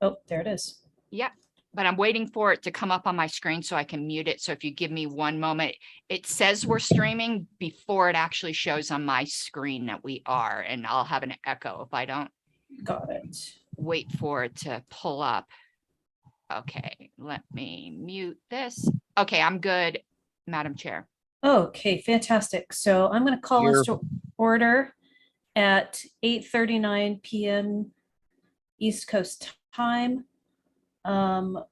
Oh, there it is. Yep, but I'm waiting for it to come up on my screen so I can mute it. So if you give me one moment, it says we're streaming before it actually shows on my screen that we are, and I'll have an echo if I don't Got it. wait for it to pull up. Okay, let me mute this. Okay, I'm good, Madam Chair. Okay, fantastic. So I'm going to call us to order at 8:39 p.m. East Coast time. Madam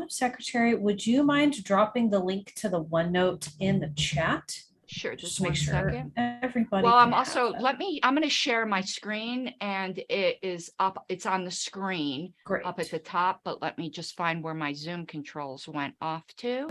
Secretary, would you mind dropping the link to the OneNote in the chat? Sure, Just just to make one sure second. everybody. Well, can I'm have also, that. I'm going to share my screen and it is up, it's on the screen Great. up at the top, but let me just find where my Zoom controls went off to.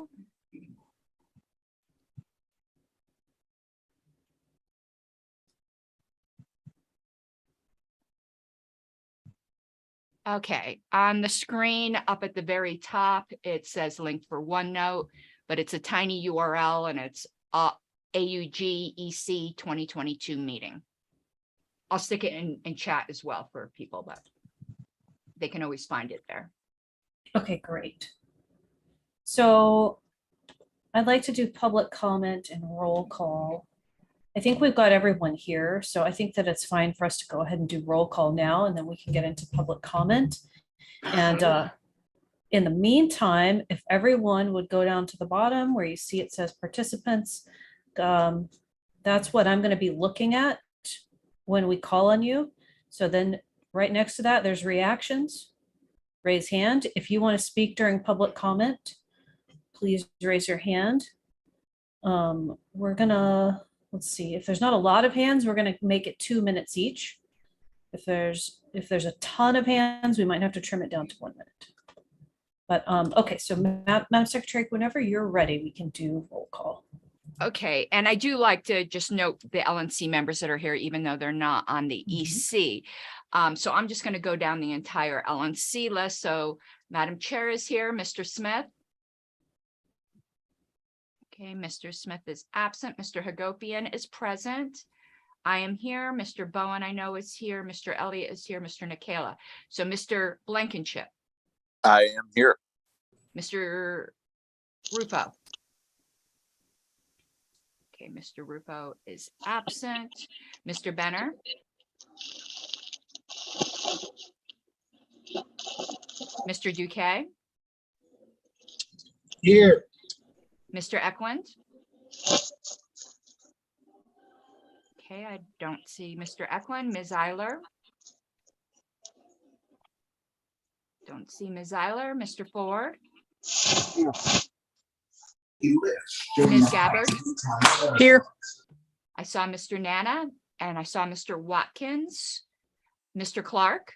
Okay, on the screen up at the very top, it says link for OneNote, but it's a tiny URL and it's AUG EC 2022 meeting. I'll stick it in chat as well for people, but they can always find it there. Okay, great. So I'd like to do public comment and roll call. I think we've got everyone here, so I think that it's fine for us to go ahead and do roll call now, and then we can get into public comment. And in the meantime, if everyone would go down to the bottom where you see it says participants, that's what I'm going to be looking at when we call on you. So then right next to that, there's reactions. Raise hand. If you want to speak during public comment, please raise your hand. We're gonna, let's see, if there's not a lot of hands, we're gonna make it 2 minutes each. If there's a ton of hands, we might have to trim it down to 1 minute. But okay, so Madam Secretary, whenever you're ready, we can do roll call. Okay, and I do like to just note the LNC members that are here, even though they're not on the EC. So I'm just going to go down the entire LNC list. So Madam Chair is here, Mr. Smith. Okay, Mr. Smith is absent. Mr. Hagopian is present. I am here. Mr. Bowen, I know, is here. Mr. Elliott is here. Mr. Nikela. So Mr. Blankenship. I am here. Mr. Rupo. Okay, Mr. Rupo is absent. Mr. Benner. Mr. Duque. Here. Mr. Eklund. Okay, I don't see Mr. Eklund. Ms. Eiler. Don't see Ms. Eiler. Mr. Ford. Ms. Gabbard. Here. I saw Mr. Nana and I saw Mr. Watkins. Mr. Clark.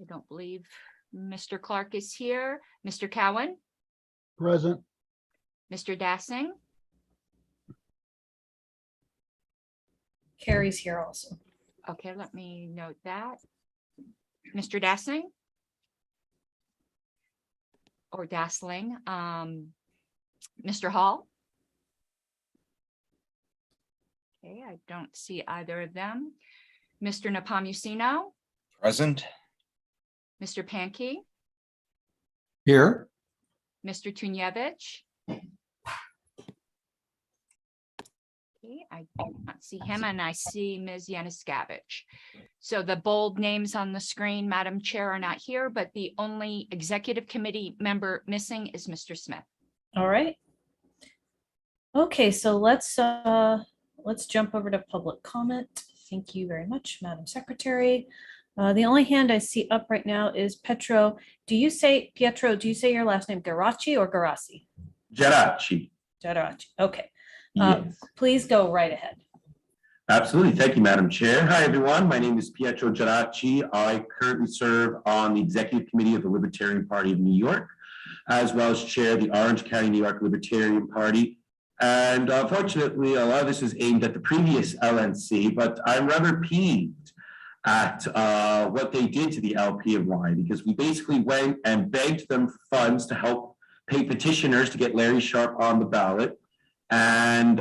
I don't believe Mr. Clark is here. Mr. Cowan. Present. Mr. Dassing. Carrie's here also. Okay, let me note that. Mr. Dassing. Or Dassling. Mr. Hall. Okay, I don't see either of them. Mr. Nepomuceno. Present. Mr. Pankey. Here. Mr. Tunyevich. Okay, I do not see him, and I see Ms. Yanuskavich. So the bold names on the screen, Madam Chair, are not here, but the only executive committee member missing is Mr. Smith. All right. Okay, so let's jump over to public comment. Thank you very much, Madam Secretary. The only hand I see up right now is Pietro. Pietro, do you say your last name Geraci or Garasi? Geraci. Geraci, okay. Yes. Please go right ahead. Absolutely. Thank you, Madam Chair. Hi, everyone. My name is Pietro Geraci. I currently serve on the Executive Committee of the Libertarian Party of New York, as well as chair the Orange County, New York Libertarian Party. And unfortunately, a lot of this is aimed at the previous LNC, but I'm rather peeved at what they did to the LP of Y, because we basically went and begged them for funds to help pay petitioners to get Larry Sharpe on the ballot. And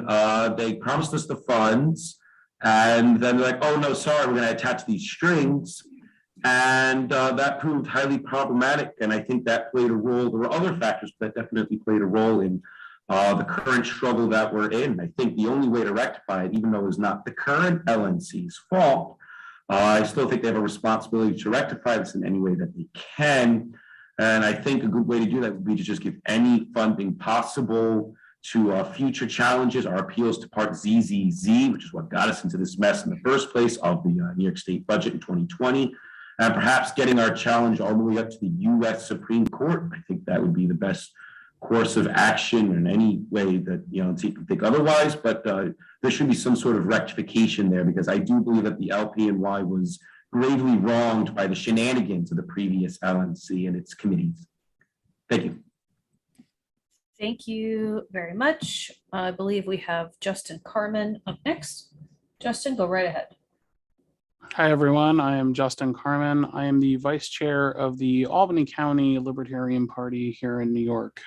they promised us the funds. And then they're like, oh, no, sorry, we're going to attach these strings. And that proved highly problematic. And I think that played a role. There were other factors that definitely played a role in the current struggle that we're in. I think the only way to rectify it, even though it's not the current LNC's fault, I still think they have a responsibility to rectify this in any way that they can. And I think a good way to do that would be to just give any funding possible to future challenges. Our appeals to Part ZZZ, which is what got us into this mess in the first place of the New York State budget in 2020, and perhaps getting our challenge all the way up to the U.S. Supreme Court. I think that would be the best course of action in any way that, you know, you can think otherwise, but there should be some sort of rectification there, because I do believe that the LPNY was gravely wronged by the shenanigans of the previous LNC and its committees. Thank you. Thank you very much. I believe we have Justin Carmen up next. Justin, go right ahead. Hi, everyone. I am Justin Carmen. I am the vice chair of the Albany County Libertarian Party here in New York.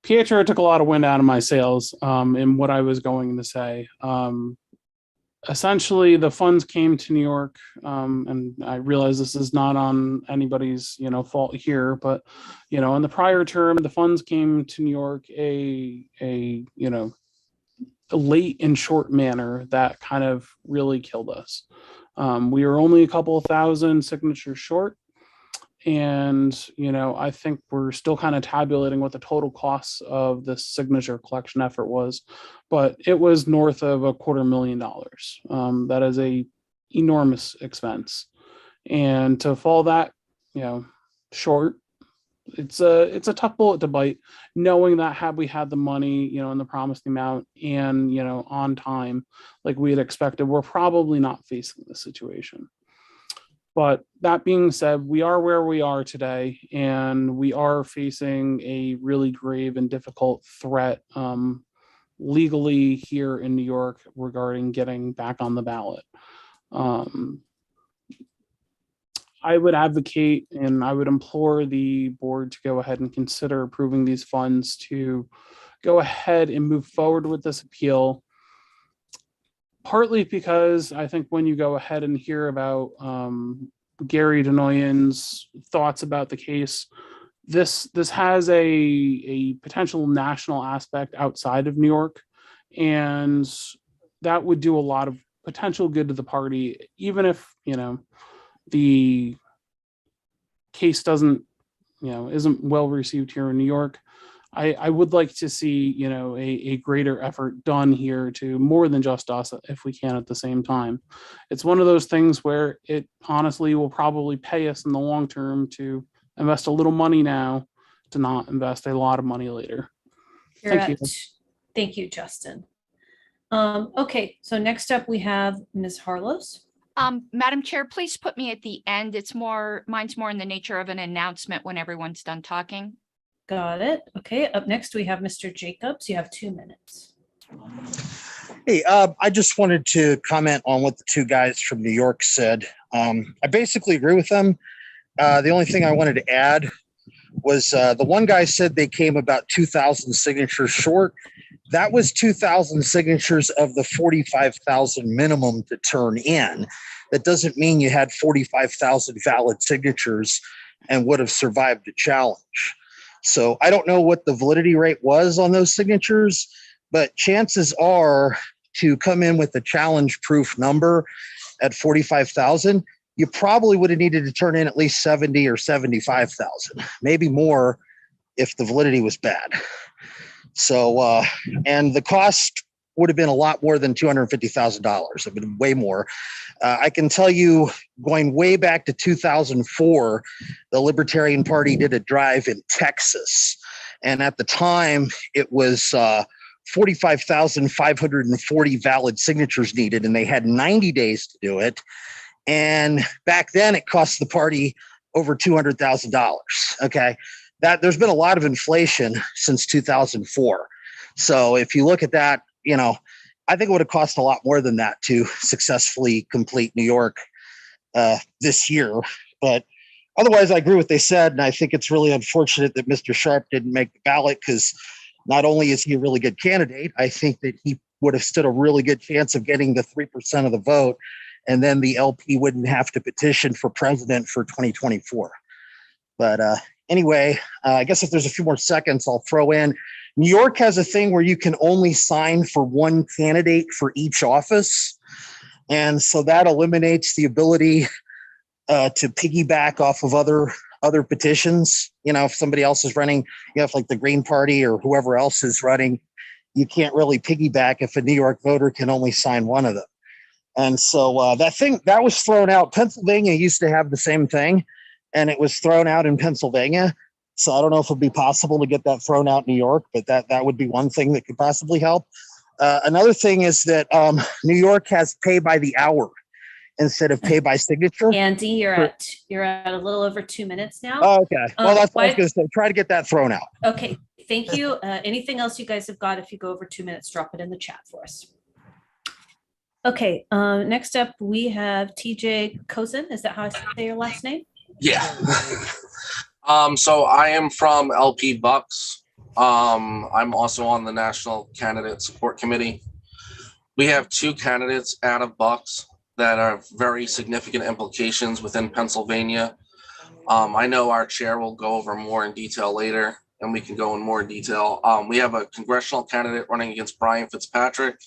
Pietro took a lot of wind out of my sails in what I was going to say. Essentially, the funds came to New York, and I realize this is not on anybody's, fault here, but, in the prior term, the funds came to New York a late and short manner that kind of really killed us. We were only a couple of thousand signatures short. And, I think we're still kind of tabulating what the total costs of this signature collection effort was, but it was north of $250,000. That is a enormous expense. And to fall that, short, it's a tough bullet to bite, knowing that had we had the money, and the promised amount and, on time, like we had expected, we're probably not facing this situation. But that being said, we are where we are today, and we are facing a really grave and difficult threat legally here in New York regarding getting back on the ballot. I would advocate and I would implore the board to go ahead and consider approving these funds to go ahead and move forward with this appeal. Partly because I think when you go ahead and hear about Gary Denoyan's thoughts about the case, this has a potential national aspect outside of New York, and that would do a lot of potential good to the party, even if the case isn't well received here in New York. I would like to see, a greater effort done here to more than just us, if we can at the same time. It's one of those things where it honestly will probably pay us in the long term to invest a little money now to not invest a lot of money later. Thank you. Thank you, Justin. Okay, so next up we have Ms. Harlos. Madam Chair, please put me at the end. Mine's more in the nature of an announcement when everyone's done talking. Got it. Okay, up next we have Mr. Jacobs. You have 2 minutes. Hey, I just wanted to comment on what the two guys from New York said. I basically agree with them. The only thing I wanted to add was the one guy said they came about 2,000 signatures short. That was 2,000 signatures of the 45,000 minimum to turn in. That doesn't mean you had 45,000 valid signatures and would have survived the challenge. So I don't know what the validity rate was on those signatures, but chances are to come in with a challenge proof number at 45,000, you probably would have needed to turn in at least 70 or 75,000, maybe more if the validity was bad. So, and the cost would have been a lot more than $250,000. It'd been way more. I can tell you, going way back to 2004, the Libertarian Party did a drive in Texas. And at the time, it was 45,540 valid signatures needed, and they had 90 days to do it. And back then, it cost the party over $200,000. Okay. There's been a lot of inflation since 2004. So if you look at that, I think it would have cost a lot more than that to successfully complete New York this year. But otherwise, I agree with what they said. And I think it's really unfortunate that Mr. Sharp didn't make the ballot, because not only is he a really good candidate, I think that he would have stood a really good chance of getting the 3% of the vote. And then the LP wouldn't have to petition for president for 2024. But anyway, I guess if there's a few more seconds, I'll throw in New York has a thing where you can only sign for one candidate for each office. And so that eliminates the ability to piggyback off of other petitions. You know, if somebody else is running, you have like the Green Party or whoever else is running, you can't really piggyback if a New York voter can only sign one of them. And so that was thrown out. Pennsylvania used to have the same thing, and it was thrown out in Pennsylvania. So I don't know if it'd be possible to get that thrown out in New York, but that would be one thing that could possibly help. Another thing is that New York has pay by the hour instead of pay by signature. Andy, you're at a little over 2 minutes now. Oh, okay. Well, that's what I was why- going to say. Try to get that thrown out. Okay, thank you. Anything else you guys have got? If you go over 2 minutes, drop it in the chat for us. Okay, next up we have TJ Kozin. Is that how I say your last name? Yeah. So I am from LP Bucks. I'm also on the National Candidate Support Committee. We have 2 candidates out of Bucks that have very significant implications within Pennsylvania. I know our chair will go over more in detail later, and we can go in more in detail. We have a congressional candidate running against Brian Fitzpatrick.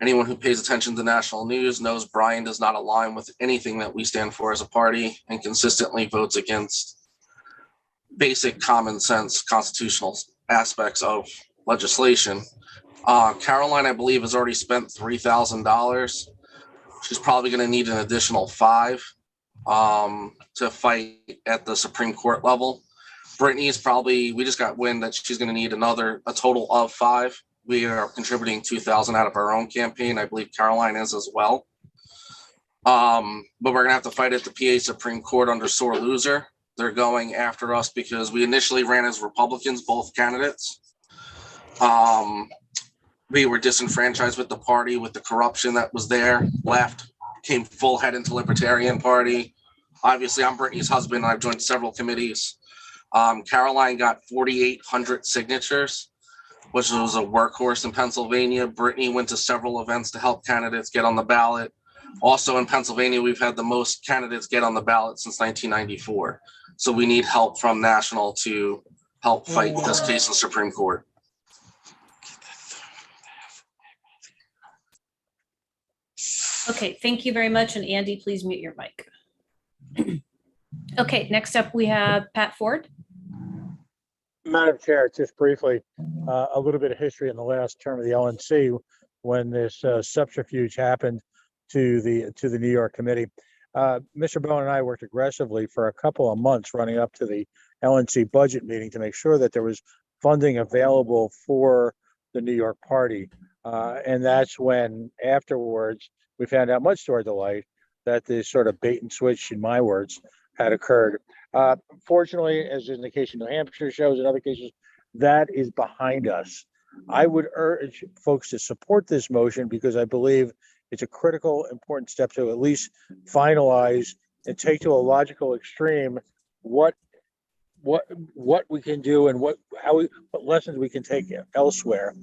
Anyone who pays attention to national news knows Brian does not align with anything that we stand for as a party and consistently votes against basic common sense constitutional aspects of legislation. Caroline, I believe, has already spent $3,000. She's probably going to need an additional $5,000 to fight at the Supreme Court level. Brittany's we just got wind that she's going to need a total of $5,000. We are contributing $2,000 out of our own campaign. I believe Caroline is as well. But we're going to have to fight at the PA Supreme Court under sore loser. They're going after us because we initially ran as Republicans, both candidates. We were disenfranchised with the party, with the corruption that was there. Left, came full head into Libertarian Party. Obviously, I'm Brittany's husband. I've joined several committees. Caroline got 4,800 signatures, which was a workhorse in Pennsylvania. Brittany went to several events to help candidates get on the ballot. Also in Pennsylvania, we've had the most candidates get on the ballot since 1994. So we need help from national to help fight this case in the Supreme Court. Okay, thank you very much. And Andy, please mute your mic. Okay, next up we have Pat Ford. Madam Chair, just briefly, a little bit of history in the last term of the LNC when this subterfuge happened to the New York committee. Mr. Bowen and I worked aggressively for a couple of months running up to the LNC budget meeting to make sure that there was funding available for the New York party. And that's when afterwards we found out, much to our delight, that this sort of bait and switch, in my words, had occurred. Fortunately, as in the case of New Hampshire shows, in other cases, that is behind us. I would urge folks to support this motion because I believe it's a critical, important step to at least finalize and take to a logical extreme what we can do and what lessons we can take elsewhere.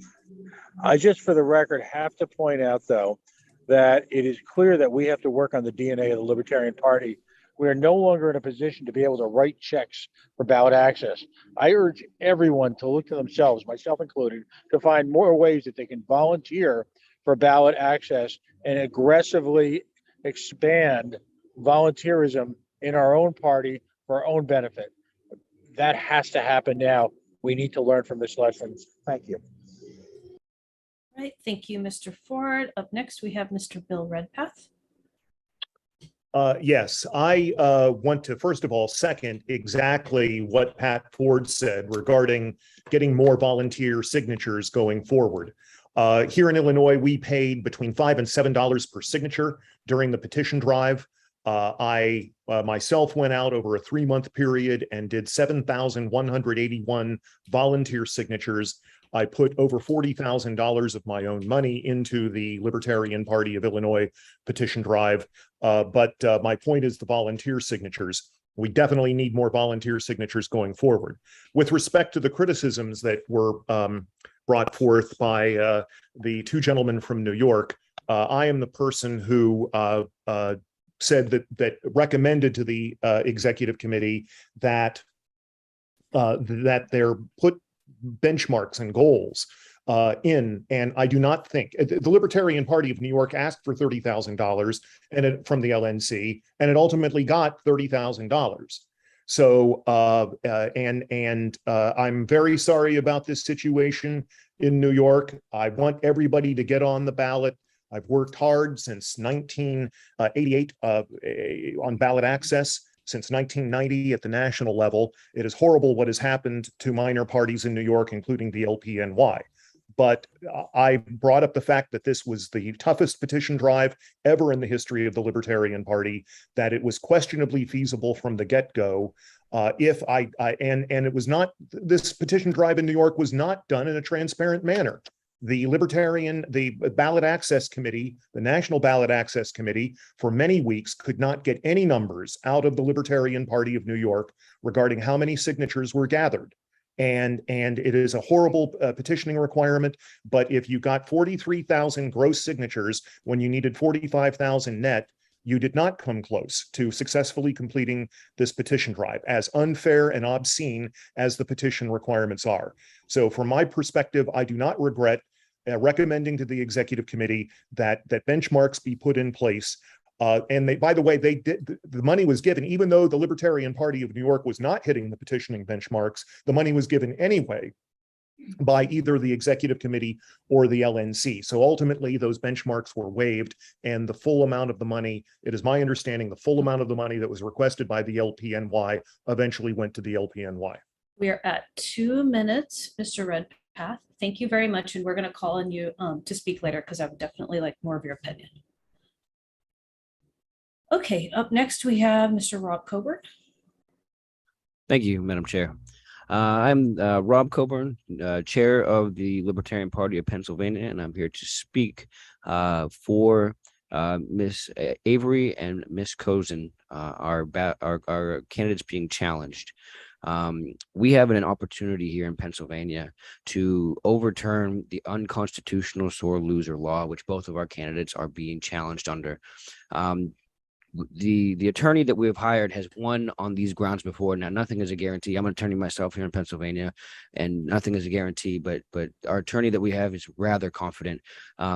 I just, for the record, have to point out, though, that it is clear that we have to work on the DNA of the Libertarian Party. We are no longer in a position to be able to write checks for ballot access. I urge everyone to look to themselves, myself included, to find more ways that they can volunteer for ballot access and aggressively expand volunteerism in our own party for our own benefit. That has to happen now. We need to learn from this lesson. Thank you. All right, thank you, Mr. Ford. Up next, we have Mr. Bill Redpath. Yes, I want to first of all second exactly what Pat Ford said regarding getting more volunteer signatures going forward. Here in Illinois, we paid between $5 and $7 per signature during the petition drive. I myself went out over a 3-month period and did 7,181 volunteer signatures. I put over $40,000 of my own money into the Libertarian Party of Illinois petition drive. But my point is the volunteer signatures. We definitely need more volunteer signatures going forward. With respect to the criticisms that were brought forth by the two gentlemen from New York. I am the person who said that recommended to the executive committee that they're put benchmarks and goals in, and I do not think the Libertarian Party of New York asked for $30,000 from the LNC, and it ultimately got $30,000. So I'm very sorry about this situation in New York. I want everybody to get on the ballot. I've worked hard since 1988 on ballot access. Since 1990 at the national level. It is horrible what has happened to minor parties in New York, including the LPNY. But I brought up the fact that this was the toughest petition drive ever in the history of the Libertarian Party, that it was questionably feasible from the get-go. And it was not, this petition drive in New York was not done in a transparent manner. The Ballot Access Committee, the National Ballot Access Committee, for many weeks could not get any numbers out of the Libertarian Party of New York regarding how many signatures were gathered. And it is a horrible petitioning requirement, but if you got 43,000 gross signatures when you needed 45,000 net, you did not come close to successfully completing this petition drive, as unfair and obscene as the petition requirements are. So from my perspective, I do not regret recommending to the executive committee that benchmarks be put in place. And they, by the way, the money was given, even though the Libertarian Party of New York was not hitting the petitioning benchmarks, the money was given anyway by either the executive committee or the LNC. So ultimately, those benchmarks were waived, and the full amount of the money, it is my understanding, the full amount of the money that was requested by the LPNY eventually went to the LPNY. We are at 2 minutes, Mr. Redpath. Thank you very much, and we're going to call on you to speak later because I would definitely like more of your opinion. Okay, up next we have Mr. Rob Coburn. Thank you, Madam Chair. I'm Rob Coburn, Chair of the Libertarian Party of Pennsylvania, and I'm here to speak for Ms. Avery and Ms. Cozen, our candidates being challenged. We have an opportunity here in Pennsylvania to overturn the unconstitutional sore loser law, which both of our candidates are being challenged under. The attorney that we have hired has won on these grounds before. Now, nothing is a guarantee. I'm an attorney myself here in Pennsylvania, and nothing is a guarantee, but our attorney that we have is rather confident.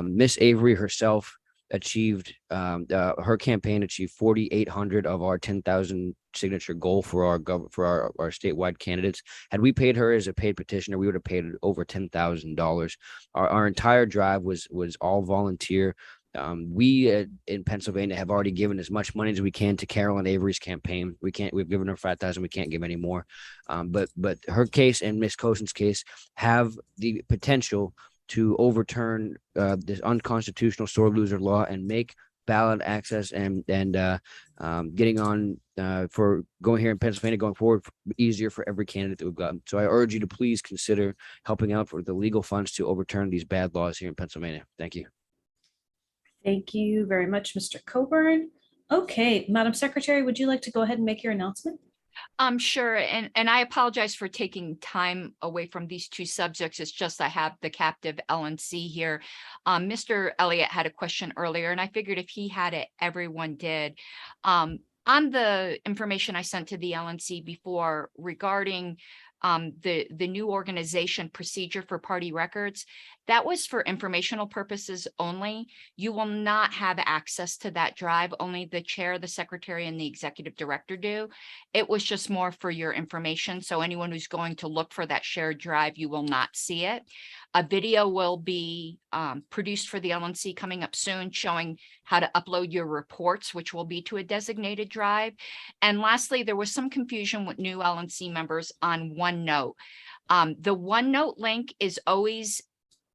Miss Avery herself achieved, her campaign achieved 4,800 of our 10,000 signature goal for our statewide candidates. Had we paid her as a paid petitioner, we would have paid over $10,000. Our entire drive was all volunteer. We in Pennsylvania have already given as much money as we can to Carolyn Avery's campaign. We've given her 5,000. We can't give any more. But her case and Ms. Cozen's case have the potential to overturn this unconstitutional sore loser law and make ballot access and getting on for going here in Pennsylvania going forward easier for every candidate that we've got. So I urge you to please consider helping out for the legal funds to overturn these bad laws here in Pennsylvania. Thank you. Thank you very much, Mr. Coburn. Okay, Madam Secretary, would you like to go ahead and make your announcement? Sure. And I apologize for taking time away from these two subjects. It's just I have the captive LNC here. Mr. Elliott had a question earlier, and I figured if he had it, everyone did. On the information I sent to the LNC before regarding the new organization procedure for party records, that was for informational purposes only. You will not have access to that drive. Only the chair, the secretary, and the executive director do. It was just more for your information. So anyone who's going to look for that shared drive, you will not see it. A video will be produced for the LNC coming up soon, showing how to upload your reports, which will be to a designated drive. And lastly, there was some confusion with new LNC members on OneNote. The OneNote link is always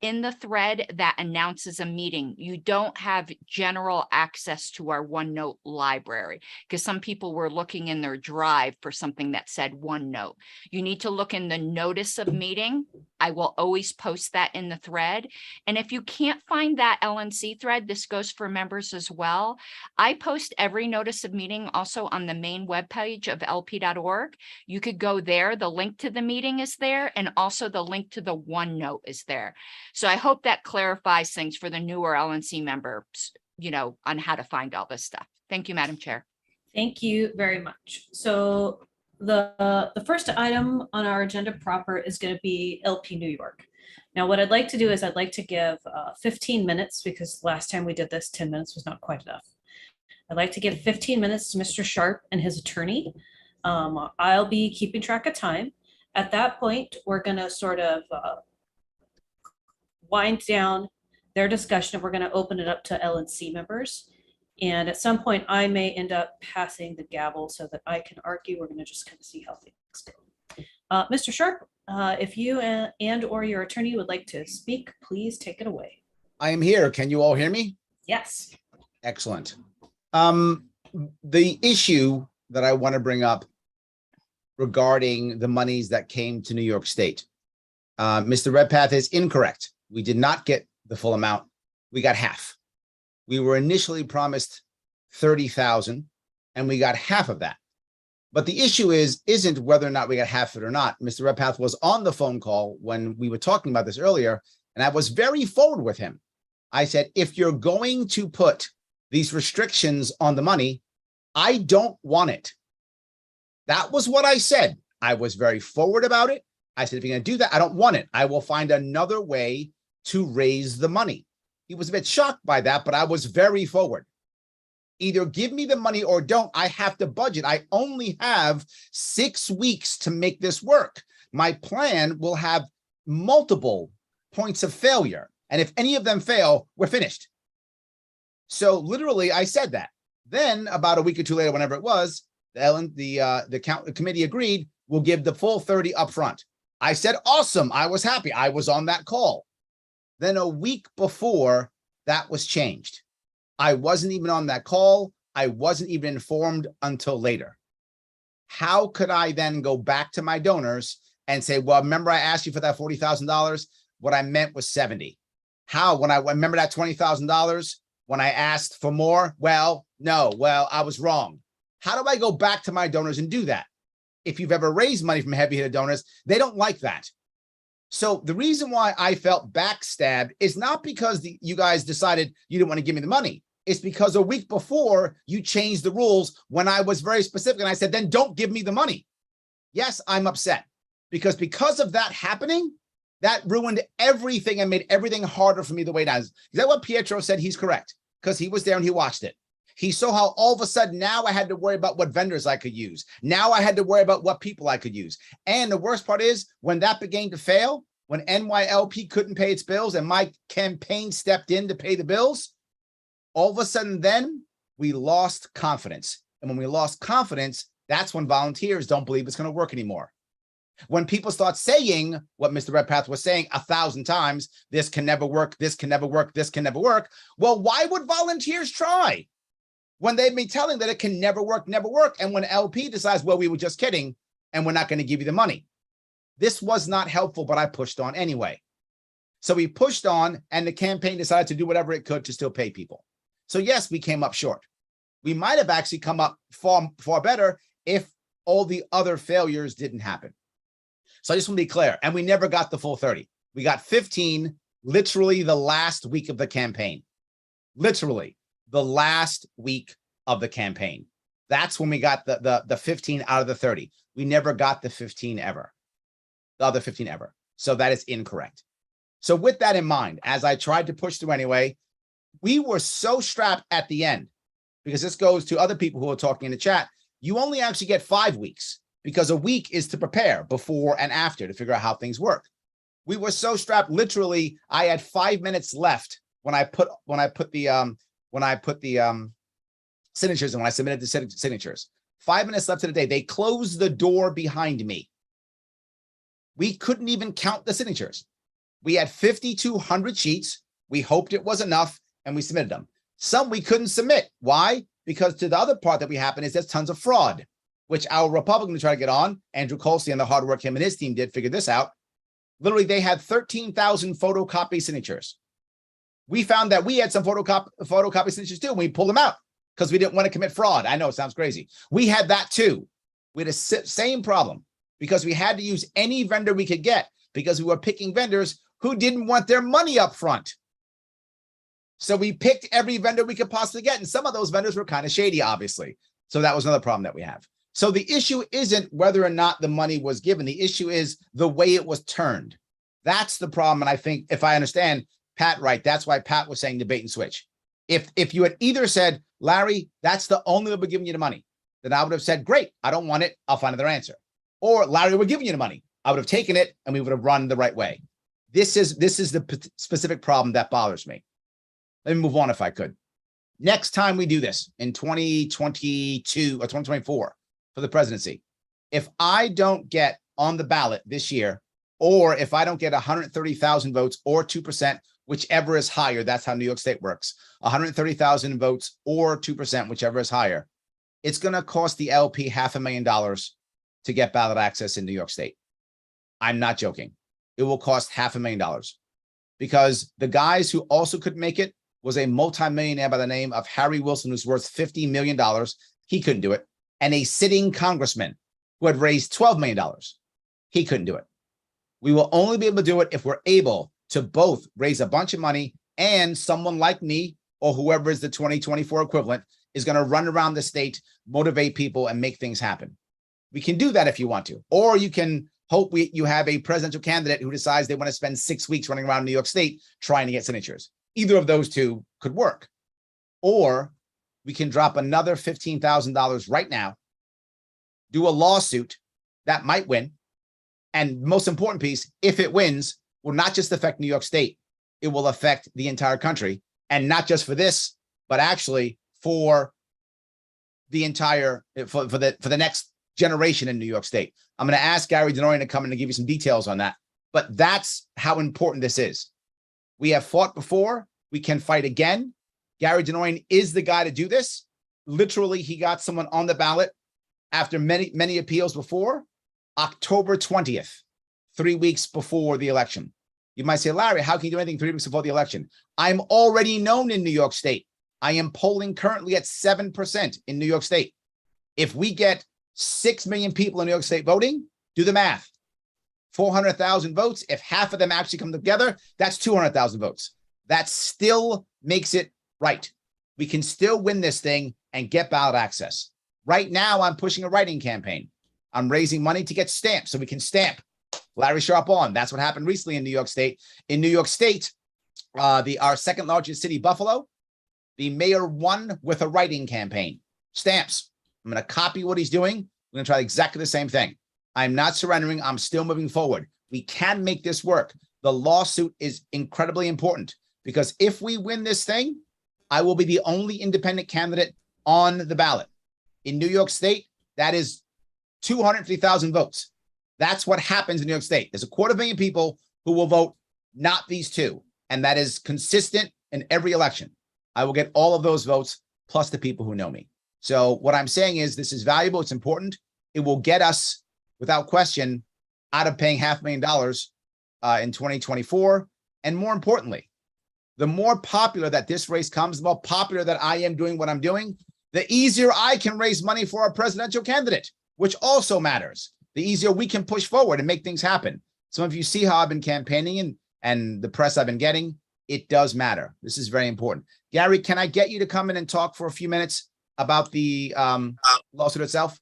in the thread that announces a meeting. You don't have general access to our OneNote library because some people were looking in their drive for something that said OneNote. You need to look in the notice of meeting. I will always post that in the thread. And if you can't find that LNC thread, this goes for members as well. I post every notice of meeting also on the main webpage of lp.org. You could go there. The link to the meeting is there, and also the link to the OneNote is there. So I hope that clarifies things for the newer LNC members, you know, on how to find all this stuff. Thank you, Madam Chair. Thank you very much. So the first item on our agenda proper is going to be LP New York. Now, what I'd like to do is I'd like to give 15 minutes, because last time we did this, 10 minutes was not quite enough. I'd like to give 15 minutes to Mr. Sharp and his attorney. I'll be keeping track of time. At that point, we're going to sort of wind down their discussion, and we're going to open it up to LNC members. And at some point, I may end up passing the gavel so that I can argue. We're going to just kind of see how things go. Mr. Sharp, if you and or your attorney would like to speak, please take it away. I am here. Can you all hear me? Yes. Excellent. The issue that I want to bring up regarding the monies that came to New York State, Mr. Redpath is incorrect. We did not get the full amount. We got half. We were initially promised 30,000 and we got half of that. But the issue isn't whether or not we got half of it or not. Mr. Redpath was on the phone call when we were talking about this earlier, and I was very forward with him. I said, if you're going to put these restrictions on the money, I don't want it. That was what I said. I was very forward about it. I said, if you're going to do that, I don't want it. I will find another way to raise the money. He was a bit shocked by that, but I was very forward. Either give me the money or don't. I have to budget. I only have 6 weeks to make this work. My plan will have multiple points of failure. And if any of them fail, we're finished. So literally, I said that. Then about a week or two later, whenever it was, the committee agreed, we'll give the full 30 up front. I said, awesome. I was happy. I was on that call. Then a week before, that was changed. I wasn't even on that call. I wasn't even informed until later. How could I then go back to my donors and say, well, remember I asked you for that $40,000? What I meant was 70. How? When I remember that $20,000, when I asked for more? Well, no, I was wrong. How do I go back to my donors and do that? If you've ever raised money from heavy hitter donors, they don't like that. So the reason why I felt backstabbed is not because you guys decided you didn't want to give me the money. It's because a week before you changed the rules when I was very specific and I said, then don't give me the money. Yes, I'm upset because of that happening, that ruined everything and made everything harder for me the way it is. Is that what Pietro said? He's correct because he was there and he watched it. He saw how all of a sudden now I had to worry about what vendors I could use. Now I had to worry about what people I could use. And the worst part is when that began to fail, when NYLP couldn't pay its bills and my campaign stepped in to pay the bills, all of a sudden then we lost confidence. And when we lost confidence, that's when volunteers don't believe it's going to work anymore. When people start saying what Mr. Redpath was saying 1,000 times, this can never work, this can never work, this can never work. Well, why would volunteers try when they've been telling that it can never work, never work? And when LP decides, well, we were just kidding and we're not going to give you the money. This was not helpful, but I pushed on anyway. So we pushed on and the campaign decided to do whatever it could to still pay people. So yes, we came up short. We might have actually come up far better if all the other failures didn't happen. So I just want to be clear. And we never got the full 30. We got 15, literally the last week of the campaign. Literally the last week of the campaign. That's when we got the 15 out of the 30. We never got the 15 ever. The other 15 ever. So that is incorrect. So with that in mind, as I tried to push through anyway, we were so strapped at the end, because this goes to other people who are talking in the chat. You only actually get 5 weeks because a week is to prepare before and after to figure out how things work. We were so strapped. Literally, I had 5 minutes left when I put the signatures and when I submitted the signatures. 5 minutes left of the day. They closed the door behind me. We couldn't even count the signatures. We had 5,200 sheets. We hoped it was enough and we submitted them. Some we couldn't submit. Why? Because to the other part that we happen is there's tons of fraud, which our Republicans try to get on. Andrew Colsey and the hard work him and his team did figure this out. Literally, they had 13,000 photocopy signatures. We found that we had some photocopy signatures too, and we pulled them out because we didn't want to commit fraud. I know it sounds crazy. We had that too. We had the same problem because we had to use any vendor we could get because we were picking vendors who didn't want their money up front. So we picked every vendor we could possibly get. And some of those vendors were kind of shady, obviously. So that was another problem that we have. So the issue isn't whether or not the money was given. The issue is the way it was turned. That's the problem. And I think if I understand Pat right, that's why Pat was saying debate and switch. If you had either said, Larry, that's the only way we're giving you the money, then I would have said, great, I don't want it. I'll find another answer. Or Larry, we're giving you the money. I would have taken it and we would have run the right way. This is the specific problem that bothers me. Let me move on if I could. Next time we do this in 2022 or 2024 for the presidency, if I don't get on the ballot this year, or if I don't get 130,000 votes or 2%, whichever is higher, that's how New York State works, 130,000 votes or 2%, whichever is higher, it's going to cost the LP $500,000 to get ballot access in New York State. I'm not joking. It will cost $500,000 because the guys who also could make it was a multimillionaire by the name of Harry Wilson, who's worth $50 million. He couldn't do it. And a sitting congressman who had raised $12 million. He couldn't do it. We will only be able to do it if we're able to both raise a bunch of money and someone like me or whoever is the 2024 equivalent is going to run around the state, motivate people and make things happen. We can do that if you want to, or you can hope you have a presidential candidate who decides they want to spend 6 weeks running around New York State trying to get signatures. Either of those two could work. Or we can drop another $15,000 right now, do a lawsuit that might win. And most important piece, if it wins, will not just affect New York State, it will affect the entire country. And not just for this, but actually for the entire, for the next generation in New York State. I'm going to ask Gary Denoyan to come in and give you some details on that. But that's how important this is. We have fought before. We can fight again. Gary Denoyan is the guy to do this. Literally, he got someone on the ballot after many, many appeals before. October 20th, 3 weeks before the election. You might say, Larry, how can you do anything 3 weeks before the election? I'm already known in New York State. I am polling currently at 7% in New York State. If we get 6 million people in New York State voting, do the math. 400,000 votes. If half of them actually come together, that's 200,000 votes. That still makes it right. We can still win this thing and get ballot access. Right now, I'm pushing a writing campaign. I'm raising money to get stamps so we can stamp Larry Sharpe on. That's what happened recently in New York State. In New York State, our second largest city, Buffalo, the mayor won with a writing campaign. Stamps. I'm going to copy what he's doing. We're going to try exactly the same thing. I'm not surrendering. I'm still moving forward. We can make this work. The lawsuit is incredibly important because if we win this thing, I will be the only independent candidate on the ballot. In New York State, that is 250,000 votes. That's what happens in New York State. There's 250,000 people who will vote not these two. And that is consistent in every election. I will get all of those votes plus the people who know me. So what I'm saying is this is valuable. It's important. It will get us without question out of paying $500,000 in 2024. And more importantly, the more popular that this race comes, the more popular that I am doing what I'm doing, the easier I can raise money for our presidential candidate, which also matters. The easier we can push forward and make things happen. Some of you see how I've been campaigning and the press I've been getting. It does matter. This is very important. Gary, can I get you to come in and talk for a few minutes about the lawsuit itself?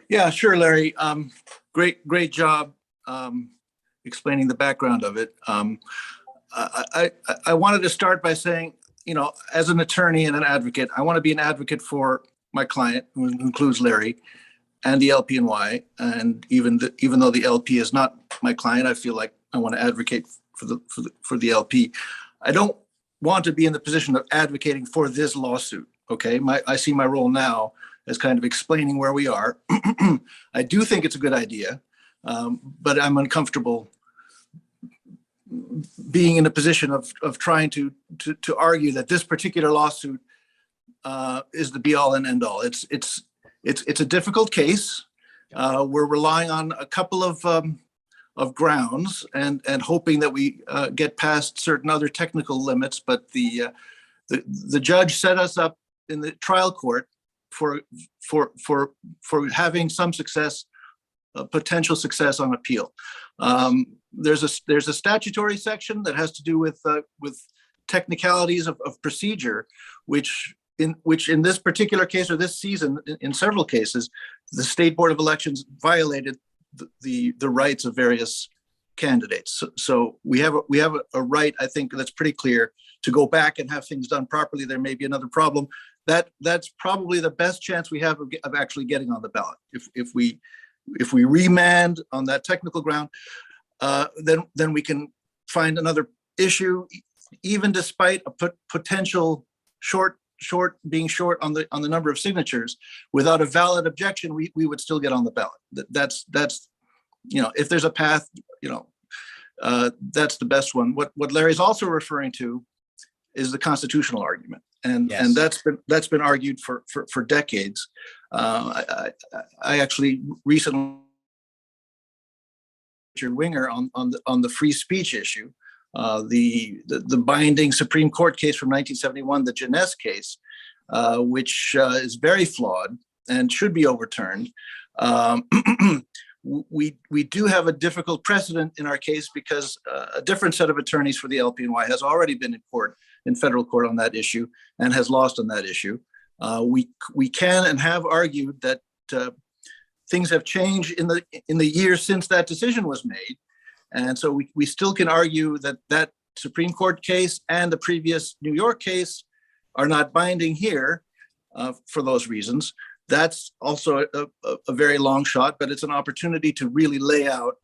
Yeah, sure, Larry. Great job explaining the background of it. I wanted to start by saying, as an attorney and an advocate, I want to be an advocate for my client, who includes Larry, and the LPNY. And even though the LP is not my client, I feel like I want to advocate for the LP. I don't want to be in the position of advocating for this lawsuit. Okay, I see my role now as kind of explaining where we are. I do think it's a good idea, but I'm uncomfortable being in a position of trying to argue that this particular lawsuit is the be all and end all. It's a difficult case. We're relying on a couple of grounds and hoping that we get past certain other technical limits. But the judge set us up in the trial court for having some success, potential success on appeal. There's a statutory section that has to do with technicalities of procedure, which in this particular case or this season, in several cases, the State Board of Elections violated the rights of various candidates. So we have a right, I think that's pretty clear, to go back and have things done properly. There may be another problem. That's probably the best chance we have of actually getting on the ballot. If we remand on that technical ground, then we can find another issue, even despite a potential being short on the number of signatures. Without a valid objection, we would still get on the ballot. That's if there's a path, that's the best one. What Larry's also referring to is the constitutional argument, and that's been argued for decades. I actually recently Richard Winger on the free speech issue, the binding Supreme Court case from 1971, the Jeunesse case, which is very flawed and should be overturned. We do have a difficult precedent in our case because a different set of attorneys for the LPNY has already been in federal court on that issue and has lost on that issue. We can and have argued that things have changed in the years since that decision was made, and so we still can argue that Supreme Court case and the previous New York case are not binding here for those reasons. That's also a very long shot, but it's an opportunity to really lay out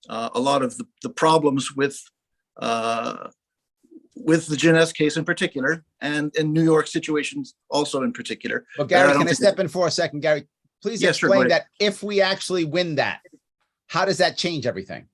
a lot of the problems with the Jeunesse case in particular, and in New York situations also in particular. But Gary, can I step in for a second? Gary, please explain that if we actually win that, how does that change everything?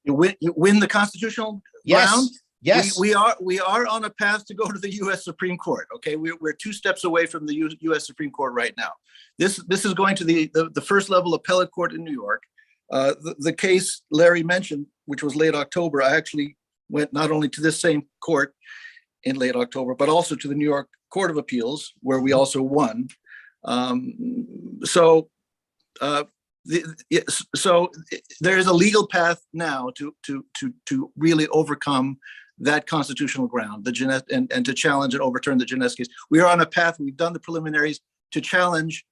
You win the constitutional ground? Yes. We are on a path to go to the U.S. Supreme Court. Okay, we're 2 steps away from the U.S. Supreme Court right now. This is going to the first level appellate court in New York. The case Larry mentioned, which was late October, I actually went not only to this same court in late October, but also to the New York Court of Appeals, where we also won. So there is a legal path now to really overcome that constitutional ground, the Jeunesse, and to challenge and overturn the Jeunesse case. We are on a path. We've done the preliminaries to challenge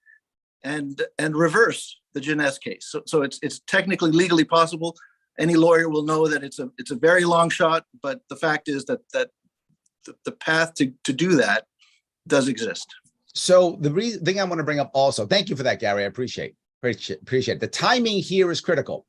and reverse the Jeunesse case. So it's technically legally possible. Any lawyer will know that it's a very long shot, but the fact is that the path to do that does exist. So the thing I want to bring up also, thank you for that, Gary. I appreciate it. The timing here is critical.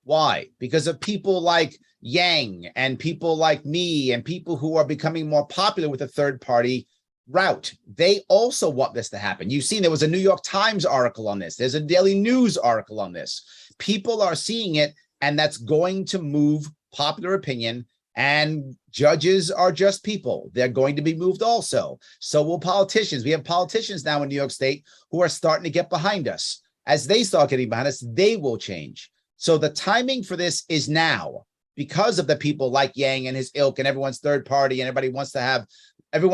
Why? Because of people like Yang and people like me and people who are becoming more popular with a third party route. They also want this to happen. You've seen there was a New York Times article on this. There's a Daily News article on this. People are seeing it, and that's going to move popular opinion. And judges are just people. They're going to be moved also. So will politicians. We have politicians now in New York State who are starting to get behind us. As they start getting behind us, they will change. So the timing for this is now, because of the people like Yang and his ilk and everyone's third party, and everyone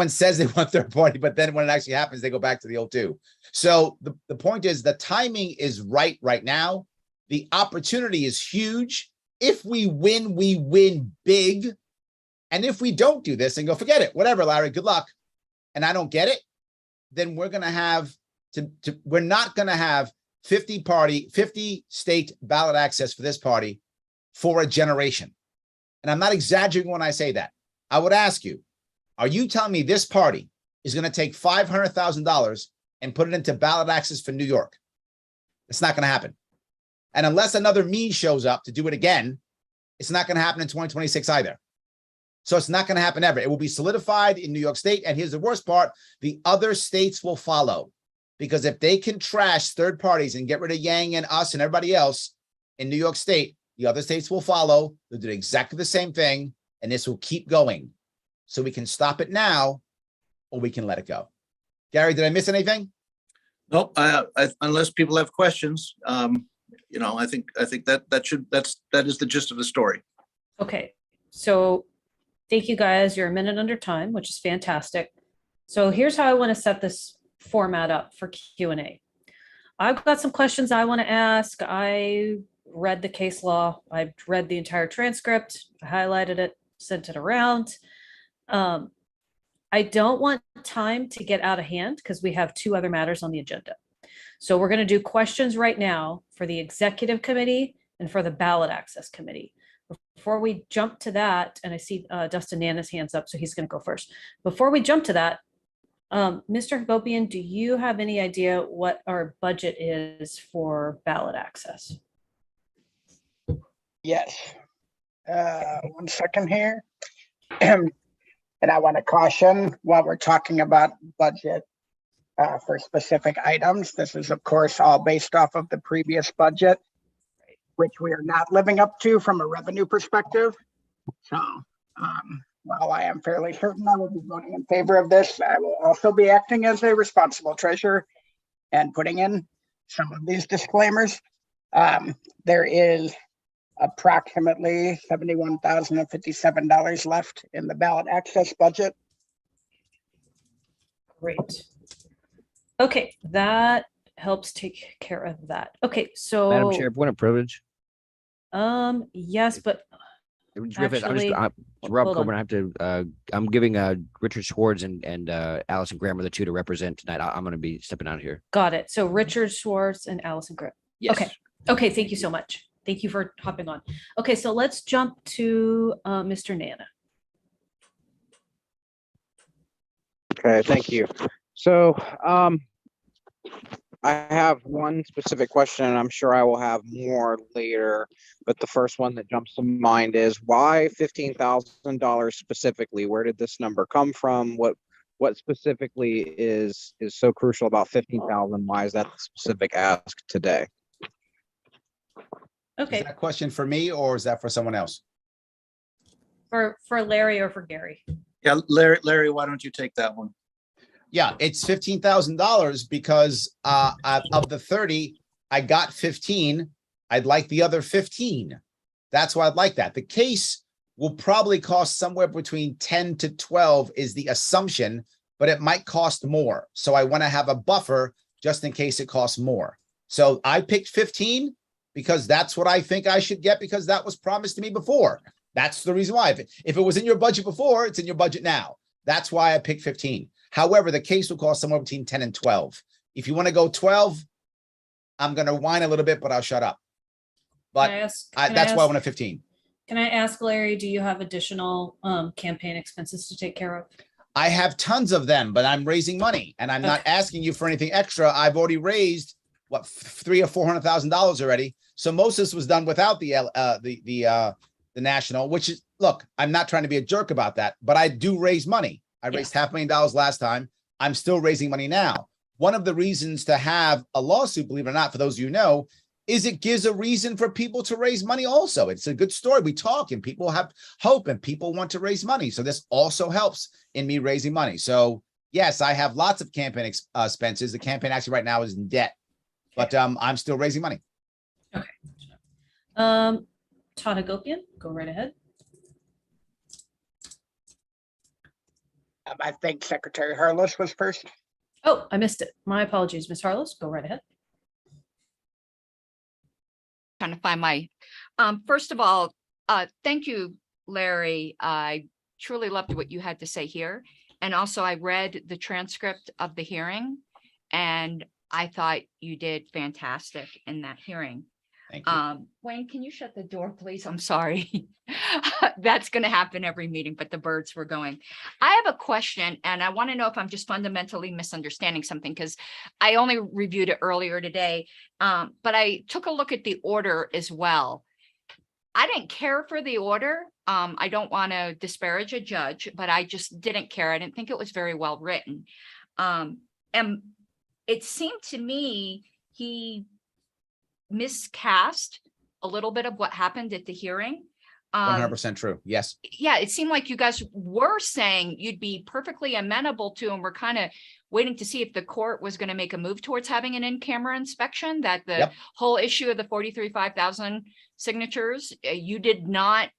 says they want third party, but then when it actually happens, they go back to the old two. So the point is, the timing is right now. The opportunity is huge. If we win big. And if we don't do this and go, forget it, whatever, Larry, good luck, and I don't get it, then we're going to have we're not going to have 50 state ballot access for this party for a generation. And I'm not exaggerating when I say that. I would ask you, are you telling me this party is going to take $500,000 and put it into ballot access for New York? It's not going to happen. And unless another me shows up to do it again, it's not going to happen in 2026 either. So it's not going to happen ever. It will be solidified in New York State. And here's the worst part. The other states will follow. Because if they can trash third parties and get rid of Yang and us and everybody else in New York State, The other states will follow. They'll do exactly the same thing, and this will keep going. So we can stop it now, or we can let it go. Gary, did I miss anything? Nope, unless people have questions, you know, I think that is the gist of the story. Okay, so thank you guys. You're a minute under time, which is fantastic. So here's how I want to set this format up for Q&A. I've got some questions I want to ask. I read the case law. I've read the entire transcript, highlighted it, sent it around. I don't want time to get out of hand because we have 2 other matters on the agenda. So we're going to do questions right now for the executive committee and for the ballot access committee. Before we jump to that, and I see Dustin Nana's hands up, so he's going to go first. Before we jump to that, Mr. Hagopian, do you have any idea what our budget is for ballot access? Yes. 1 second here. And I want to caution while we're talking about budget for specific items. This is, of course, all based off of the previous budget, which we are not living up to from a revenue perspective. So while I am fairly certain I will be voting in favor of this, I will also be acting as a responsible treasurer and putting in some of these disclaimers. There is approximately $71,057 left in the ballot access budget. Great. Okay, that helps take care of that. Okay, so Madam Chair, point of privilege. yes, but actually, Rob hold on. Coburn, I have to, I'm giving Richard Schwartz and Allison Graham are the 2 to represent tonight. I'm going to be stepping out here. got it. So Richard Schwartz and Allison Grip. Yes. Okay, thank you so much. Thank you for hopping on. Okay, so let's jump to Mr. Nana. Okay, thank you. So I have one specific question, and I'm sure I will have more later, but the first one that jumps to mind is why $15,000 specifically? Where did this number come from? What specifically is so crucial about 15,000? Why is that the specific ask today? Okay, Is that a question for me, or is that for someone else? for Larry or for Gary? Yeah, Larry, why don't you take that one? Yeah, it's $15,000 because of the 30, I got 15. I'd like the other 15. That's why I'd like that. The case will probably cost somewhere between 10 to 12 is the assumption, but it might cost more. So I want to have a buffer just in case it costs more. So I picked 15 because that's what I think I should get because that was promised to me before. That's the reason why. If it was in your budget before, it's in your budget now. That's why I picked 15. However, the case will cost somewhere between 10 and 12. If you want to go 12, I'm going to whine a little bit, but I'll shut up. But that's why I want a 15. Can I ask Larry, do you have additional campaign expenses to take care of? I have tons of them, but I'm raising money and I'm not asking you for anything extra. I've already raised what, $300,000 or $400,000 already. So most of this was done without the national, which is, look, I'm not trying to be a jerk about that, but I do raise money. I raised $500,000 last time. I'm still raising money now. One of the reasons to have a lawsuit, believe it or not, for those of you who know, is it gives a reason for people to raise money also. It's a good story. We talk and people have hope and people want to raise money. So this also helps in me raising money. So yes, I have lots of campaign expenses. The campaign actually right now is in debt, but I'm still raising money. Okay. Todd Hagopian, go right ahead. I think Secretary Harless was first. Oh, I missed it. My apologies, Ms. Harless, go right ahead. Trying to find my, first of all, thank you, Larry. I truly loved what you had to say here. And also I read the transcript of the hearing and I thought you did fantastic in that hearing. Thank you. Wayne, can you shut the door, please? I'm sorry. That's going to happen every meeting, but the birds were going. I have a question and I want to know if I'm just fundamentally misunderstanding something because I only reviewed it earlier today, but I took a look at the order as well. I didn't care for the order. I don't want to disparage a judge, but I just didn't care. I didn't think it was very well written. And it seemed to me he miscast a little bit of what happened at the hearing. 100% true. Yes. Yeah, it seemed like you guys were saying you'd be perfectly amenable to, and we're kind of waiting to see if the court was going to make a move towards having an in-camera inspection, that the Yep. whole issue of the 5,000 signatures, you did not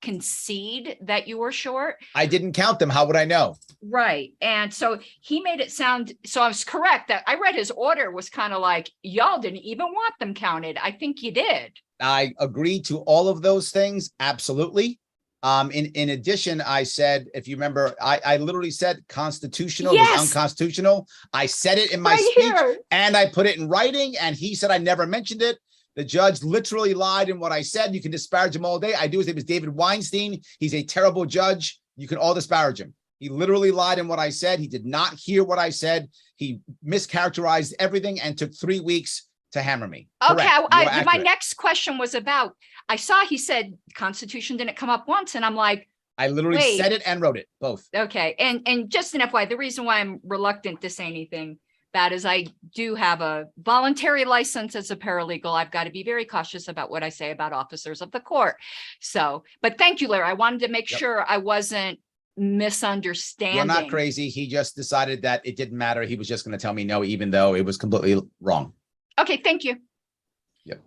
concede that you were short. I didn't count them. How would I know? Right. And so he made it sound, so I was correct that I read his order was kind of like, y'all didn't even want them counted. I think you did. I agree to all of those things. Absolutely. In addition, I said, if you remember, I literally said constitutional Yes. was unconstitutional. I said it in my Right speech here. and I put it in writing, and he said I never mentioned it. The judge literally lied in what I said. You can disparage him all day. I do. His name is David Weinstein. He's a terrible judge. You can all disparage him. He literally lied in what I said. He did not hear what I said. He mischaracterized everything and took 3 weeks to hammer me. Okay, Correct. You are my accurate. next question was about, I saw he said Constitution didn't come up once, and I'm like, I literally wait. said it and wrote it, both. okay. And just an FYI, the reason why I'm reluctant to say anything bad is I do have a voluntary license as a paralegal. I've got to be very cautious about what I say about officers of the court. So, but thank you, Larry. I wanted to make Yep. sure I wasn't misunderstanding. You're not crazy. He just decided that it didn't matter. He was just going to tell me no, even though it was completely wrong. Okay, thank you.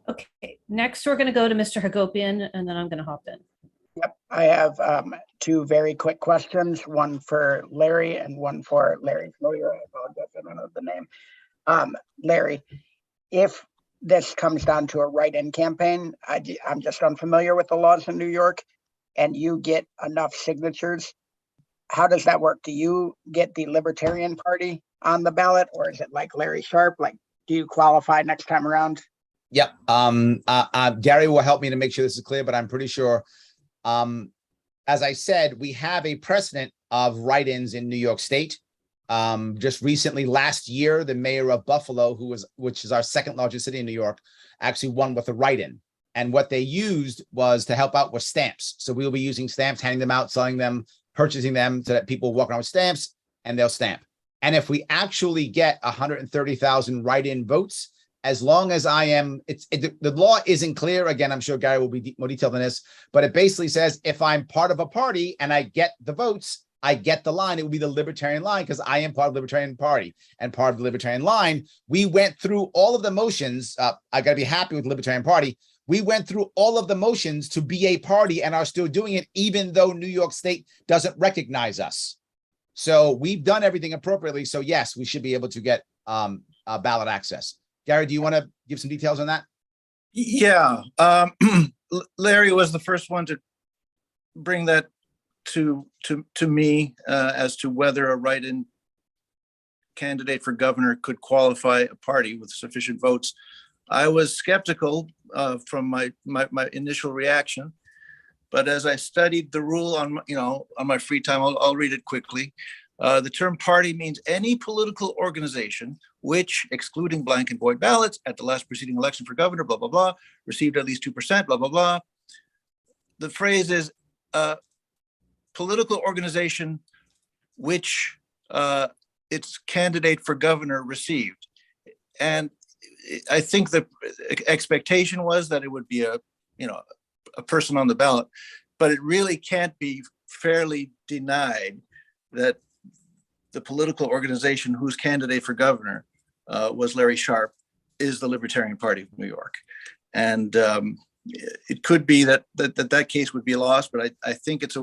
Okay, next we're going to go to Mr. Hagopian, and then I'm going to hop in. Yep, I have two very quick questions, one for Larry and one for Larry's lawyer. I apologize, I don't know the name. Larry, if this comes down to a write-in campaign, I'm just unfamiliar with the laws in New York, and you get enough signatures, how does that work? Do you get the Libertarian Party on the ballot, or is it like Larry Sharp? Like, do you qualify next time around? Yep. Gary will help me to make sure this is clear, but I'm pretty sure. As I said, we have a precedent of write-ins in New York State. Just recently, last year, the mayor of Buffalo, which is our second largest city in New York, actually won with a write-in. And what they used was to help out with stamps. So we'll be using stamps, handing them out, selling them, purchasing them so that people walk around with stamps and they'll stamp. And if we actually get 130,000 write-in votes, as long as I am, the law isn't clear. Again, I'm sure Gary will be more detailed than this, but it basically says if I'm part of a party and I get the votes, I get the line. It will be the Libertarian line because I am part of the Libertarian Party and part of the Libertarian line. We went through all of the motions. I got to be happy with the Libertarian Party. We went through all of the motions to be a party and are still doing it, even though New York State doesn't recognize us. So we've done everything appropriately. So yes, we should be able to get ballot access. Gary, do you want to give some details on that? Yeah, Larry was the first one to bring that to me as to whether a write-in candidate for governor could qualify a party with sufficient votes. I was skeptical from my initial reaction, but as I studied the rule on my free time, I'll read it quickly. The term party means any political organization which, excluding blank and void ballots at the last preceding election for governor, blah, blah, blah, received at least 2%, blah, blah, blah. The phrase is political organization which its candidate for governor received. And I think the expectation was that it would be a person on the ballot, but it really can't be fairly denied that the political organization whose candidate for governor was Larry Sharp is the Libertarian Party of New York. And it could be that case would be lost, but I think it's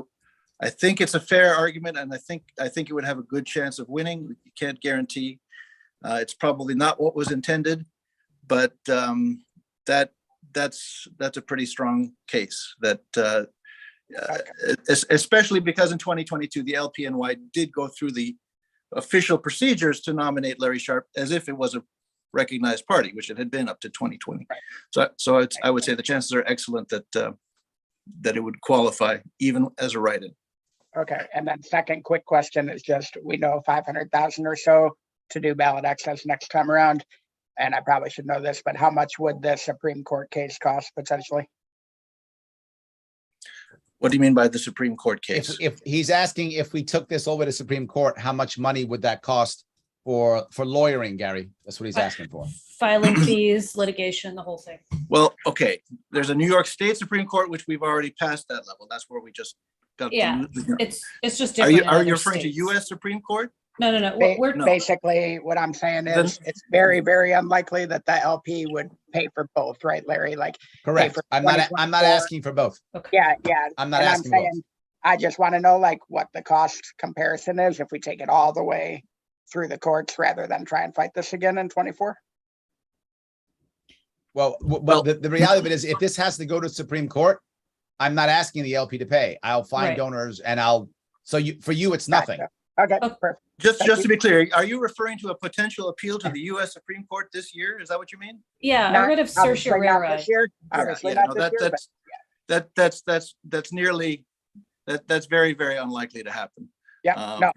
a fair argument, and I think it would have a good chance of winning. You can't guarantee. It's probably not what was intended, but that's a pretty strong case that especially because in 2022 the LPNY did go through the official procedures to nominate Larry Sharp as if it was a recognized party, which it had been up to 2020. So I would say the chances are excellent that it would qualify even as a write-in. Okay, and then second quick question is just, we know 500,000 or so to do ballot access next time around. And I probably should know this, but how much would the Supreme Court case cost potentially? What do you mean by the Supreme Court case? If he's asking if we took this over to Supreme Court, how much money would that cost for lawyering, Gary. That's what he's asking for. Filing fees, litigation, the whole thing. Well, okay, there's a New York State Supreme Court, which we've already passed that level. That's where we just got. Yeah, it's just Are different. you, in are other you referring to states. US Supreme Court? No. We're No. Basically, what I'm saying Then- is it's very, very unlikely that the LP would pay for both, right, Larry? Like, Correct. for I'm not 2024. asking for both. yeah. I'm not And asking both. I just want to know like what the cost comparison is if we take it all the way through the courts rather than try and fight this again in 24. Well, the reality of it is if this has to go to Supreme Court, I'm not asking the LP to pay. I'll find Right. donors and for you, it's nothing. Okay, Okay. perfect. Just Thank to be clear, are you referring to a potential appeal to the US Supreme Court this year? Is that what you mean? Yeah, Not- a writ of obviously not certiorari. this year, Yeah, obviously yeah, not no, this year, but that's nearly, that's very, very unlikely to happen. yeah, Um, no,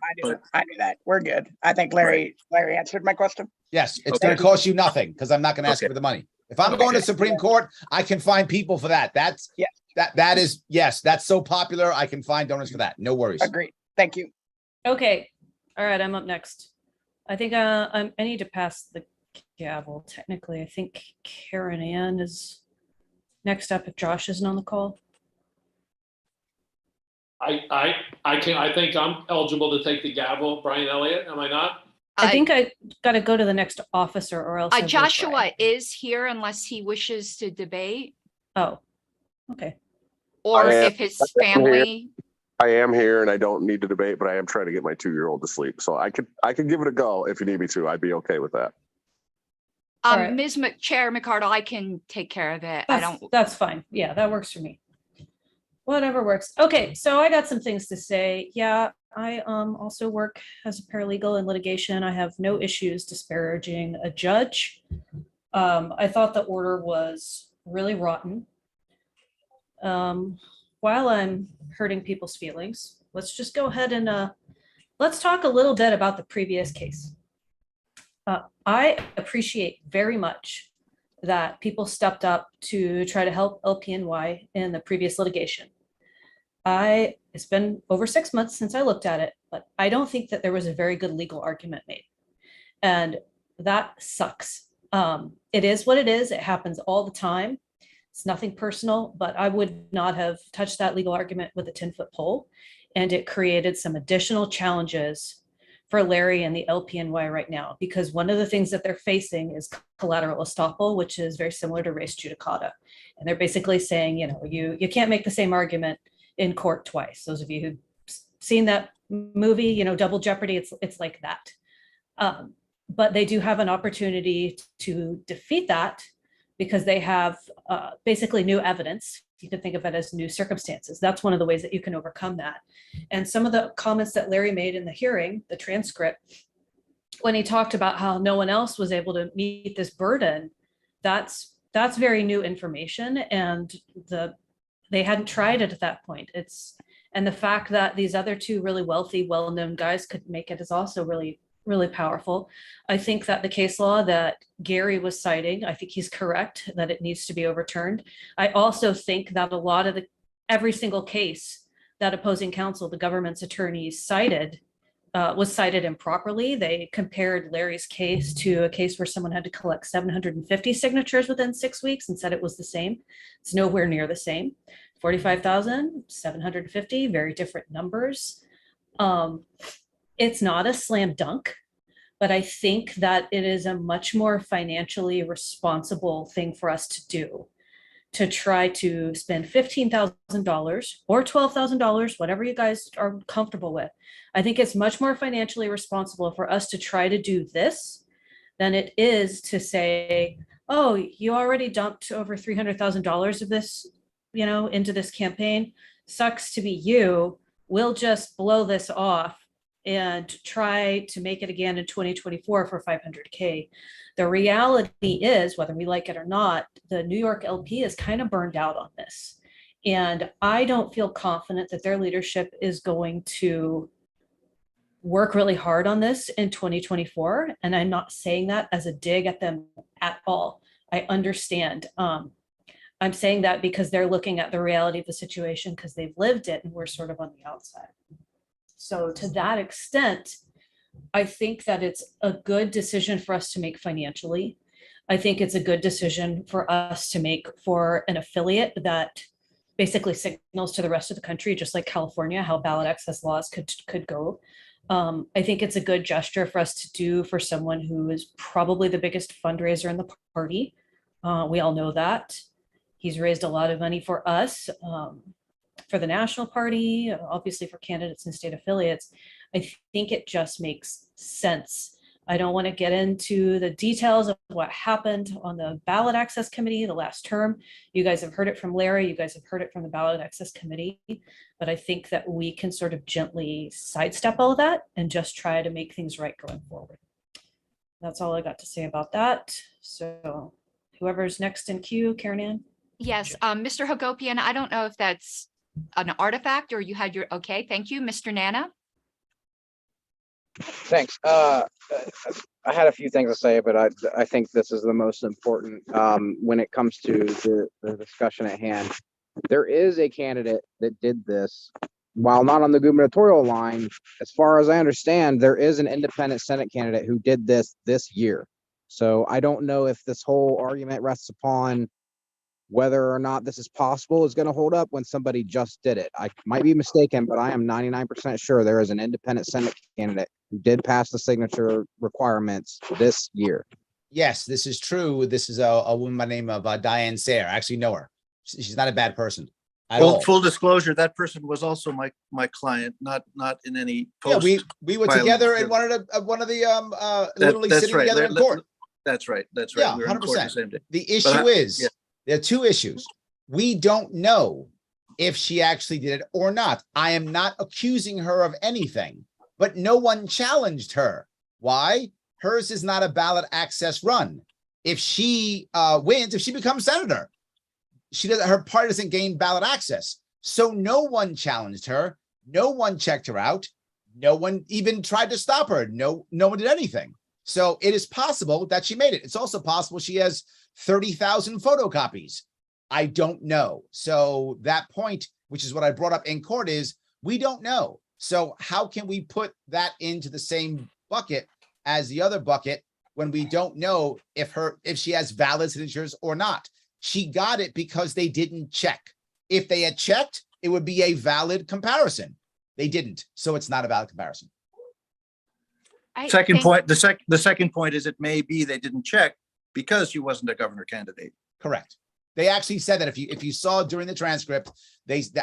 I knew that. We're good. I think Larry answered my question. Yes, it's Okay. going to cost you nothing because I'm not going to ask Okay. for the money. If I'm going to Supreme Court, I can find people for that. That's Yeah. that is yes, that's so popular. I can find donors for that. No worries. Agreed. Thank you. Okay, all right, I'm up next. I think I need to pass the gavel. Technically, I think Karen Ann is next up if Josh isn't on the call. I think I'm eligible to take the gavel, Brian Elliott, am I not? I think I got to go to the next officer or else. I will Joshua cry. is here unless he wishes to debate, Oh, okay. or I am- if his I am here. family. I am here and I don't need to debate, but I am trying to get my 2-year-old to sleep. So I could give it a go if you need me to. I'd be okay with that. All right. Ms. Chair McCardle, I can take care of it. I don't. That's fine. Yeah, that works for me. Whatever works. Okay, so I got some things to say. Yeah, I also work as a paralegal in litigation. I have no issues disparaging a judge. I thought the order was really rotten. While I'm hurting people's feelings, let's just go ahead and let's talk a little bit about the previous case. I appreciate very much that people stepped up to try to help LPNY in the previous litigation. It's been over 6 months since I looked at it, but I don't think that there was a very good legal argument made. And that sucks. It is what it is. It happens all the time. It's nothing personal, but I would not have touched that legal argument with a 10-foot pole. And it created some additional challenges for Larry and the LPNY right now, because one of the things that they're facing is collateral estoppel, which is very similar to res judicata. And they're basically saying, you can't make the same argument in court twice. Those of you who've seen that movie, Double Jeopardy, it's like that. But they do have an opportunity to defeat that because they have basically new evidence. You can think of it as new circumstances. That's one of the ways that you can overcome that. And some of the comments that Larry made in the hearing, the transcript, when he talked about how no one else was able to meet this burden, that's very new information. And they hadn't tried it at that point. And the fact that these other two really wealthy, well-known guys could make it is also really, really powerful. I think that the case law that Gary was citing, I think he's correct that it needs to be overturned. I also think that a lot of every single case that opposing counsel, the government's attorneys cited, was cited improperly. They compared Larry's case to a case where someone had to collect 750 signatures within 6 weeks and said it was the same. It's nowhere near the same. 45,000, 750, very different numbers. It's not a slam dunk, but I think that it is a much more financially responsible thing for us to do, to try to spend $15,000 or $12,000, whatever you guys are comfortable with. I think it's much more financially responsible for us to try to do this than it is to say, oh, you already dumped over $300,000 of this, into this campaign. Sucks to be you. We'll just blow this off and try to make it again in 2024 for 500K. The reality is, whether we like it or not, the New York LP is kind of burned out on this. And I don't feel confident that their leadership is going to work really hard on this in 2024. And I'm not saying that as a dig at them at all. I understand. I'm saying that because they're looking at the reality of the situation because they've lived it and we're sort of on the outside. So to that extent, I think that it's a good decision for us to make financially. I think it's a good decision for us to make for an affiliate that basically signals to the rest of the country, just like California, how ballot access laws could go. I think it's a good gesture for us to do for someone who is probably the biggest fundraiser in the party. We all know that. He's raised a lot of money for us, for the national party, obviously for candidates and state affiliates. I think it just makes sense. I don't want to get into the details of what happened on the ballot access committee the last term. You guys have heard it from Larry. You guys have heard it from the ballot access committee. But I think that we can sort of gently sidestep all of that and just try to make things right going forward. That's all I got to say about that. So whoever's next in queue, Karen Ann. Yes, Mr. Hagopian, I don't know if that's an artifact or you had your, okay, thank you. Mr. Nana? Thanks. I had a few things to say, but I think this is the most important when it comes to the discussion at hand. There is a candidate that did this while not on the gubernatorial line. As far as I understand, there is an independent Senate candidate who did this year. So I don't know if this whole argument rests upon whether or not this is possible is going to hold up when somebody just did it. I might be mistaken, but I am 99% sure there is an independent Senate candidate who did pass the signature requirements this year. Yes, this is true. This is a woman by the name of Diane Sayre. I actually know her. She's not a bad person at all. Full disclosure, that person was also my client, not in any post. Yeah, we were together in one of the literally that's sitting right. together in court. That's right. Yeah, we were in court the 100%. same day. The issue is, there are two issues. We don't know if she actually did it or not. I am not accusing her of anything, but no one challenged her. Why? Hers is not a ballot access run. If she wins, if she becomes senator, her party doesn't gain ballot access. So no one challenged her. No one checked her out. No one even tried to stop her. No one did anything. So it is possible that she made it. It's also possible she has 30,000 photocopies. I don't know. So that point, which is what I brought up in court, is we don't know. So how can we put that into the same bucket as the other bucket when we don't know if she has valid signatures or not? She got it because they didn't check. If they had checked, it would be a valid comparison. They didn't. So it's not a valid comparison. Second point, the second point is it may be they didn't check because she wasn't a governor candidate. Correct. They actually said that if you saw during the transcript,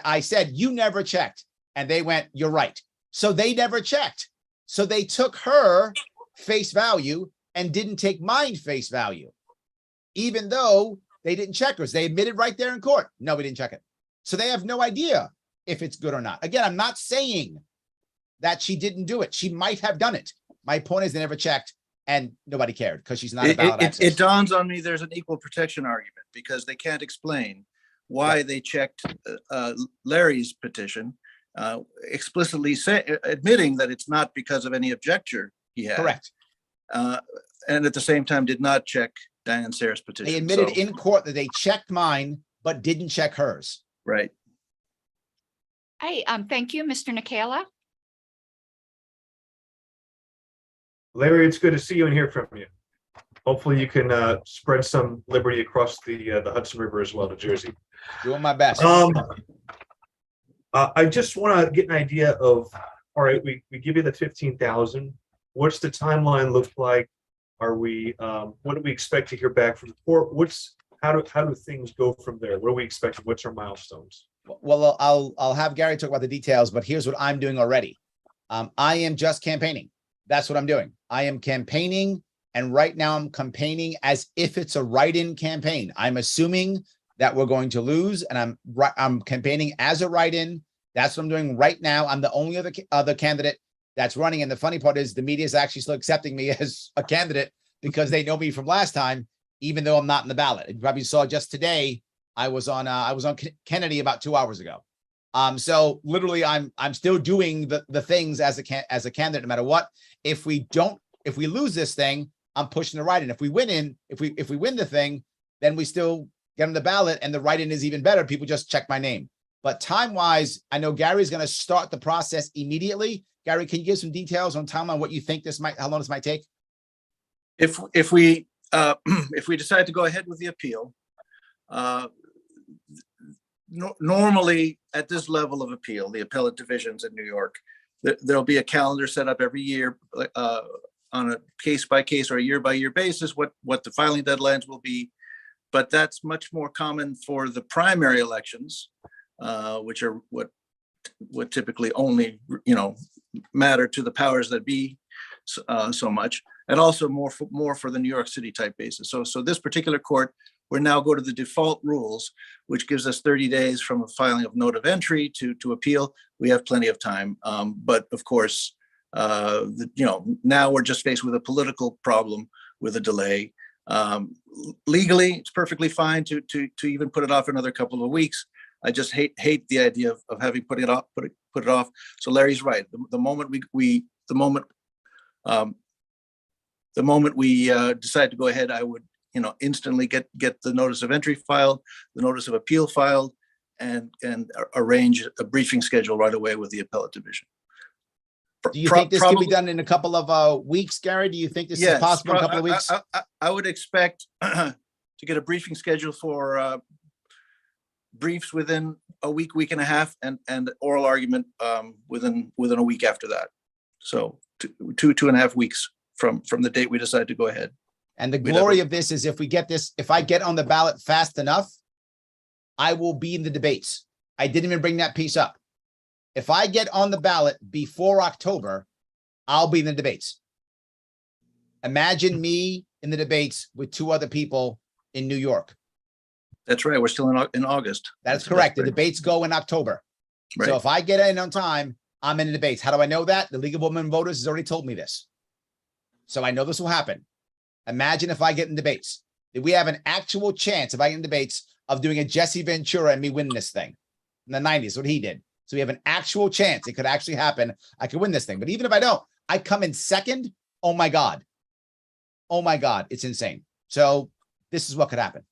I said, you never checked. And they went, you're right. So they never checked. So they took her face value and didn't take mine face value, even though they didn't check hers. They admitted right there in court. No, we didn't check it. So they have no idea if it's good or not. Again, I'm not saying that she didn't do it. She might have done it. My point is they never checked and nobody cared because she's not a ballot access. It dawns on me there's an equal protection argument because they can't explain why they checked Larry's petition, explicitly admitting that it's not because of any objector he had. Correct. And at the same time did not check Diane Sayre's petition. They admitted in court that they checked mine, but didn't check hers. Right. Thank you, Mr. Nikela. Larry, it's good to see you and hear from you. Hopefully you can spread some liberty across the Hudson River as well to Jersey. Doing my best. I just want to get an idea of, all right, we give you the 15,000. What's the timeline look like? Are we, what do we expect to hear back from the court? How do things go from there? What do we expect? What's our milestones? Well, I'll have Gary talk about the details, but here's what I'm doing already. I am just campaigning. That's what I'm doing. I am campaigning, and right now I'm campaigning as if it's a write-in campaign. I'm assuming that we're going to lose, and I'm campaigning as a write-in. That's what I'm doing right now. I'm the only other candidate that's running, and the funny part is the media is actually still accepting me as a candidate because they know me from last time, even though I'm not in the ballot. You probably saw just today I was on Kennedy about 2 hours ago. So literally I'm still doing the things as a candidate, no matter what. If we lose this thing, I'm pushing the write-in. If we win the thing, then we still get on the ballot and the write-in is even better. People just check my name. But time-wise, I know Gary's going to start the process immediately. Gary, can you give some details on timeline, what you think how long this might take? If we if we decide to go ahead with the appeal, normally at this level of appeal, the appellate divisions in New York, there'll be a calendar set up every year on a case by case or a year by year basis, what the filing deadlines will be. But that's much more common for the primary elections, which are what typically only, matter to the powers that be so much, and also more for the New York City type basis. So this particular court, we're now go to the default rules, which gives us 30 days from a filing of note of entry to appeal. We have plenty of time, but of course, now we're just faced with a political problem with a delay. Legally, it's perfectly fine to even put it off another couple of weeks. I just hate the idea of having put it off. So Larry's right. The moment we decide to go ahead, I would instantly get the notice of entry filed, the notice of appeal filed, and arrange a briefing schedule right away with the appellate division. Do you think this can be done in a couple of weeks, Gary? Do you think this is possible in a couple of weeks? I would expect to get a briefing schedule for briefs within a week and a half, and oral argument within a week after that. So 2.5 weeks from the date we decide to go ahead. And the glory of this is if I get on the ballot fast enough, I will be in the debates. I didn't even bring that piece up. If I get on the ballot before October, I'll be in the debates. Imagine me in the debates with 2 other people in New York. That's right. We're still in August. That's correct. The debates go in October. Right. So if I get in on time, I'm in the debates. How do I know that? The League of Women Voters has already told me this. So I know this will happen. Imagine if I get in debates. If we have an actual chance, if I get in debates, of doing a Jesse Ventura and me winning this thing in the 90s, what he did. So we have an actual chance. It could actually happen. I could win this thing. But even if I don't, I come in second. Oh my God. Oh my God. It's insane. So this is what could happen.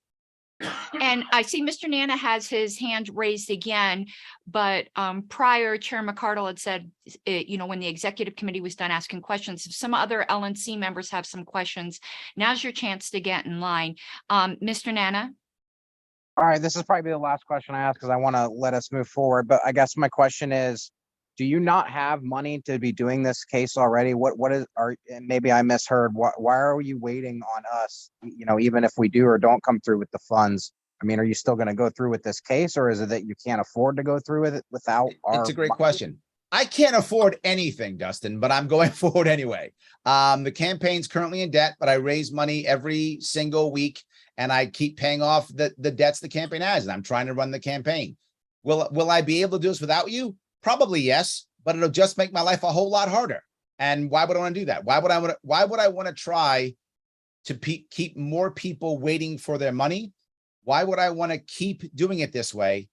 And I see Mr. Nana has his hand raised again, but prior, Chair McCardle had said, when the executive committee was done asking questions, if some other LNC members have some questions, now's your chance to get in line. Mr. Nana? All right, this is probably the last question I ask because I want to let us move forward. But I guess my question is, do you not have money to be doing this case already? Maybe I misheard. Why are you waiting on us? Even if we do or don't come through with the funds, I mean, are you still going to go through with this case, or is it that you can't afford to go through with it without our? It's a great question. I can't afford anything, Dustin, but I'm going forward anyway. The campaign's currently in debt, but I raise money every single week. And I keep paying off the debts the campaign has, and I'm trying to run the campaign. Will I be able to do this without you? Probably yes, but it'll just make my life a whole lot harder. And why would I want to do that? Why would I want to try to keep more people waiting for their money? Why would I want to keep doing it this way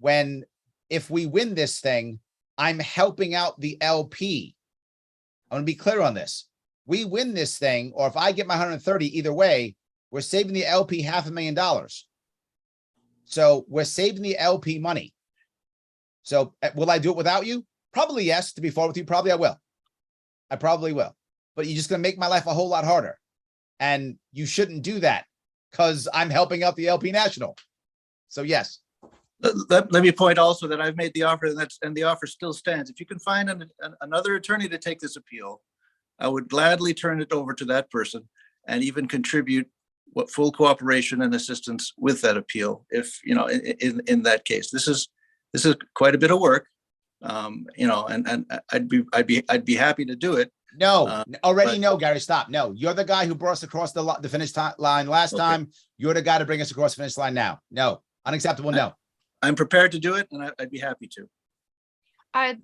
when if we win this thing, I'm helping out the LP? I want to be clear on this. We win this thing, or if I get my 130, either way, we're saving the LP $500,000. So we're saving the LP money. So will I do it without you? Probably yes. To be fair with you, probably I will. I probably will. But you're just going to make my life a whole lot harder. And you shouldn't do that because I'm helping out the LP National. So yes. Let me point also that I've made the offer, and the offer still stands. If you can find another attorney to take this appeal, I would gladly turn it over to that person and even contribute full cooperation and assistance with that appeal. If in that case, this is quite a bit of work, and I'd be happy to do it. No, no, Gary, stop. No, you're the guy who brought us across the finish line last time. You're the guy to bring us across the finish line now. No, unacceptable. No, I'm prepared to do it, and I'd be happy to.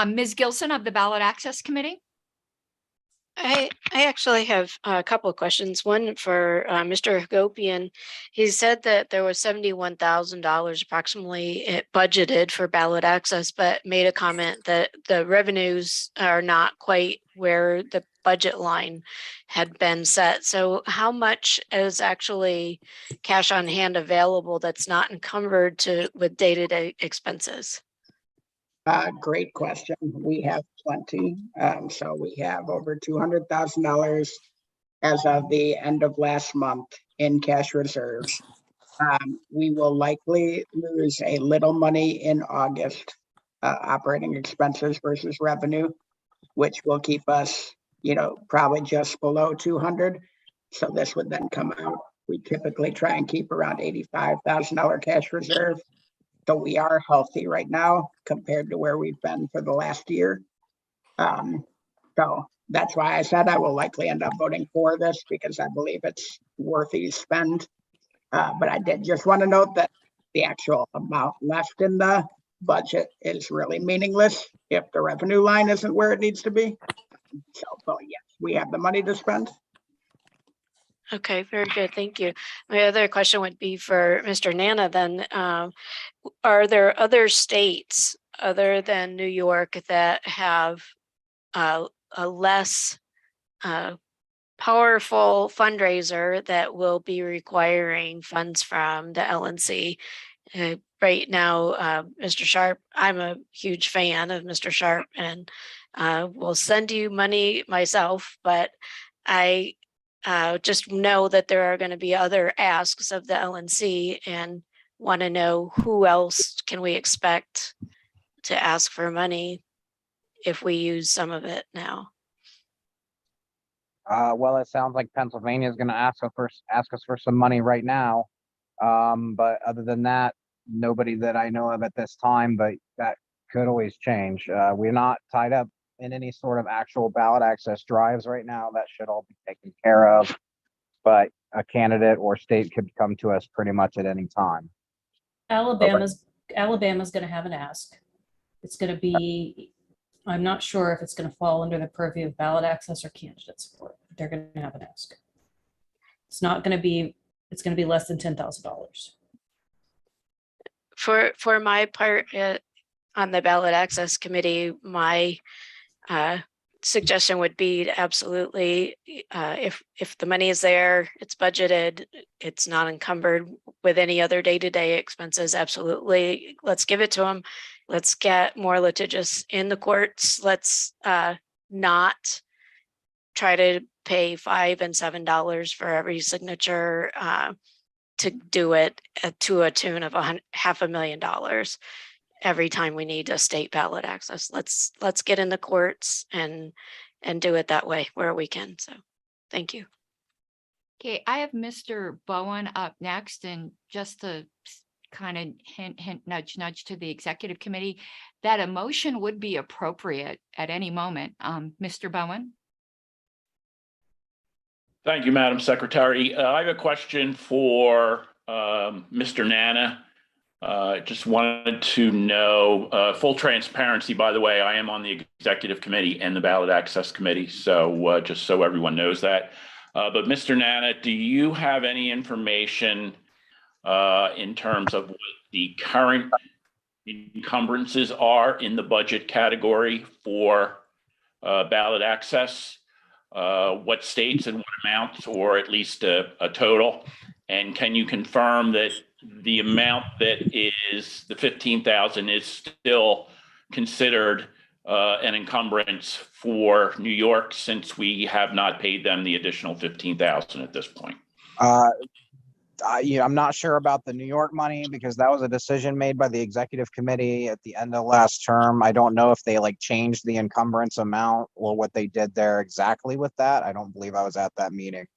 Ms. Gilson of the Ballot Access Committee. I actually have a couple of questions. One for Mr. Hagopian. He said that there was $71,000 approximately budgeted for ballot access, but made a comment that the revenues are not quite where the budget line had been set. So how much is actually cash on hand available that's not encumbered with day-to-day expenses? Great question. We have plenty. So we have over $200,000 as of the end of last month in cash reserves. We will likely lose a little money in August, operating expenses versus revenue, which will keep us, probably just below 200. So this would then come out. We typically try and keep around $85,000 cash reserve. So we are healthy right now compared to where we've been for the last year. So that's why I said I will likely end up voting for this, because I believe it's worthy spend. But I did just want to note that the actual amount left in the budget is really meaningless if the revenue line isn't where it needs to be. So, but yes, we have the money to spend. Okay, very good. Thank you. My other question would be for Mr. Nana then. Are there other states other than New York that have a less powerful fundraiser that will be requiring funds from the LNC? Right now, Mr. Sharp, I'm a huge fan of Mr. Sharp, and will send you money myself, but I just know that there are going to be other asks of the LNC, and want to know who else can we expect to ask for money if we use some of it now. Well, it sounds like Pennsylvania is going to ask us for some money right now. But other than that, nobody that I know of at this time, but that could always change. We're not tied up in any sort of actual ballot access drives right now. That should all be taken care of. But a candidate or state could come to us pretty much at any time. Alabama's going to have an ask. It's going to be, I'm not sure if it's going to fall under the purview of ballot access or candidate support. They're going to have an ask. It's not going to be, it's going to be less than $10,000. For my part on the ballot access committee, my suggestion would be to absolutely, if the money is there, it's budgeted, it's not encumbered with any other day-to-day expenses, absolutely, let's give it to them. Let's get more litigious in the courts. Let's not try to pay $5 and $7 for every signature to do it to a tune of $500,000 every time we need a state ballot access. Let's get in the courts and do it that way where we can. So thank you. Okay, I have Mr. Bowen up next, and just to kind of hint, nudge to the executive committee, that a motion would be appropriate at any moment. Mr. Bowen. Thank you, Madam Secretary. I have a question for Mr. Nana. Just wanted to know, full transparency, by the way, I am on the executive committee and the ballot access committee. So just so everyone knows that. But Mr. Nana, do you have any information in terms of what the current encumbrances are in the budget category for ballot access? What states and what amounts, or at least a total? And can you confirm that the amount that is the 15,000 is still considered an encumbrance for New York, since we have not paid them the additional 15,000 at this point? I'm not sure about the New York money, because that was a decision made by the executive committee at the end of last term. I don't know if they changed the encumbrance amount or what they did there exactly with that. I don't believe I was at that meeting.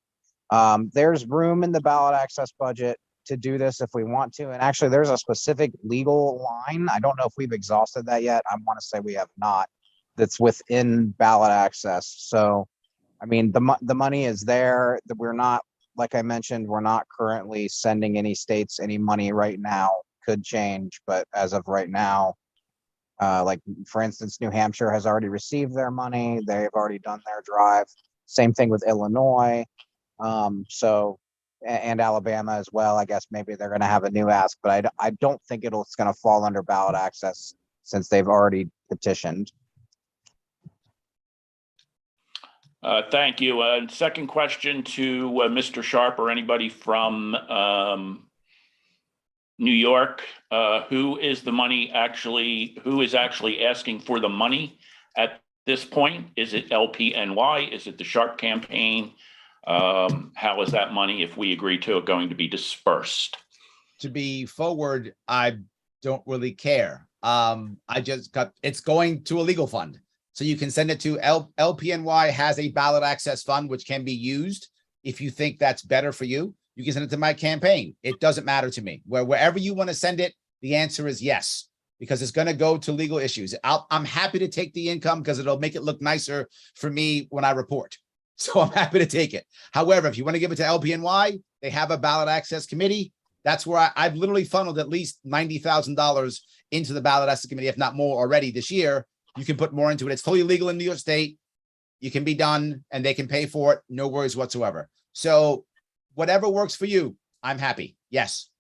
There's room in the ballot access budget to do this if we want to. And actually there's a specific legal line. I don't know if we've exhausted that yet. I want to say we have not. That's within ballot access. So, I mean, the money is there. That we're not, like I mentioned, we're not currently sending any states any money right now. Could change, but as of right now, like for instance, New Hampshire has already received their money. They've already done their drive. Same thing with Illinois. And Alabama as well. I guess maybe they're going to have a new ask, but I don't think it's going to fall under ballot access since they've already petitioned. Thank you. Second question to Mr. Sharp or anybody from New York. Who is actually asking for the money at this point? Is it LPNY? Is it the Sharp campaign? How is that money, if we agree to it, going to be dispersed? To be forward, I don't really care. It's going to a legal fund. So you can send it to LPNY has a ballot access fund, which can be used. If you think that's better for you, you can send it to my campaign. It doesn't matter to me. Wherever you want to send it, the answer is yes, because it's going to go to legal issues. I'm happy to take the income because it'll make it look nicer for me when I report. So I'm happy to take it. However, if you want to give it to LPNY, they have a ballot access committee. That's where I've literally funneled at least $90,000 into the ballot access committee, if not more already this year. You can put more into it. It's totally legal in New York State. You can be done and they can pay for it. No worries whatsoever. So whatever works for you, I'm happy. Yes.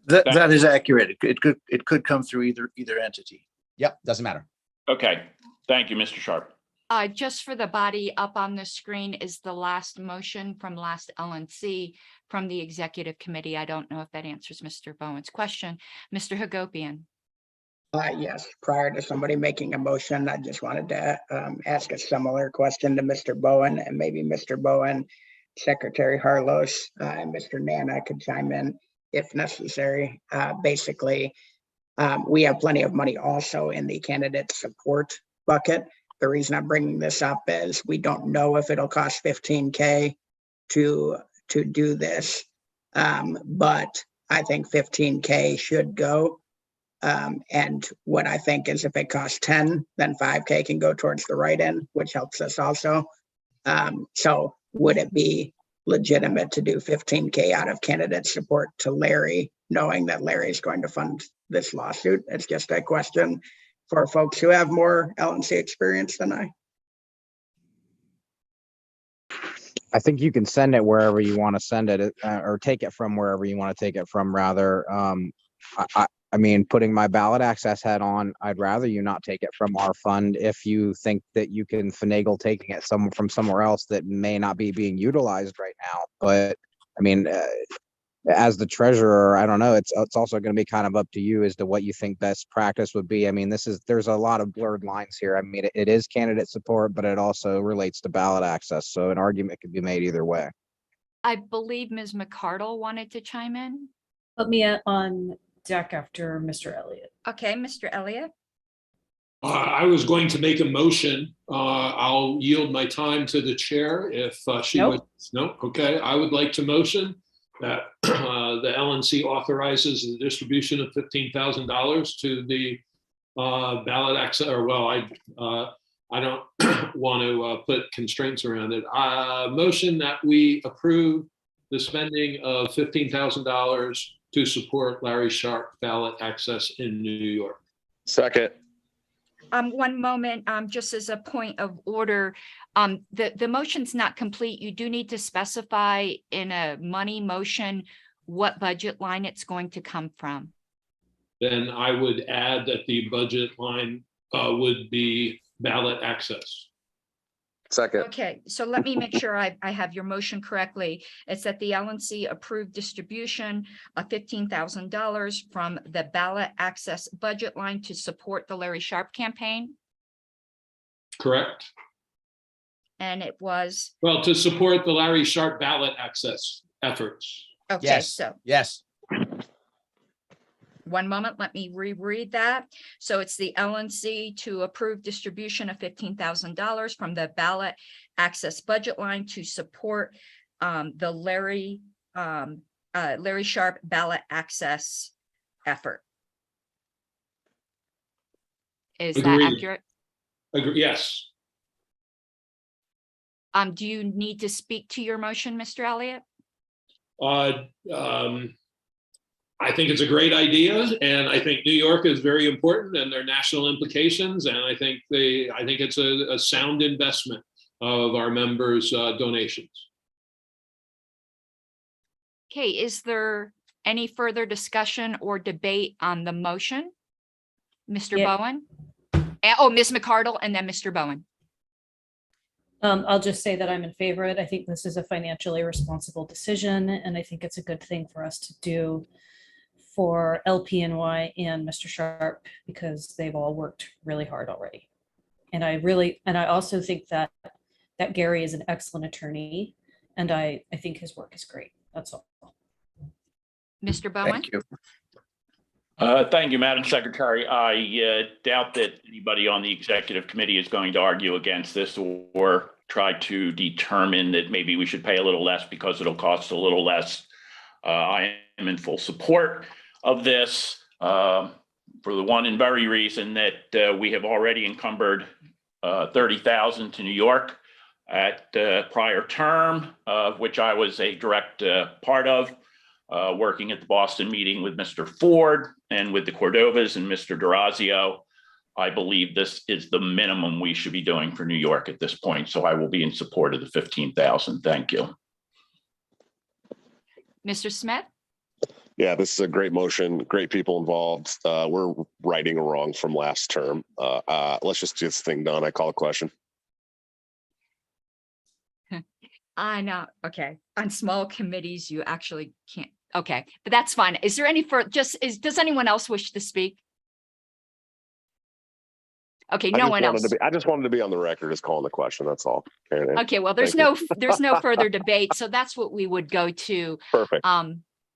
That is accurate. It could come through either entity. Yep. Doesn't matter. Okay. Thank you, Mr. Sharp. Just for the body up on the screen is the last motion from last LNC from the executive committee. I don't know if that answers Mr. Bowen's question. Mr. Hagopian. Yes, prior to somebody making a motion, I just wanted to ask a similar question to Mr. Bowen, and maybe Mr. Bowen, Secretary Harlos, and Mr. Nana could chime in if necessary. Basically, we have plenty of money also in the candidate support bucket. The reason I'm bringing this up is we don't know if it'll cost $15K to do this, but I think $15K should go. And what I think is if it costs 10, then 5K can go towards the write-in, which helps us also. So would it be legitimate to do 15K out of candidate support to Larry, knowing that Larry is going to fund this lawsuit? It's just a question for folks who have more LNC experience than I. I think you can send it wherever you want to send it, or take it from wherever you want to take it from, rather. I mean, putting my ballot access hat on, I'd rather you not take it from our fund if you think that you can finagle taking it from somewhere else that may not be being utilized right now. But I mean, as the treasurer, I don't know. It's also going to be kind of up to you as to what you think best practice would be. I mean, there's a lot of blurred lines here. I mean, it is candidate support, but it also relates to ballot access. So an argument could be made either way. I believe Ms. McCardle wanted to chime in. Put me on deck after Mr. Elliott. Okay, Mr. Elliott. I was going to make a motion. I'll yield my time to the chair if she would. No, okay. I would like to motion that the LNC authorizes the distribution of $15,000 to the ballot access, or well, I don't want to put constraints around it. Motion that we approve the spending of $15,000 to support Larry Sharp ballot access in New York. Second. One moment, just as a point of order, the motion's not complete. You do need to specify in a money motion what budget line it's going to come from. Then I would add that the budget line would be ballot access. Second. Okay, so let me make sure I have your motion correctly. It's that the LNC approved distribution of $15,000 from the ballot access budget line to support the Larry Sharp campaign. Correct. And it was, well, to support the Larry Sharp ballot access efforts. okay, Yes. so Yes. one moment, let me reread that. So it's the LNC to approve distribution of $15,000 from the ballot access budget line to support the Larry Sharp ballot access effort. Is that Agreed. accurate? Agree, yes. Do you need to speak to your motion, Mr. Elliott? I think it's a great idea, and I think New York is very important, and their national implications. And I think it's a sound investment of our members' donations. Okay, is there any further discussion or debate on the motion? Mr. Bowen? Oh, Ms. McCardle and then Mr. Bowen. I'll just say that I'm in favor of it. I think this is a financially responsible decision, and I think it's a good thing for us to do for LPNY and Mr. Sharp, because they've all worked really hard already. And I also think that Gary is an excellent attorney, and I think his work is great. That's all. Mr. Bowen? Thank you. Thank you, Madam Secretary. I doubt that anybody on the executive committee is going to argue against this or try to determine that maybe we should pay a little less because it'll cost a little less. I am in full support of this for the one and very reason that we have already encumbered $30,000 to New York at prior term, of which I was a direct part of. Working at the Boston meeting with Mr. Ford and with the Cordovas and Mr. D'Orazio. I believe this is the minimum we should be doing for New York at this point. So I will be in support of the 15,000. Thank you. Mr. Smith? Yeah, this is a great motion, great people involved. We're righting a wrong from last term. Let's just get this thing done. I call a question. I know. Okay. On small committees, you actually can't. Okay, but that's fine. Is there any does anyone else wish to speak? Okay, no one else. I just wanted to be on the record as calling the question. That's all. Okay, well, there's no further debate. So that's what we would go to. Perfect.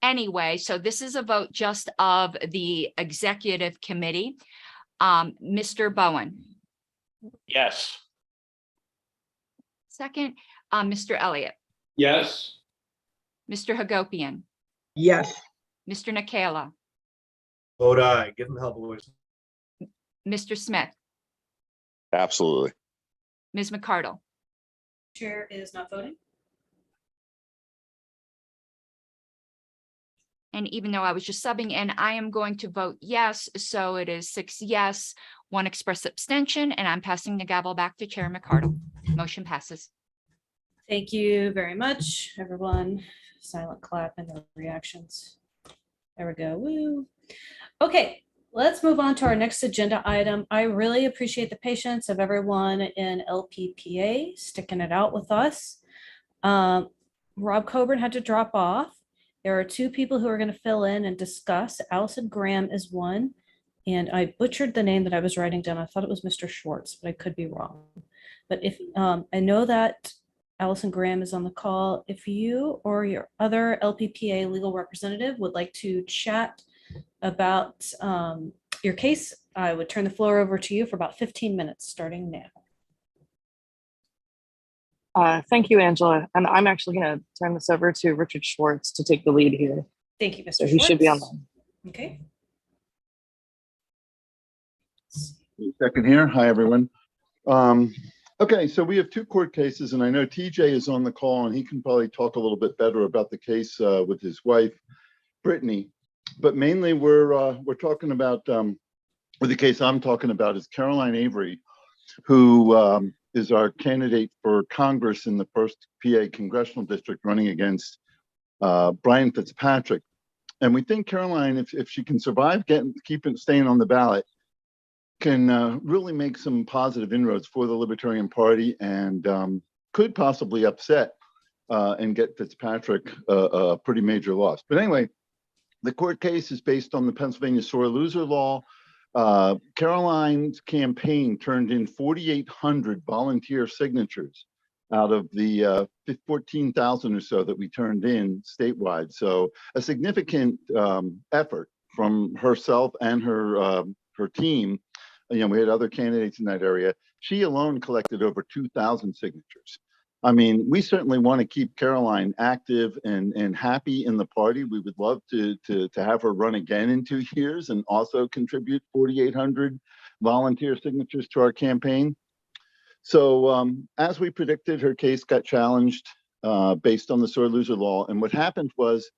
Anyway, so this is a vote just of the executive committee. Mr. Bowen. Yes. Second, Mr. Elliott. Yes. Mr. Hagopian. Yes. Mr. Nakayla. Vote aye. Give them hell, boys. Mr. Smith. Absolutely. Ms. McCardle. Chair is not voting. And even though I was just subbing in, I am going to vote yes. So it is 6 yes, 1 express abstention, and I'm passing the gavel back to Chair McCardle. Motion passes. Thank you very much, everyone. Silent clap and the reactions. There we go. Woo. Okay, let's move on to our next agenda item. I really appreciate the patience of everyone in LPPA sticking it out with us. Rob Coburn had to drop off. There are 2 people who are going to fill in and discuss. Allison Graham is one, and I butchered the name that I was writing down. I thought it was Mr. Schwartz, but I could be wrong. But if I know that Allison Graham is on the call. If you or your other LPPA legal representative would like to chat about your case, I would turn the floor over to you for about 15 minutes starting now. Thank you, Angela. And I'm actually going to turn this over to Richard Schwartz to take the lead here. Thank you, Mr. So he should be Schwartz. online. Okay. Second here. Hi, everyone. Okay, so we have 2 court cases, and I know TJ is on the call, and he can probably talk a little bit better about the case with his wife, Brittany. But mainly, we're talking about, or the case I'm talking about is Caroline Avery, who is our candidate for Congress in the 1st PA congressional district, running against Brian Fitzpatrick. And we think Caroline, if she can survive staying on the ballot, can really make some positive inroads for the Libertarian Party, and could possibly upset and get Fitzpatrick a pretty major loss. But anyway, the court case is based on the Pennsylvania sore loser law. Caroline's campaign turned in 4,800 volunteer signatures out of the 14,000 or so that we turned in statewide. So a significant effort from herself and her team. You know, we had other candidates in that area. She alone collected over 2,000 signatures. I mean, we certainly want to keep Caroline active and happy in the party. We would love to have her run again in 2 years and also contribute 4,800 volunteer signatures to our campaign. So as we predicted, her case got challenged based on the sore loser law. And what happened was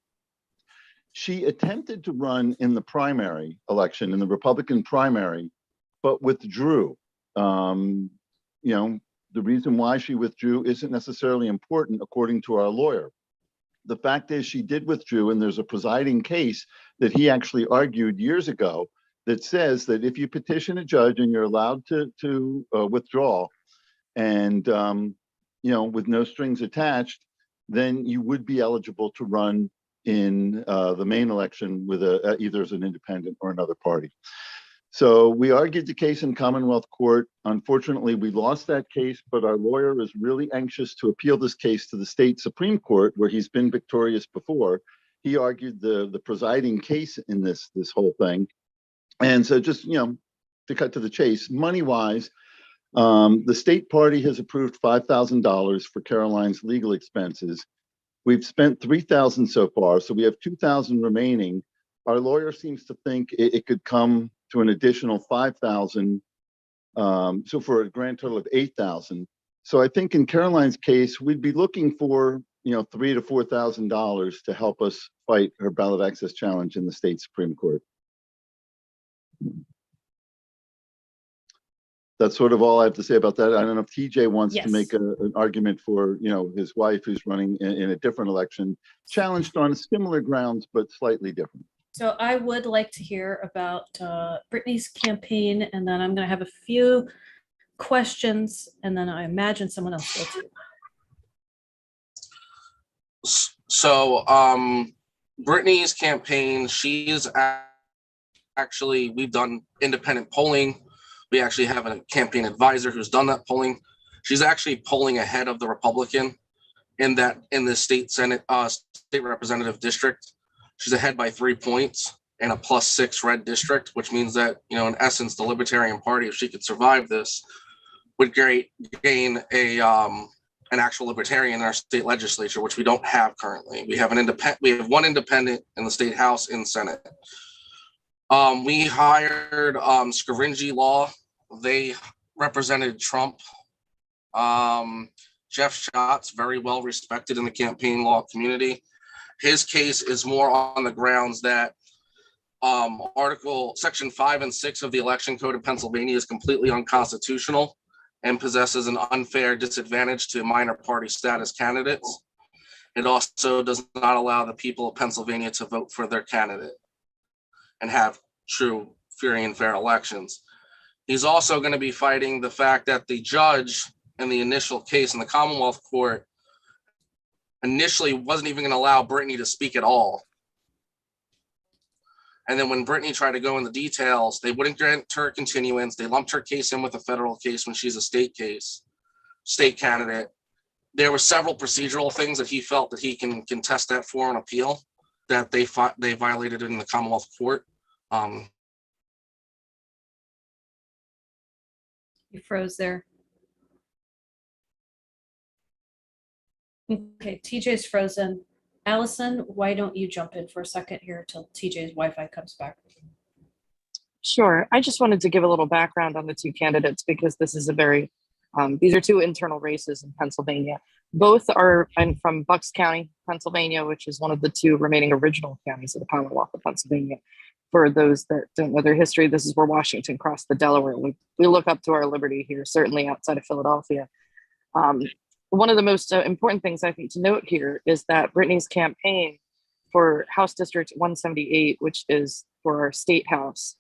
she attempted to run in the primary election, in the Republican primary, but withdrew. You know, the reason why she withdrew isn't necessarily important according to our lawyer. The fact is she did withdraw, and there's a presiding case that he actually argued years ago that says that if you petition a judge and you're allowed to withdraw, and with no strings attached, then you would be eligible to run in the main election with either as an independent or another party. So we argued the case in Commonwealth Court. Unfortunately, we lost that case, but our lawyer is really anxious to appeal this case to the state Supreme Court, where he's been victorious before. He argued the presiding case in this whole thing. And so just, to cut to the chase, money-wise, the state party has approved $5,000 for Caroline's legal expenses. We've spent $3,000 so far, so we have $2,000 remaining. Our lawyer seems to think it could come to an additional $5,000, so for a grand total of $8,000. So I think in Caroline's case, we'd be looking for $3,000 to $4,000 to help us fight her ballot access challenge in the state Supreme Court. That's sort of all I have to say about that. I don't know if TJ wants to make an argument for his wife, who's running in a different election, challenged on similar grounds but slightly different. So I would like to hear about Brittany's campaign, and then I'm going to have a few questions, and then I imagine someone else will too. So Brittany's campaign, she's actually, we've done independent polling. We actually have a campaign advisor who's done that polling. She's actually polling ahead of the Republican in the state Senate, state representative district. She's ahead by 3 points in a +6 red district, which means that, in essence, the Libertarian Party, if she could survive this, would gain an actual Libertarian in our state legislature, which we don't have currently. We have one independent in the state House and Senate. We hired Scaringi Law. They represented Trump. Jeff Schatz, very well respected in the campaign law community. His case is more on the grounds that Section 5 and 6 of the Election Code of Pennsylvania is completely unconstitutional and possesses an unfair disadvantage to minor party status candidates. It also does not allow the people of Pennsylvania to vote for their candidate and have true, free, and fair elections. He's also going to be fighting the fact that the judge in the initial case in the Commonwealth Court initially wasn't even going to allow Brittany to speak at all. And then when Brittany tried to go in the details, they wouldn't grant her continuance. They lumped her case in with a federal case when she's a state candidate. There were several procedural things that he felt that he can contest that for an appeal that they violated in the Commonwealth Court. You froze there. Okay, TJ's frozen. Allison, why don't you jump in for a second here till TJ's Wi-Fi comes back? Sure. I just wanted to give a little background on the two candidates because this is these are two internal races in Pennsylvania. Both are from Bucks County, Pennsylvania, which is one of the two remaining original counties of the Commonwealth of Pennsylvania. For those that don't know their history, this is where Washington crossed the Delaware. We look up to our liberty here, certainly outside of Philadelphia. One of the most important things I think to note here is that Brittany's campaign for House District 178, which is for our state house,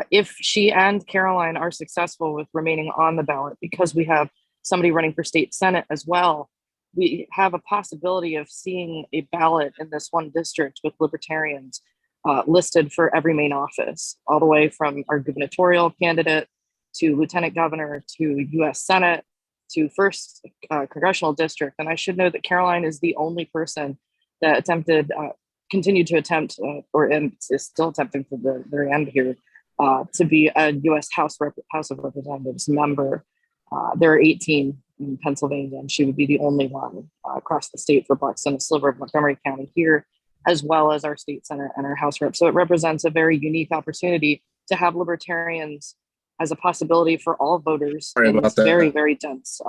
if she and Caroline are successful with remaining on the ballot, because we have somebody running for state Senate as well, we have a possibility of seeing a ballot in this one district with Libertarians listed for every main office, all the way from our gubernatorial candidate to lieutenant governor to U.S. Senate to first congressional district. And I should know that Caroline is the only person that continued to attempt, and is still attempting to the very end here, to be a U.S. House of Representatives member. There are 18 in Pennsylvania, and she would be the only one across the state for Bucks and a sliver of Montgomery County here, as well as our state Senate and our House rep. So it represents a very unique opportunity to have Libertarians as a possibility for all voters in this very, very dense,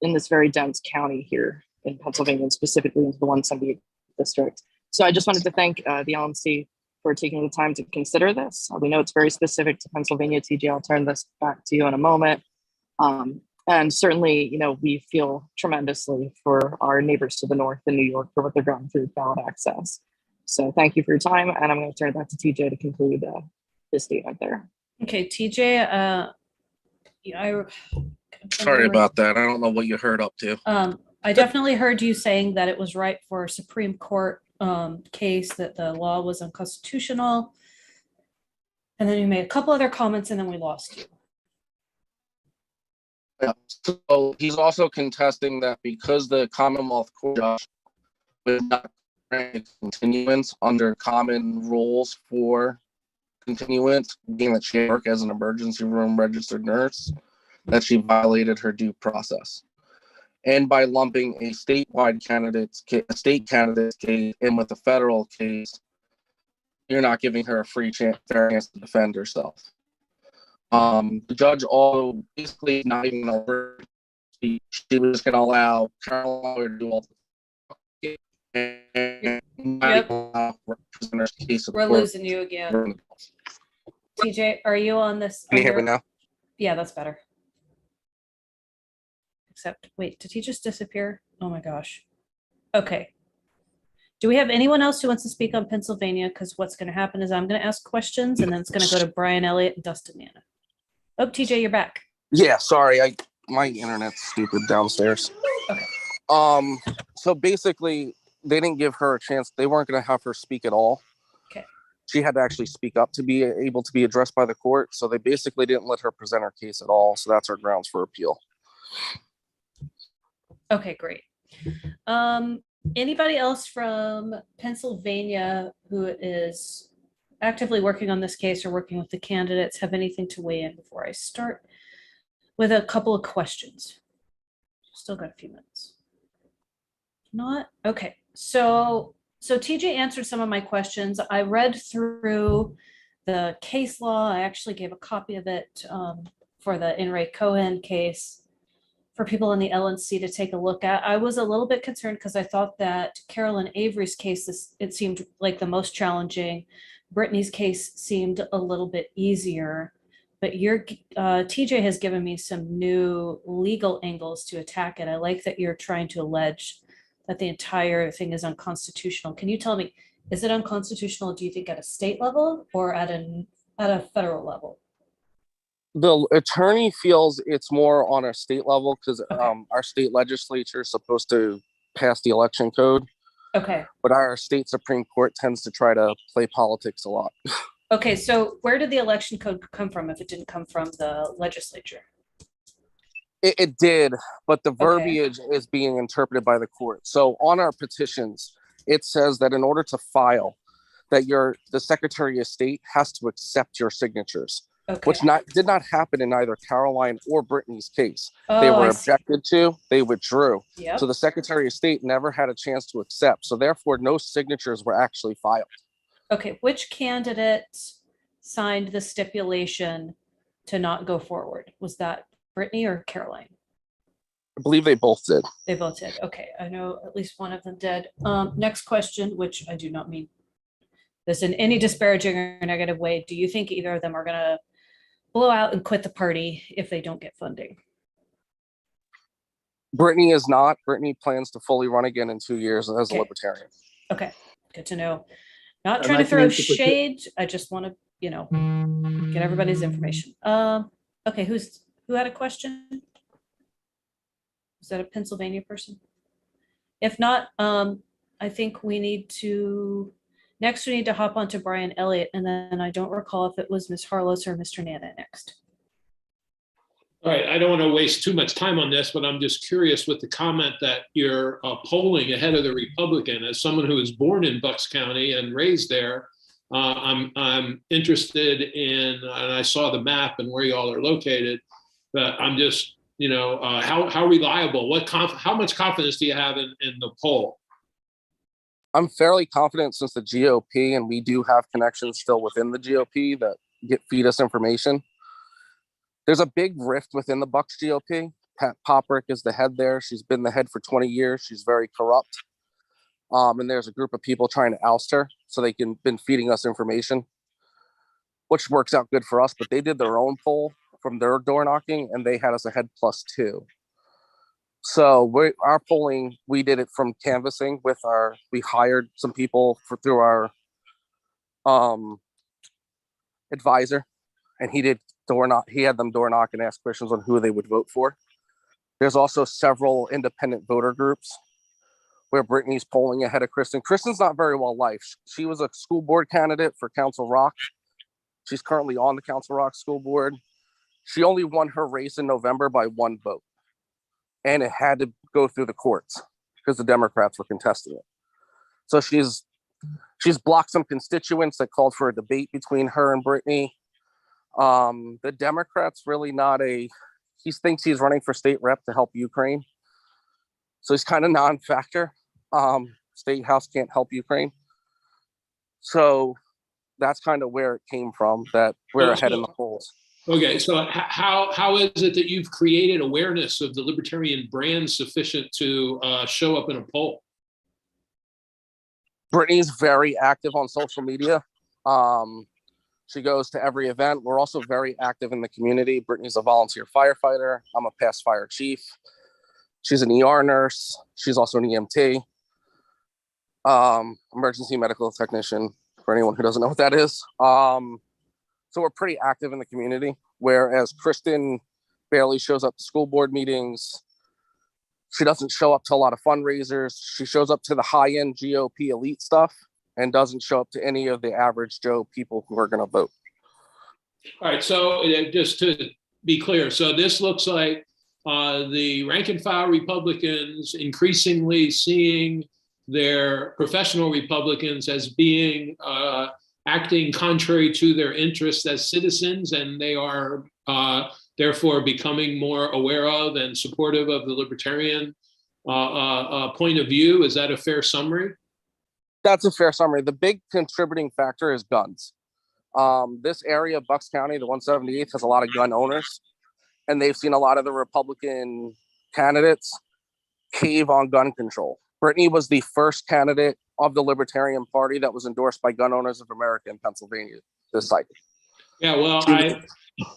in this very dense county here in Pennsylvania, and specifically into the 178 district. So I just wanted to thank the LNC for taking the time to consider this. We know it's very specific to Pennsylvania. TJ, I'll turn this back to you in a moment. And certainly, we feel tremendously for our neighbors to the north in New York for what they're going through with ballot access. So thank you for your time, and I'm going to turn it back to TJ to conclude this statement there. Okay, TJ, Sorry about that. I don't know what you heard up to. I definitely heard you saying that it was right for a Supreme Court case, that the law was unconstitutional. And then you made a couple other comments and then we lost you. Yeah. So he's also contesting that because the Commonwealth Court judge was not granted continuance under common rules for continuance, being that she worked as an emergency room registered nurse, that she violated her due process. And by lumping a statewide state candidate's case in with a federal case, you're not giving her a fair chance to defend herself. The judge also basically not even she was just going to allow Carolyn to do all the We're losing you again. TJ, are you on this? Can you hear me now? Yeah, that's better. Except, wait, did he just disappear? Oh my gosh. Okay. Do we have anyone else who wants to speak on Pennsylvania? Because what's going to happen is I'm going to ask questions and then it's going to go to Brian Elliott and Dustin Nana. Oh, TJ, you're back. Yeah, sorry. My internet's stupid downstairs. Okay. So basically, they didn't give her a chance. They weren't going to have her speak at all. Okay. She had to actually speak up to be able to be addressed by the court. So they basically didn't let her present her case at all. So that's her grounds for appeal. Okay, great. Anybody else from Pennsylvania who is actively working on this case or working with the candidates have anything to weigh in before I start with a couple of questions? Still got a few minutes. Not okay. So TJ answered some of my questions. I read through the case law. I actually gave a copy of it for the In re Cohen case for people in the LNC to take a look at. I was a little bit concerned because I thought that Carolyn Avery's case, it seemed like the most challenging. Brittany's case seemed a little bit easier, but your TJ has given me some new legal angles to attack it. I like that you're trying to allege that the entire thing is unconstitutional. Can you tell me, is it unconstitutional, do you think, at a state level or at a federal level? The attorney feels it's more on a state level because our state legislature is supposed to pass the election code. Okay. But our state Supreme Court tends to try to play politics a lot. Okay, so where did the election code come from if it didn't come from the legislature? It did, but the verbiage is being interpreted by the court. So on our petitions, it says that in order to file, that the Secretary of State has to accept your signatures. Which did not happen in either Caroline or Brittany's case. They were objected to, they withdrew. Yep. So the Secretary of State never had a chance to accept. So therefore, no signatures were actually filed. Okay, which candidate signed the stipulation to not go forward? Was that Brittany or Caroline? I believe they both did. They both did. Okay, I know at least one of them did. Next question, which I do not mean this in any disparaging or negative way. Do you think either of them are going to blow out and quit the party if they don't get funding? Brittany is not. Brittany plans to fully run again in 2 years as a libertarian. Okay, good to know. Not trying to throw shade. I just want to, get everybody's information. Okay, who had a question? Is that a Pennsylvania person? If not, I think we need to hop on to Brian Elliott, and then I don't recall if it was Ms. Harlos or Mr. Nana next. All right, I don't want to waste too much time on this, but I'm just curious with the comment that you're polling ahead of the Republican. As someone who was born in Bucks County and raised there, I'm interested in, and I saw the map and where y'all are located, but I'm just, how reliable, how much confidence do you have in the poll? I'm fairly confident since the GOP, and we do have connections still within the GOP that feed us information. There's a big rift within the Bucks GOP. Pat Poprick is the head there. She's been the head for 20 years. She's very corrupt. And there's a group of people trying to oust her, so they been feeding us information, which works out good for us. But they did their own poll from their door knocking, and they had us ahead +2. So our polling, we did it from canvassing we hired some people through our advisor, and he had them door knock and ask questions on who they would vote for. There's also several independent voter groups where Brittany's polling ahead of Kristen. Kristen's not very well liked. She was a school board candidate for Council Rock. She's currently on the Council Rock School Board. She only won her race in November by 1 vote. And it had to go through the courts because the Democrats were contesting it. So she's blocked some constituents that called for a debate between her and Brittany. The Democrats really he thinks he's running for state rep to help Ukraine. So he's kind of non-factor. State House can't help Ukraine. So that's kind of where it came from, that we're ahead in the polls. Okay, so how is it that you've created awareness of the Libertarian brand sufficient to show up in a poll? Brittany's very active on social media. She goes to every event. We're also very active in the community. Brittany's a volunteer firefighter. I'm a past fire chief. She's an ER nurse. She's also an EMT, emergency medical technician, for anyone who doesn't know what that is. So we're pretty active in the community, whereas Kristen barely shows up to school board meetings. She doesn't show up to a lot of fundraisers. She shows up to the high-end GOP elite stuff and doesn't show up to any of the average Joe people who are going to vote. All right, so just to be clear, so this looks like the rank and file Republicans increasingly seeing their professional Republicans as being acting contrary to their interests as citizens, and they are therefore becoming more aware of and supportive of the Libertarian point of view. Is that a fair summary? That's a fair summary. The big contributing factor is guns. This area, Bucks County, the 178th, has a lot of gun owners, and they've seen a lot of the Republican candidates cave on gun control. Brittany was the first candidate of the Libertarian Party that was endorsed by Gun Owners of America in Pennsylvania this cycle. Yeah, well,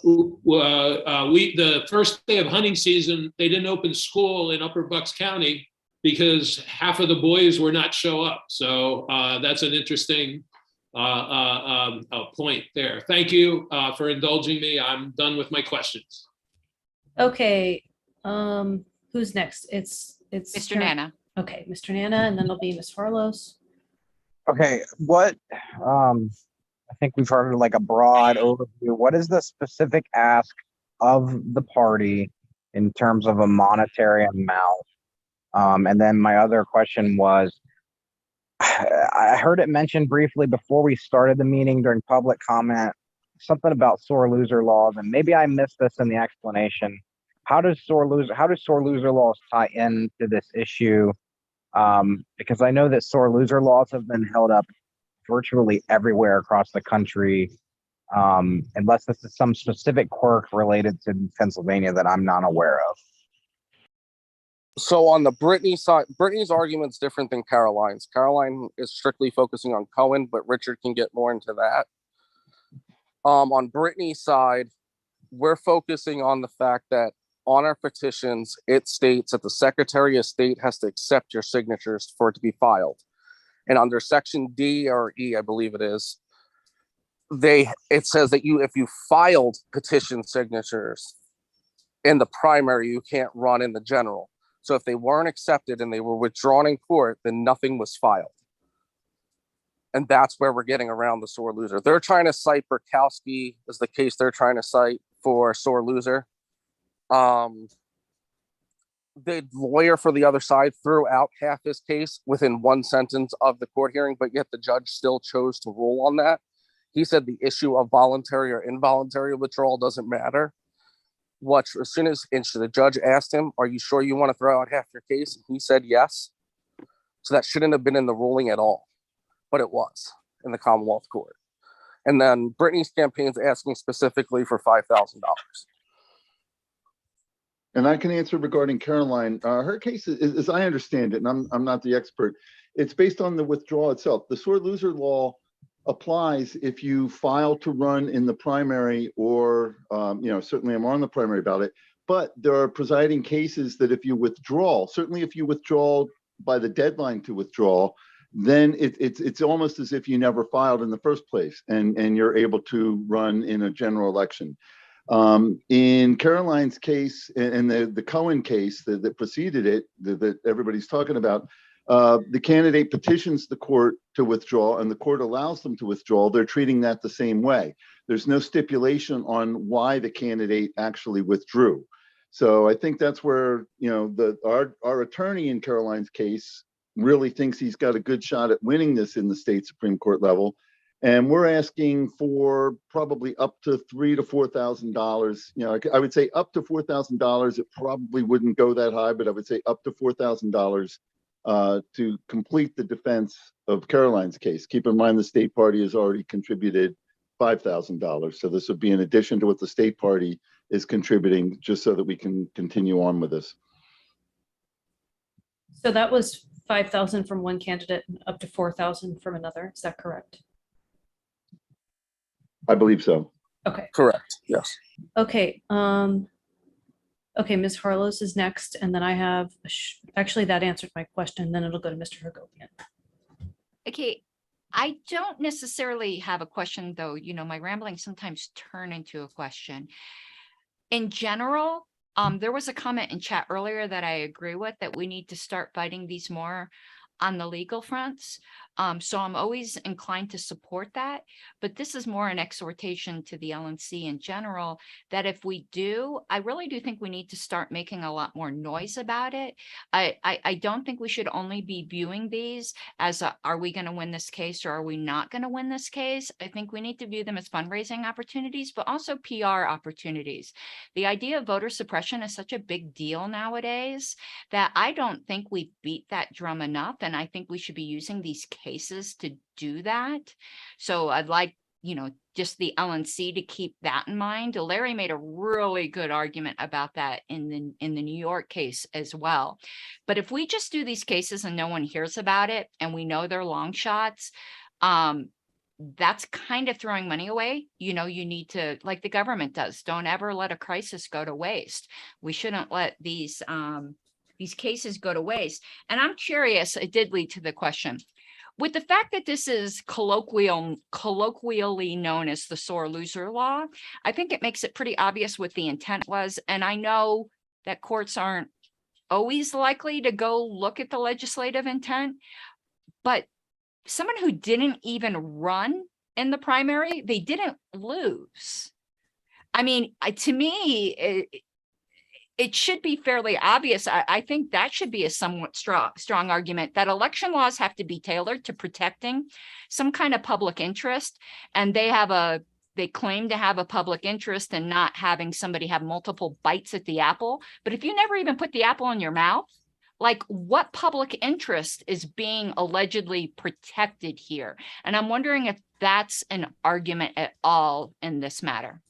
the first day of hunting season, they didn't open school in Upper Bucks County because half of the boys were not show up. So that's an interesting point there. Thank you for indulging me. I'm done with my questions. Okay, who's next? It's Mr. Nana. Okay, Mr. Nana, and then it'll be Ms. Farlos. Okay, I think we've heard like a broad overview. What is the specific ask of the party in terms of a monetary amount? And then my other question was, I heard it mentioned briefly before we started the meeting during public comment, something about sore loser laws, and maybe I missed this in the explanation. How does sore loser laws tie into this issue? Because I know that sore loser laws have been held up virtually everywhere across the country, unless this is some specific quirk related to Pennsylvania that I'm not aware of. So on the Brittany side, Brittany's argument's different than Caroline's. Caroline is strictly focusing on Cohen, but Richard can get more into that. On Brittany's side, we're focusing on the fact that on our petitions, it states that the Secretary of State has to accept your signatures for it to be filed. And under Section D or E, I believe it is, it says that if you filed petition signatures in the primary, you can't run in the general. So if they weren't accepted and they were withdrawn in court, then nothing was filed. And that's where we're getting around the sore loser. They're trying to cite Burkowski as the case they're trying to cite for sore loser. The lawyer for the other side threw out half his case within one sentence of the court hearing, but yet the judge still chose to rule on that. He said the issue of voluntary or involuntary withdrawal doesn't matter. As soon as the judge asked him, "Are you sure you want to throw out half your case?" And he said yes. So that shouldn't have been in the ruling at all, but it was in the Commonwealth Court. And then Brittany's campaign's asking specifically for $5,000. And I can answer regarding Caroline. Her case, as I understand it, and I'm not the expert, it's based on the withdrawal itself. The sore loser law applies if you file to run in the primary or, certainly I'm on the primary ballot, but there are presiding cases that if you withdraw, certainly if you withdraw by the deadline to withdraw, then it's almost as if you never filed in the first place and you're able to run in a general election. In Caroline's case and the Cohen case that preceded it, that everybody's talking about, the candidate petitions the court to withdraw and the court allows them to withdraw. They're treating that the same way. There's no stipulation on why the candidate actually withdrew. So I think that's where, you know, our attorney in Caroline's case really thinks he's got a good shot at winning this in the state Supreme Court level. And we're asking for probably up to $3,000 to $4,000. You know, I would say up to $4,000. It probably wouldn't go that high, but I would say up to $4,000 to complete the defense of Caroline's case. Keep in mind the state party has already contributed $5,000. So this would be in addition to what the state party is contributing, just so that we can continue on with this. So that was 5,000 from one candidate and up to 4,000 from another. Is that correct? I believe so. Okay. Correct. Yes. Okay. Okay, Ms. Harlow's is next, and then I have, actually that answered my question, then it'll go to Mr. Hagopian. Okay, I don't necessarily have a question though. You know, my ramblings sometimes turn into a question. In general, there was a comment in chat earlier that I agree with, that we need to start fighting these more on the legal fronts. So I'm always inclined to support that, but this is more an exhortation to the LNC in general, that if we do, I really do think we need to start making a lot more noise about it. I don't think we should only be viewing these as are we going to win this case or are we not going to win this case? I think we need to view them as fundraising opportunities, but also PR opportunities. The idea of voter suppression is such a big deal nowadays that I don't think we beat that drum enough. And I think we should be using these cases to do that. So I'd like, you know, just the LNC to keep that in mind. Larry made a really good argument about that in the New York case as well. But if we just do these cases and no one hears about it and we know they're long shots, that's kind of throwing money away. You know, you need to, like the government does, don't ever let a crisis go to waste. We shouldn't let these cases go to waste. And I'm curious, it did lead to the question. With the fact that this is colloquially known as the sore loser law, I think it makes it pretty obvious what the intent was. And I know that courts aren't always likely to go look at the legislative intent, but someone who didn't even run in the primary, they didn't lose. I mean, to me, it should be fairly obvious. I think that should be a somewhat strong argument that election laws have to be tailored to protecting some kind of public interest. And they claim to have a public interest in not having somebody have multiple bites at the apple. But if you never even put the apple in your mouth, like what public interest is being allegedly protected here? And I'm wondering if that's an argument at all in this matter.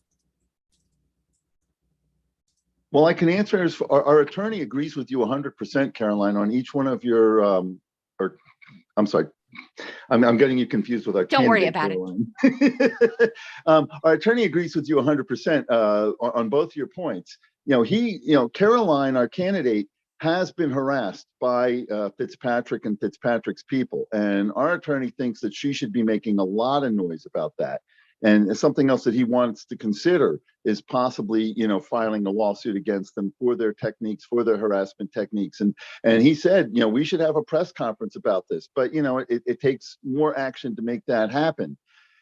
Well, I can answer as our attorney agrees with you 100%, Caroline, on each one of your, or I'm sorry, I'm getting you confused with our. Don't worry about it. Our attorney agrees with you 100% on both your points. You know, Caroline, our candidate, has been harassed by Fitzpatrick and Fitzpatrick's people, and our attorney thinks that she should be making a lot of noise about that. And something else that he wants to consider is possibly, you know, filing a lawsuit against them for their techniques, for their harassment techniques. And he said, you know, we should have a press conference about this. But, you know, it takes more action to make that happen.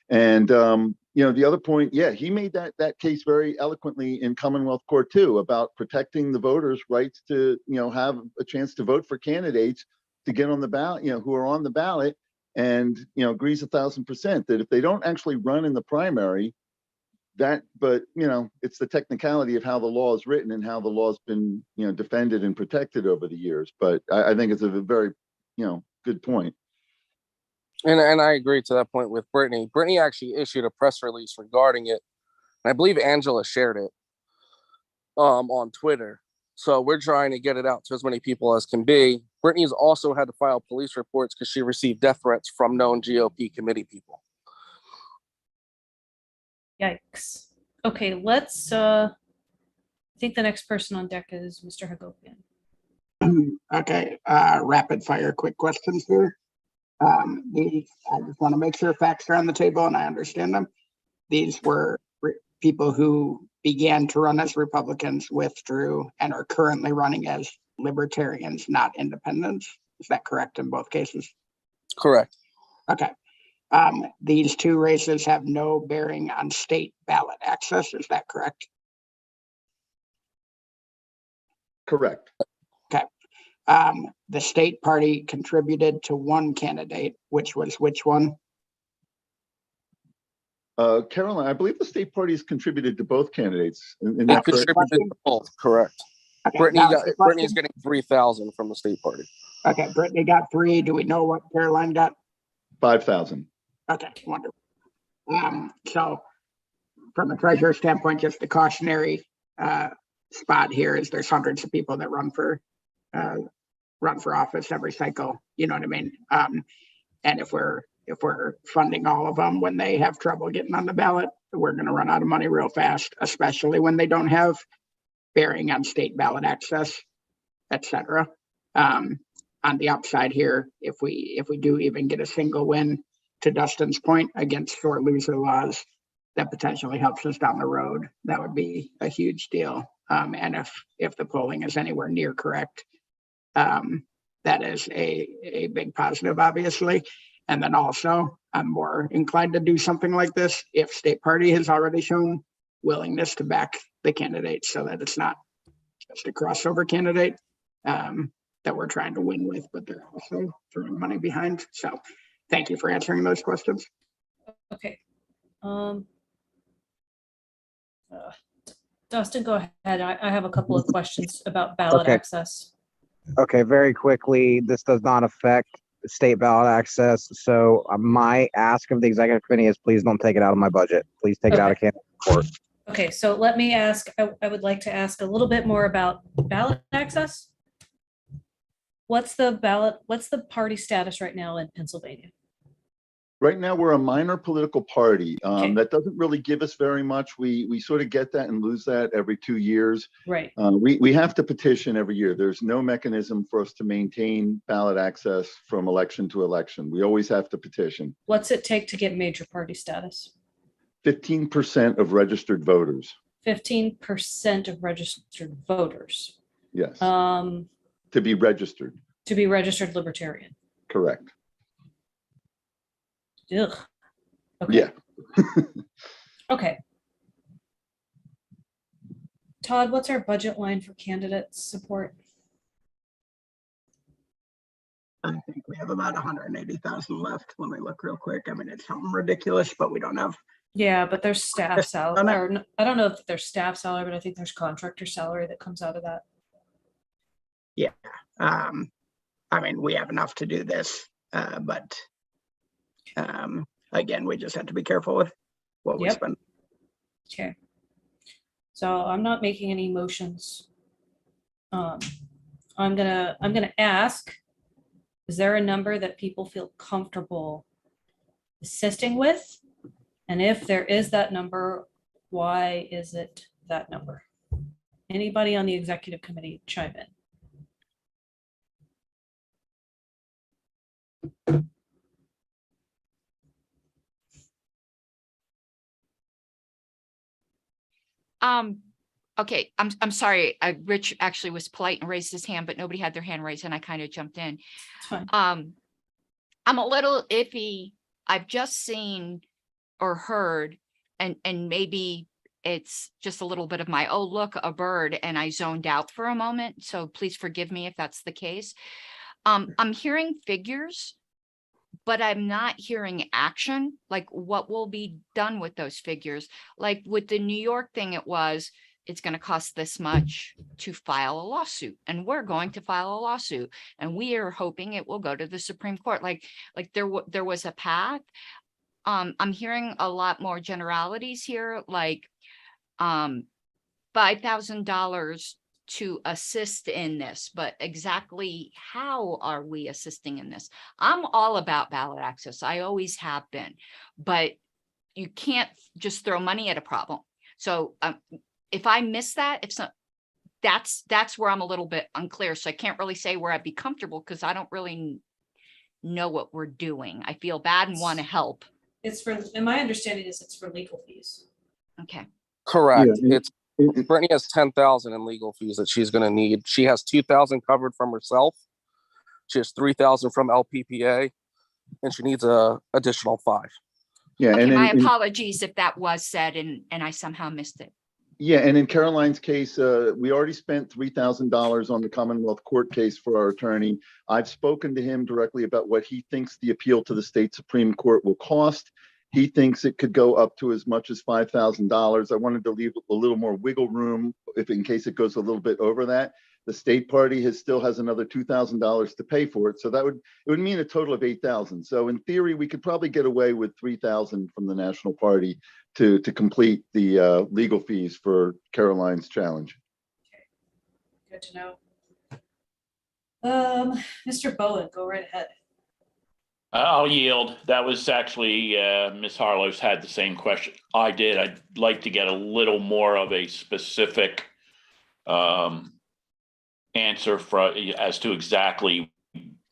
And, you know, the other point, yeah, he made that case very eloquently in Commonwealth Court, too, about protecting the voters' rights to, you know, have a chance to vote for candidates to get on the ballot, you know, who are on the ballot. And, you know, agrees 1,000% that if they don't actually run in the primary, but, you know, it's the technicality of how the law is written and how the law has been, you know, defended and protected over the years. But I think it's a very, you know, good point. And I agree to that point with Brittany. Brittany actually issued a press release regarding it. And I believe Angela shared it on Twitter. So we're trying to get it out to as many people as can be. Brittany's also had to file police reports because she received death threats from known GOP committee people. Yikes. Okay, let's, I think the next person on deck is Mr. Hagopian. Okay, rapid fire quick questions here. I just want to make sure facts are on the table and I understand them. These were people who began to run as Republicans, withdrew, and are currently running as Libertarians, not Independents. Is that correct in both cases? Correct. Okay. These two races have no bearing on state ballot access. Is that correct? Correct. Okay. The state party contributed to one candidate, which was which one? Caroline, I believe the state party has contributed to both candidates. They contributed to both, correct. Okay, Brittany's getting 3,000 from the state party. Okay, Brittany got 3. Do we know what Caroline got? 5,000. Okay, wonderful. So from a treasurer standpoint, just the cautionary spot here is there's hundreds of people that run for office every cycle. You know what I mean? And if we're funding all of them when they have trouble getting on the ballot, we're going to run out of money real fast, especially when they don't have bearing on state ballot access, etc. On the upside here, if we do even get a single win, to Dustin's point, against sore loser laws, that potentially helps us down the road. That would be a huge deal. And if the polling is anywhere near correct, that is a big positive, obviously. And then also, I'm more inclined to do something like this if state party has already shown willingness to back the candidate, so that it's not just a crossover candidate that we're trying to win with, but they're also throwing money behind. So thank you for answering those questions. Okay. Dustin, go ahead. I have a couple of questions about ballot Okay. access. Okay, very quickly, this does not affect state ballot access. So my ask of the executive committee is please don't take it out of my budget. Please take it out of candidate report. Okay, so let me ask, I would like to ask a little bit more about ballot access. What's the party status right now in Pennsylvania? Right now, we're a minor political party. Okay. That doesn't really give us very much. We sort of get that and lose that every 2 years. Right. We have to petition every year. There's no mechanism for us to maintain ballot access from election to election. We always have to petition. What's it take to get major party status? 15% of registered voters. 15% of registered voters. Yes. To be registered. Registered Libertarian. Correct. Ugh. Yeah. Okay. Todd, what's our budget line for candidate support? I think we have about 180,000 left. Let me look real quick. I mean, it's something ridiculous, but we don't have. Yeah, but there's staff salary, or I don't know if there's staff salary, but I think there's contractor salary that comes out of that. Yeah. I mean, we have enough to do this, but again, we just have to be careful with what we spend. Okay. So I'm not making any motions. I'm gonna ask, is there a number that people feel comfortable assisting with? And if there is that number, why is it that number? Anybody on the executive committee chime in? Okay, I'm sorry. Rich actually was polite and raised his hand, but nobody had their hand raised and I kind of jumped in. It's fine. I'm a little iffy. I've just seen or heard, and maybe it's just a little bit of my, oh, look, a bird, and I zoned out for a moment. So please forgive me if that's the case. I'm hearing figures, but I'm not hearing action. Like what will be done with those figures? Like with the New York thing, it's going to cost this much to file a lawsuit, and we're going to file a lawsuit, and we are hoping it will go to the Supreme Court. Like there was a path. I'm hearing a lot more generalities here, like $5,000 to assist in this, but exactly how are we assisting in this? I'm all about ballot access. I always have been, but you can't just throw money at a problem. So if I miss that, that's where I'm a little bit unclear. So I can't really say where I'd be comfortable because I don't really know what we're doing. I feel bad and want to help. It's for, and my understanding is it's for legal fees. Okay. Correct. Yeah, It's Brittany has 10,000 in legal fees that she's going to need. She has 2,000 covered from herself. She has 3,000 from LPPA, and she needs a additional 5. Yeah, Okay, and my in, apologies if that was said and I somehow missed it. yeah, and in Caroline's case, we already spent $3,000 on the Commonwealth Court case for our attorney. I've spoken to him directly about what he thinks the appeal to the state Supreme Court will cost. He thinks it could go up to as much as $5,000. I wanted to leave a little more wiggle room if in case it goes a little bit over that. The state party still has another $2,000 to pay for it. So it would mean a total of 8,000. So in theory, we could probably get away with 3,000 from the national party to complete the legal fees for Caroline's challenge. Good to know. Mr. Bowen, go right ahead. I'll yield. That was actually, Ms. Harlow's had the same question I did. I'd like to get a little more of a specific answer as to exactly,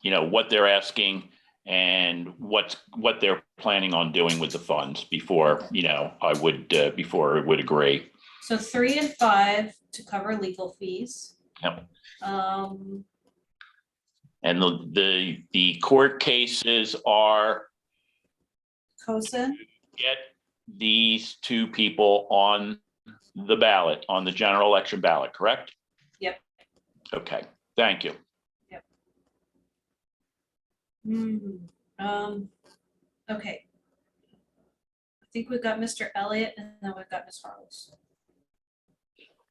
what they're asking and what they're planning on doing with the funds before, before I would agree. So 3 and 5 to cover legal fees. Yep. And the court cases are COSIN. get these 2 people on the ballot, on the general election ballot, correct? Yep. Okay, thank you. Yep. Okay. I think we've got Mr. Elliott and then we've got Ms. Harlows.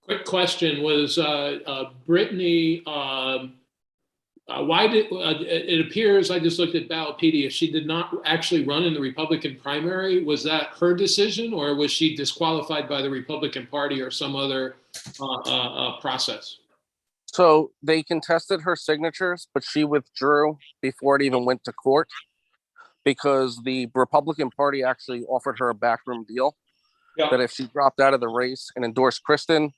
Quick question was Brittany, why did it appears, I just looked at Ballotpedia, she did not actually run in the Republican primary. Was that her decision or was she disqualified by the Republican Party or some other process? So they contested her signatures, but she withdrew before it even went to court because the Republican Party actually offered her a backroom deal that if she dropped out of the race and endorsed Kristen,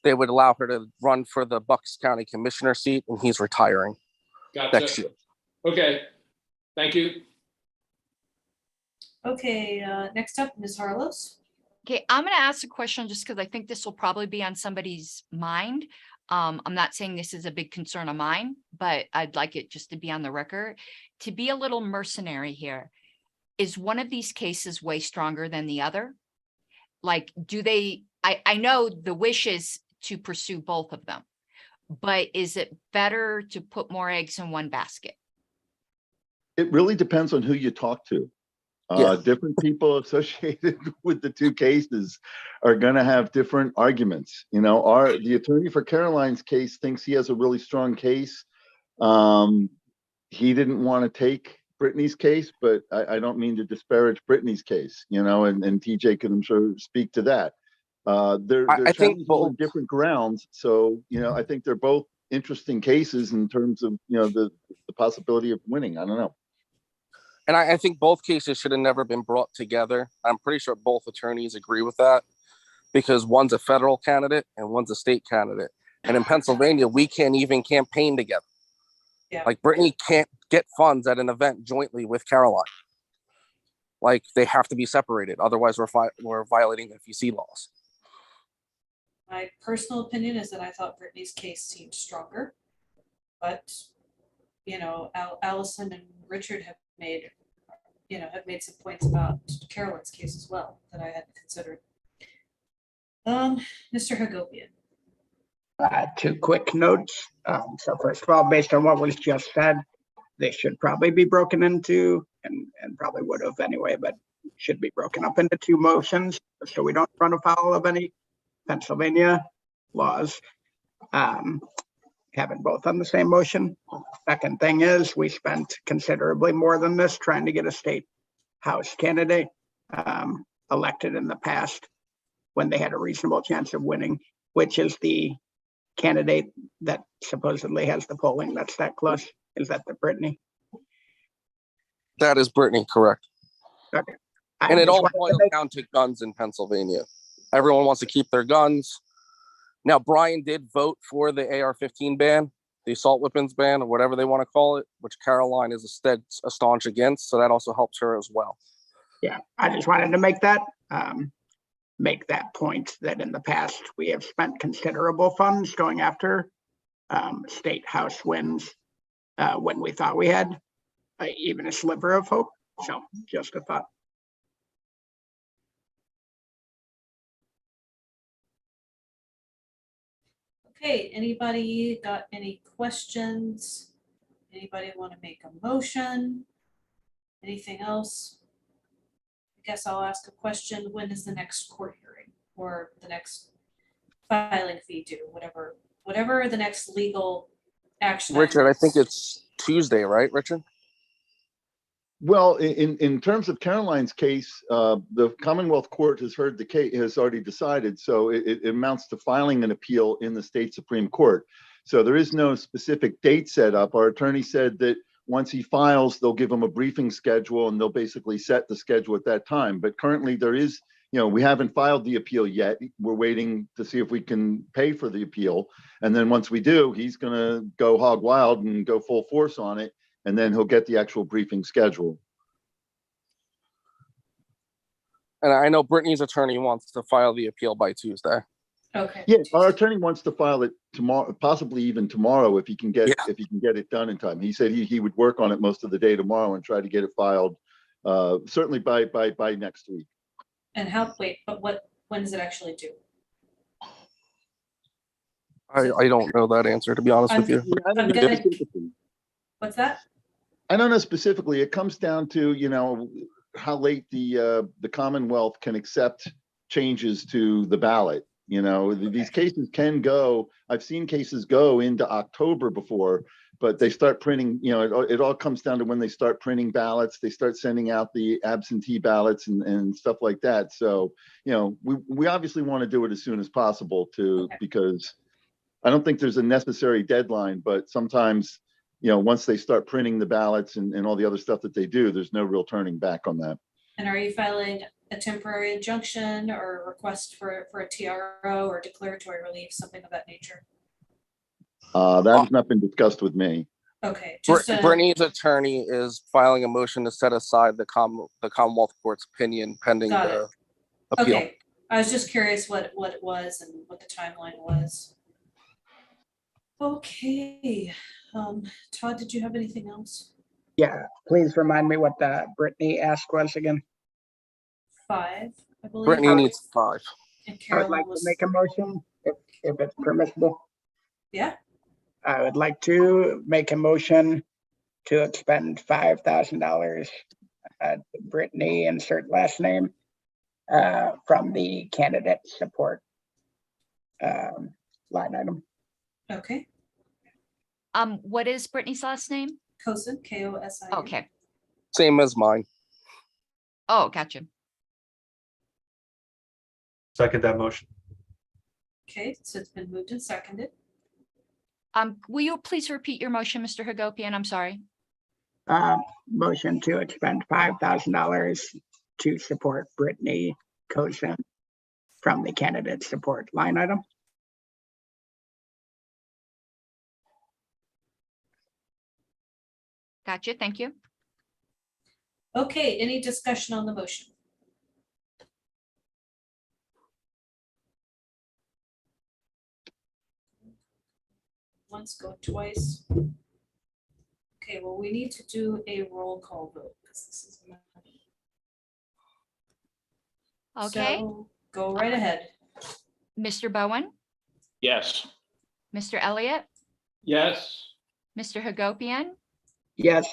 they would allow her to run for the Bucks County Commissioner seat, and he's retiring next year. Okay, thank you. Okay, next up, Ms. Harlows. Okay, I'm going to ask a question just because I think this will probably be on somebody's mind. I'm not saying this is a big concern of mine, but I'd like it just to be on the record. To be a little mercenary here, is one of these cases way stronger than the other? Like, do they, I know the wish is to pursue both of them, but is it better to put more eggs in one basket? It really depends on who you talk to. Different people associated with the 2 cases are going to have different arguments. The attorney for Caroline's case thinks he has a really strong case. He didn't want to take Brittany's case, but I don't mean to disparage Brittany's case, and TJ can, I'm sure, speak to that. They're I think both on different grounds. So, I think they're both interesting cases in terms of, the possibility of winning. I don't know. And I think both cases should have never been brought together. I'm pretty sure both attorneys agree with that because one's a federal candidate and one's a state candidate. And in Pennsylvania, we can't even campaign together. Yeah. Like Brittany can't get funds at an event jointly with Caroline. Like they have to be separated. Otherwise, we're violating FEC laws. My personal opinion is that I thought Brittany's case seemed stronger, but Allison and Richard have made some points about Caroline's case as well that I hadn't considered. Mr. Hagopian. 2 quick notes. So first of all, based on what was just said, they should probably be broken into, and probably would have anyway, but should be broken up into 2 motions so we don't run afoul of any Pennsylvania laws. Having both on the same motion. Second thing is we spent considerably more than this trying to get a state house candidate elected in the past when they had a reasonable chance of winning, which is the candidate that supposedly has the polling that's that close. Is that the Brittany? That is Brittany, correct. Okay. And it all boils down to guns in Pennsylvania. Everyone wants to keep their guns. Now, Brian did vote for the AR-15 ban, the assault weapons ban, or whatever they want to call it, which Caroline is a staunch against. So that also helps her as well. Yeah, I just wanted to make that. make that point that in the past, we have spent considerable funds going after state house wins when we thought we had even a sliver of hope. So just a thought. Okay, anybody got any questions? Anybody want to make a motion? Anything else? I guess I'll ask a question. When is the next court hearing or the next filing fee due? Whatever the next legal action. Richard, I think is. it's Tuesday, right, Richard? Well, in terms of Caroline's case, the Commonwealth Court has heard the case, has already decided. So it amounts to filing an appeal in the state Supreme Court. So there is no specific date set up. Our attorney said that once he files, they'll give him a briefing schedule and they'll basically set the schedule at that time. But currently there is, we haven't filed the appeal yet. We're waiting to see if we can pay for the appeal. And then once we do, he's going to go hog wild and go full force on it. And then he'll get the actual briefing schedule. And I know Brittany's attorney wants to file the appeal by Tuesday. Okay. Yeah, our attorney wants to file it tomorrow, possibly even tomorrow, if he can get it done in time. He said he would work on it most of the day tomorrow and try to get it filed, certainly by next week. And when does it actually due? I don't know that answer, to be honest with you. What's that? I don't know specifically. It comes down to, how late the Commonwealth can accept changes to the ballot. These cases can go, I've seen cases go into October before, but they start printing, it all comes down to when they start printing ballots, they start sending out the absentee ballots and stuff like that. So, we obviously want to do it as soon as possible because I don't think there's a necessary deadline, but sometimes, once they start printing the ballots and all the other stuff that they do, there's no real turning back on that. And are you filing a temporary injunction or a request for a TRO or declaratory relief, something of that nature? That has not been discussed with me. Okay. Brittany's attorney is filing a motion to set aside the Commonwealth Court's opinion pending the appeal. Okay. I was just curious what it was and what the timeline was. Okay. Todd, did you have anything else? Yeah, please remind me what the Brittany ask was again. 5, I believe. Brittany needs 5. And I would like to make a motion if it's permissible. Yeah. I would like to make a motion to expend $5,000 at Brittany, insert last name, from the candidate support line item. Okay. What is Brittany's last name? Kosin, Kosin. Okay. Same as mine. Oh, gotcha. Second that motion. Okay, so it's been moved and seconded. Will you please repeat your motion, Mr. Hagopian? I'm sorry. Motion to expend $5,000 to support Brittany Kosin from the candidate support line item. Gotcha. Thank you. Okay, any discussion on the motion? Once, go twice. Okay, well, we need to do a roll call vote because this is money. Okay. So go right ahead. Mr. Bowen, Yes. Mr. Elliott, Yes. Mr. Hagopian. Yes.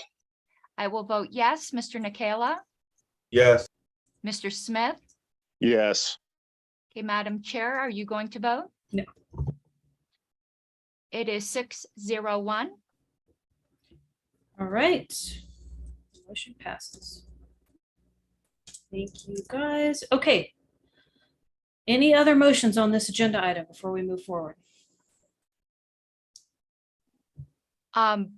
I will vote yes. Mr. Nikela, Yes. Mr. Smith. Yes. Okay, Madam Chair, are you going to vote? No. It is 601. All right. Motion passes. Thank you, guys. Okay. Any other motions on this agenda item before we move forward?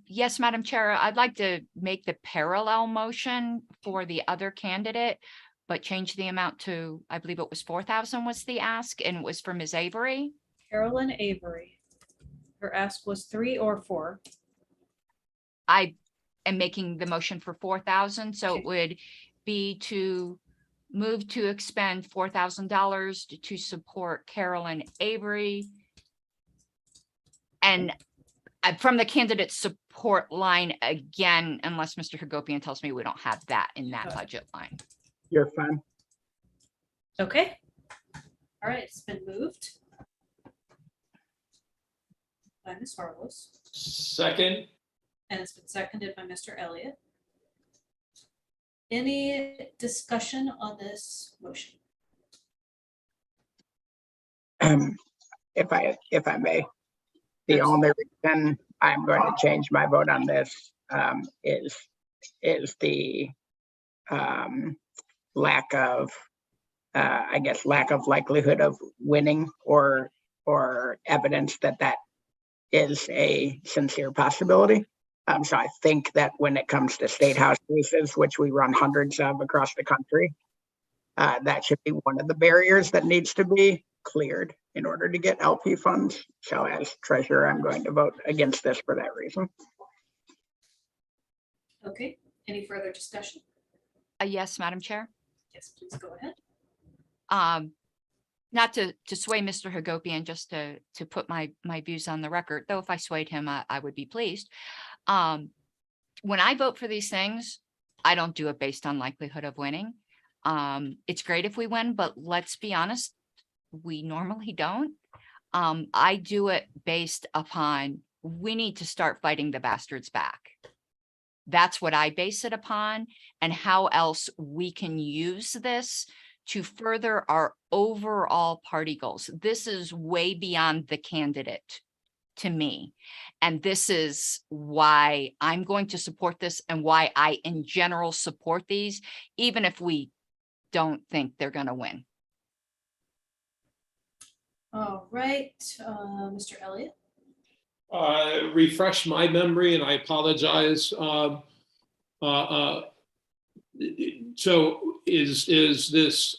Yes, Madam Chair, I'd like to make the parallel motion for the other candidate, but change the amount to, I believe it was 4,000 was the ask, and it was for Ms. Avery. Carolyn Avery. Her ask was 3 or 4. I am making the motion for 4,000, so it would be to Move to expend $4,000 to support Carolyn Avery. And from the candidate support line again, unless Mr. Hagopian tells me we don't have that in that budget line. You're fine. Okay. All right, it's been moved by Ms. Harlos, Second, and it's been seconded by Mr. Elliott. Any discussion on this motion? If I may, the only reason I'm going to change my vote on this is the lack of, I guess, lack of likelihood of winning or evidence that that is a sincere possibility. So I think that when it comes to state house races, which we run hundreds of across the country, that should be one of the barriers that needs to be cleared in order to get LP funds. So as treasurer, I'm going to vote against this for that reason. Okay, any further discussion? Yes, Madam Chair. Yes, please go ahead. Not to sway Mr. Hagopian, just to put my views on the record, though if I swayed him, I would be pleased. When I vote for these things, I don't do it based on likelihood of winning. It's great if we win, but let's be honest, we normally don't. I do it based upon, we need to start fighting the bastards back. That's what I base it upon, and how else we can use this to further our overall party goals. This is way beyond the candidate to me. And this is why I'm going to support this and why I in general support these, even if we don't think they're going to win. All right, Mr. Elliott. refresh my memory, and I apologize. So is this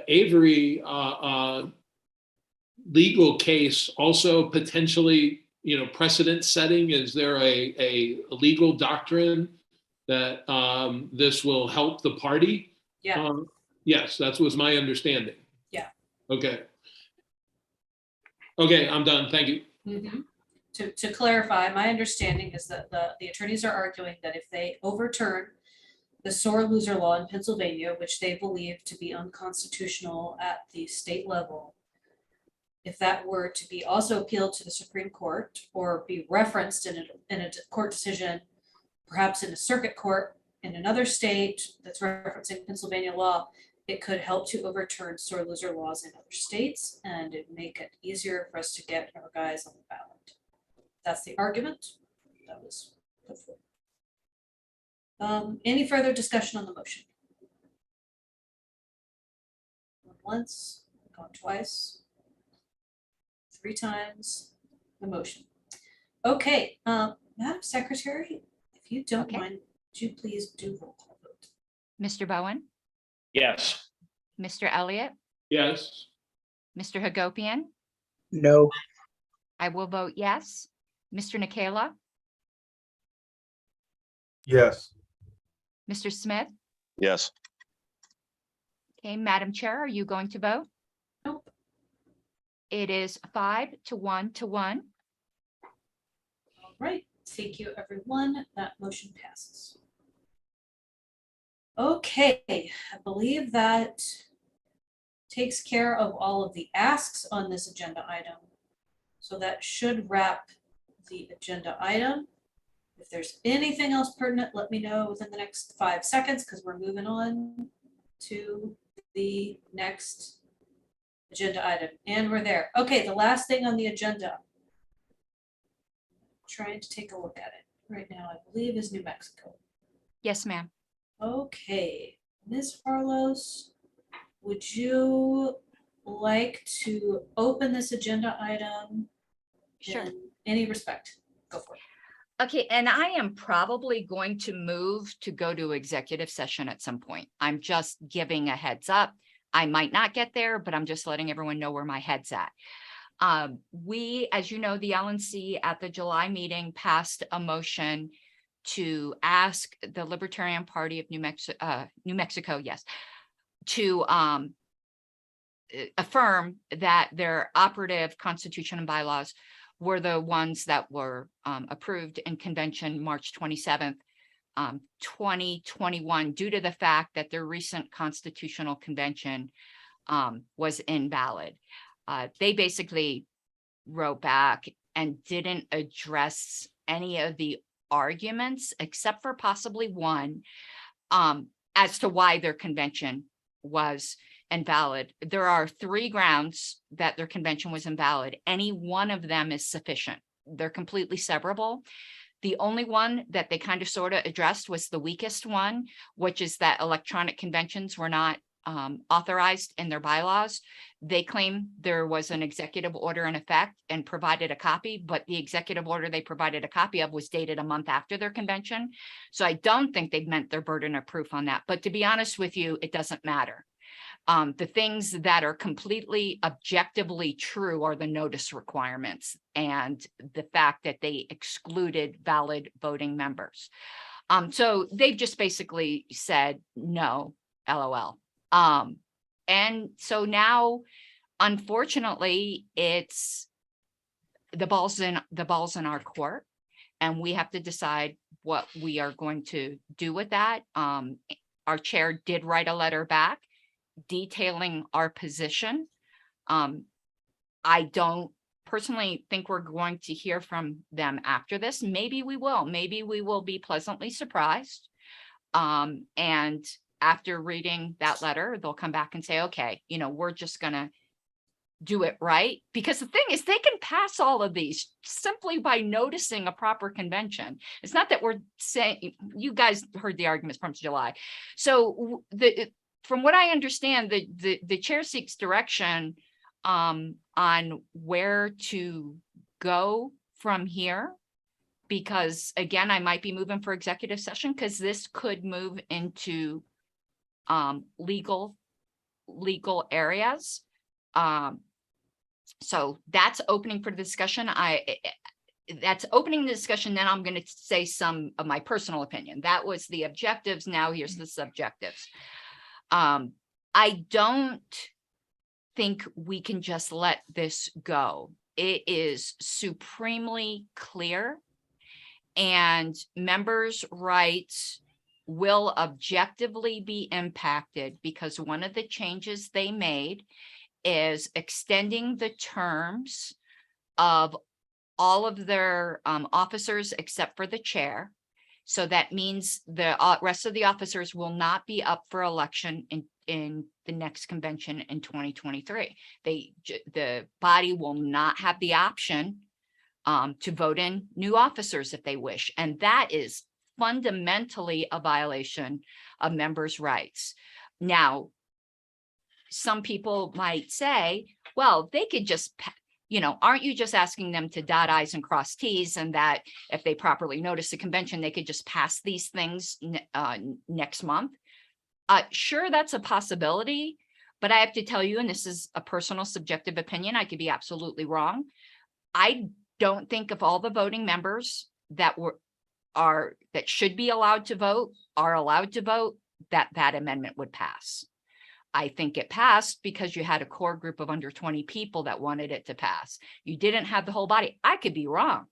Avery legal case also potentially, precedent setting? Is there a legal doctrine that this will help the party? Yeah. Yes, that was my understanding. Yeah. Okay. Okay, I'm done. Thank you. Mm-hmm. To clarify, my understanding is that the attorneys are arguing that if they overturn the sore loser law in Pennsylvania, which they believe to be unconstitutional at the state level, if that were to be also appealed to the Supreme Court or be referenced in a court decision, perhaps in a circuit court in another state that's referencing Pennsylvania law, it could help to overturn sore loser laws in other states and it make it easier for us to get our guys on the ballot. That's the argument that was put forward. Any further discussion on the motion? Once, gone twice, 3 times the motion. Okay, Madam Secretary, if you don't mind, would you please do roll call vote? Mr. Bowen, Yes. Mr. Elliott, Yes. Mr. Hagopian, No. I will vote yes. Mr. Nikela, Yes. Mr. Smith. Yes. Okay, Madam Chair, are you going to vote? Nope. It is 5 to 1 to 1. All right, thank you, everyone. That motion passes. Okay, I believe that takes care of all of the asks on this agenda item. So that should wrap the agenda item. If there's anything else pertinent, let me know within the next 5 seconds because we're moving on to the next agenda item. And we're there. Okay, the last thing on the agenda. Trying to take a look at it right now, I believe is New Mexico. Yes, ma'am. Okay, Ms. Harlos, would you like to open this agenda item? Sure. In any respect? Go for it. Okay, and I am probably going to move to go to executive session at some point. I'm just giving a heads up. I might not get there, but I'm just letting everyone know where my head's at. We, as you know, the LNC at the July meeting passed a motion to ask the Libertarian Party of New Mexico, yes, to affirm that their operative constitution and bylaws were the ones that were approved in convention March 27th, 2021, due to the fact that their recent constitutional convention was invalid. They basically wrote back and didn't address any of the arguments, except for possibly one, as to why their convention was invalid. There are 3 grounds that their convention was invalid. Any one of them is sufficient. They're completely severable. The only one that they kind of sort of addressed was the weakest one, which is that electronic conventions were not authorized in their bylaws. They claim there was an executive order in effect and provided a copy, but the executive order they provided a copy of was dated a month after their convention. So I don't think they've met their burden of proof on that. But to be honest with you, it doesn't matter. The things that are completely objectively true are the notice requirements and the fact that they excluded valid voting members. So they've just basically said no, LOL. And so now, unfortunately, it's the ball's in our court, and we have to decide what we are going to do with that. Our chair did write a letter back detailing our position. I don't personally think we're going to hear from them after this. Maybe we will. Maybe we will be pleasantly surprised. And after reading that letter, they'll come back and say, okay, you know, we're just going to do it right. Because the thing is, they can pass all of these simply by noticing a proper convention. It's not that we're saying, you guys heard the arguments from July. So from what I understand, the chair seeks direction on where to go from here. Because again, I might be moving for executive session because this could move into legal areas. So that's opening for the discussion. That's opening the discussion. Then I'm going to say some of my personal opinion. That was the objectives. Now here's the subjectives. I don't think we can just let this go. It is supremely clear, and members' rights will objectively be impacted because one of the changes they made is extending the terms of all of their officers except for the chair. So that means the rest of the officers will not be up for election in the next convention in 2023. The body will not have the option to vote in new officers if they wish. And that is fundamentally a violation of members' rights. Now, some people might say, well, they could just, you know, aren't you just asking them to dot I's and cross T's, and that if they properly notice the convention, they could just pass these things next month? Sure, that's a possibility, but I have to tell you, and this is a personal subjective opinion, I could be absolutely wrong. I don't think if all the voting members that should be allowed to vote are allowed to vote, that amendment would pass. I think it passed because you had a core group of under 20 people that wanted it to pass. You didn't have the whole body. I could be wrong.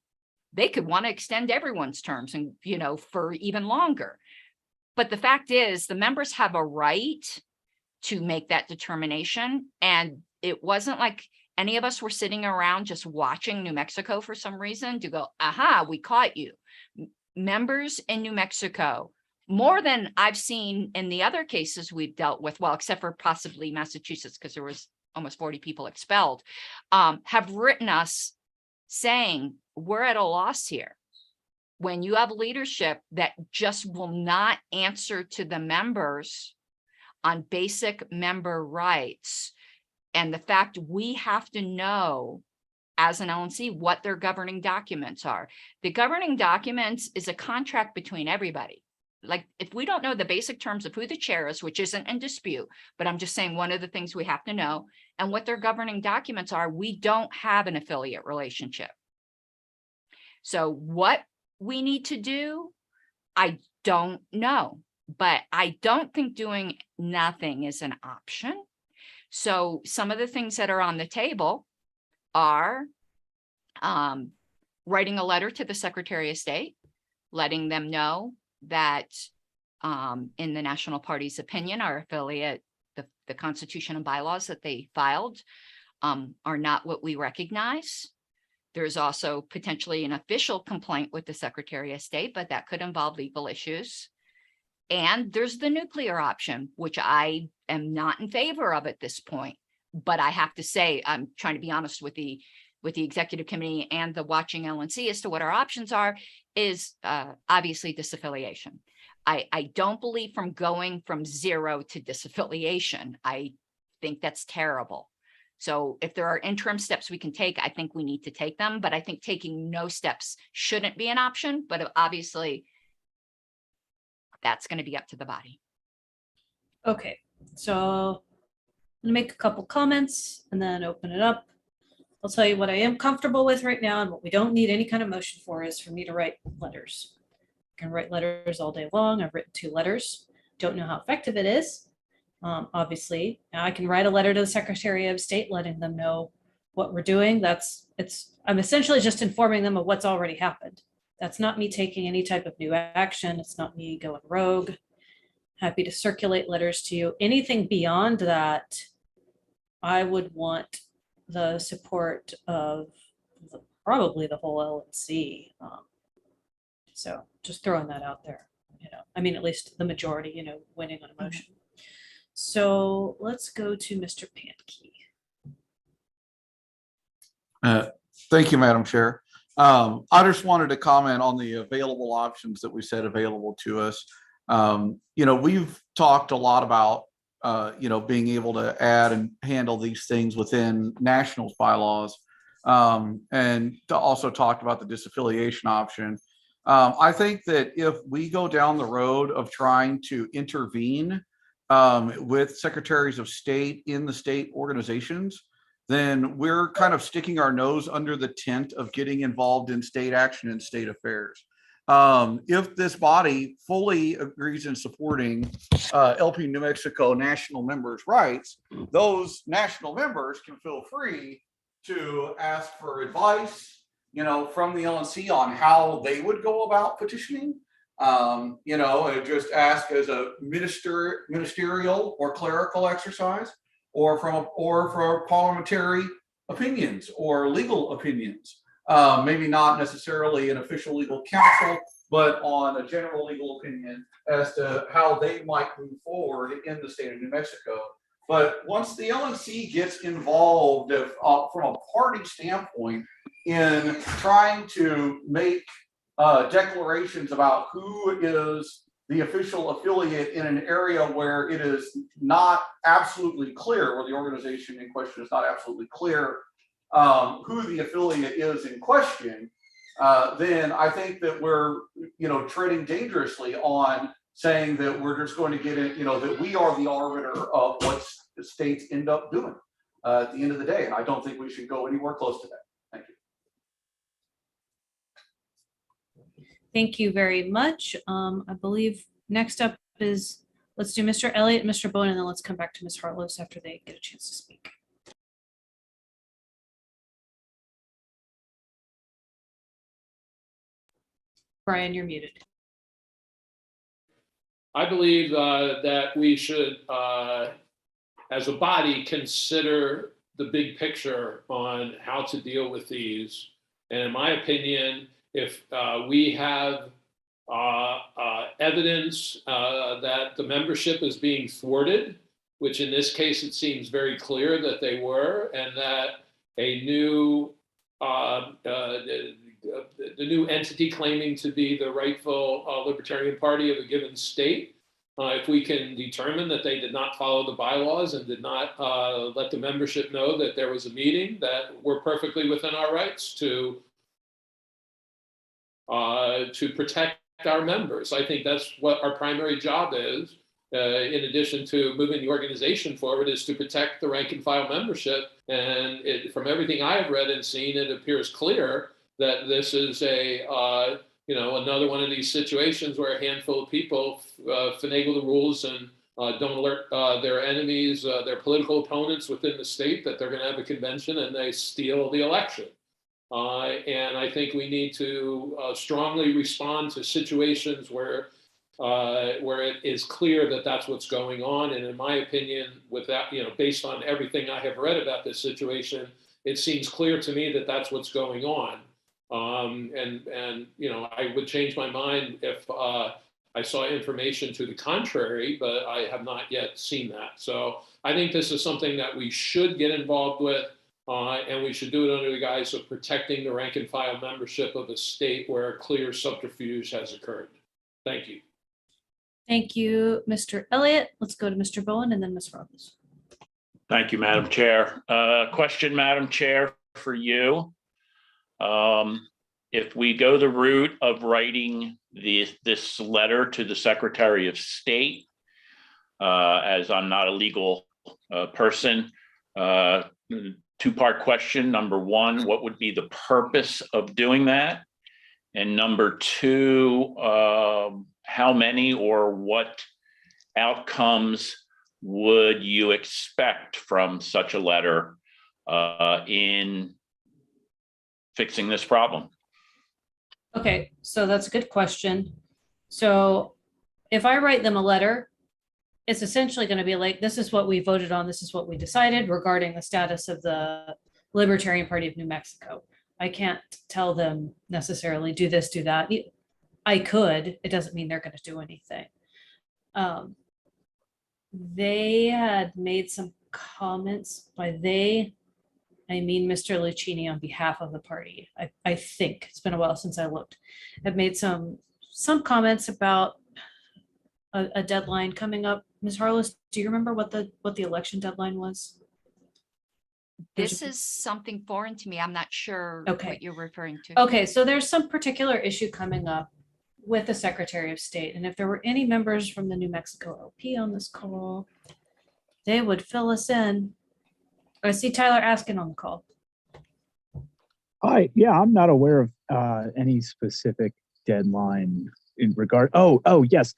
They could want to extend everyone's terms and, you know, for even longer. But the fact is, the members have a right to make that determination. And it wasn't like any of us were sitting around just watching New Mexico for some reason to go, aha, we caught you. Members in New Mexico, more than I've seen in the other cases we've dealt with, well, except for possibly Massachusetts, because there was almost 40 people expelled, have written us saying, we're at a loss here. When you have leadership that just will not answer to the members on basic member rights, and the fact we have to know as an LNC what their governing documents are. The governing documents is a contract between everybody. Like, if we don't know the basic terms of who the chair is, which isn't in dispute, but I'm just saying one of the things we have to know, and what their governing documents are, we don't have an affiliate relationship. So what we need to do I don't know, but I don't think doing nothing is an option. So some of the things that are on the table are writing a letter to the Secretary of State, letting them know that in the National Party's opinion, our affiliate, the Constitution and bylaws that they filed are not what we recognize. There's also potentially an official complaint with the Secretary of State, but that could involve legal issues. And there's the nuclear option, which I am not in favor of at this point. But I have to say, I'm trying to be honest with the executive committee and the watching LNC as to what our options are, is obviously disaffiliation. I don't believe from going from 0 to disaffiliation. I think that's terrible. So if there are interim steps we can take, I think we need to take them. But I think taking no steps shouldn't be an option. But obviously, that's going to be up to the body. Okay, so I'm gonna make a couple comments and then open it up. I'll tell you what I am comfortable with right now, and what we don't need any kind of motion for is for me to write letters. I can write letters all day long. I've written 2 letters. Don't know how effective it is. Obviously, now I can write a letter to the Secretary of State letting them know what we're doing. I'm essentially just informing them of what's already happened. That's not me taking any type of new action. It's not me going rogue. Happy to circulate letters to you. Anything beyond that, I would want the support of probably the whole LNC. So just throwing that out there, I mean, at least the majority, winning on a motion. So let's go to Mr. Pankey. Thank you, Madam Chair. I just wanted to comment on the available options that we said available to us. We've talked a lot about, being able to add and handle these things within national bylaws, and also talked about the disaffiliation option. I think that if we go down the road of trying to intervene with secretaries of state in the state organizations, then we're kind of sticking our nose under the tent of getting involved in state action and state affairs. If this body fully agrees in supporting LP New Mexico national members' rights, those national members can feel free to ask for advice, from the LNC on how they would go about petitioning. And just ask as a ministerial or clerical exercise, or for parliamentary opinions or legal opinions. Maybe not necessarily an official legal counsel, but on a general legal opinion as to how they might move forward in the state of New Mexico. But once the LNC gets involved from a party standpoint in trying to make declarations about who is the official affiliate in an area where it is not absolutely clear, where the organization in question is not absolutely clear who the affiliate is in question, then I think that we're, treading dangerously on saying that we're just going to get it, that we are the arbiter of what the states end up doing at the end of the day. And I don't think we should go anywhere close to that. Thank you. Thank you very much. I believe next up is, let's do Mr. Elliott, Mr. Bowen, and then let's come back to Ms. Hartlos after they get a chance to speak. Brian, you're muted. I believe that we should, as a body, consider the big picture on how to deal with these. And in my opinion, if we have evidence that the membership is being thwarted, which in this case it seems very clear that they were, and that a new the new entity claiming to be the rightful Libertarian Party of a given state, if we can determine that they did not follow the bylaws and did not let the membership know that there was a meeting, that we're perfectly within our rights to protect our members. I think that's what our primary job is, in addition to moving the organization forward, is to protect the rank and file membership. And from everything I have read and seen, it appears clear that this is a another one of these situations where a handful of people finagle the rules and don't alert their enemies, their political opponents within the state that they're going to have a convention and they steal the election. And I think we need to strongly respond to situations where it is clear that that's what's going on. And in my opinion, with that, based on everything I have read about this situation, it seems clear to me that that's what's going on. And I would change my mind if I saw information to the contrary, but I have not yet seen that. So I think this is something that we should get involved with, and we should do it under the guise of protecting the rank and file membership of a state where clear subterfuge has occurred. Thank you. Thank you, Mr. Elliott. Let's go to Mr. Bowen and then Ms. Robles. Thank you, Madam Chair. Question, Madam Chair, for you. If we go the route of writing this letter to the Secretary of State, as I'm not a legal person, two-part question. Number one, what would be the purpose of doing that? And number two, how many or what outcomes would you expect from such a letter in fixing this problem? Okay, so that's a good question. So if I write them a letter, it's essentially going to be like, this is what we voted on, this is what we decided regarding the status of the Libertarian Party of New Mexico. I can't tell them necessarily do this, do that. I could, it doesn't mean they're going to do anything. They had made some comments. By they, I mean Mr. Lucchini on behalf of the party. I think it's been a while since I looked. Have made some comments about a deadline coming up. Ms. Harless, do you remember what the election deadline was? This is something foreign to me. I'm not sure what you're referring to. Okay, so there's some particular issue coming up with the Secretary of State. And if there were any members from the New Mexico LP on this call, they would fill us in. I see Tyler Askin on the call. Hi, yeah, I'm not aware of any specific deadline in regard. Oh, yes.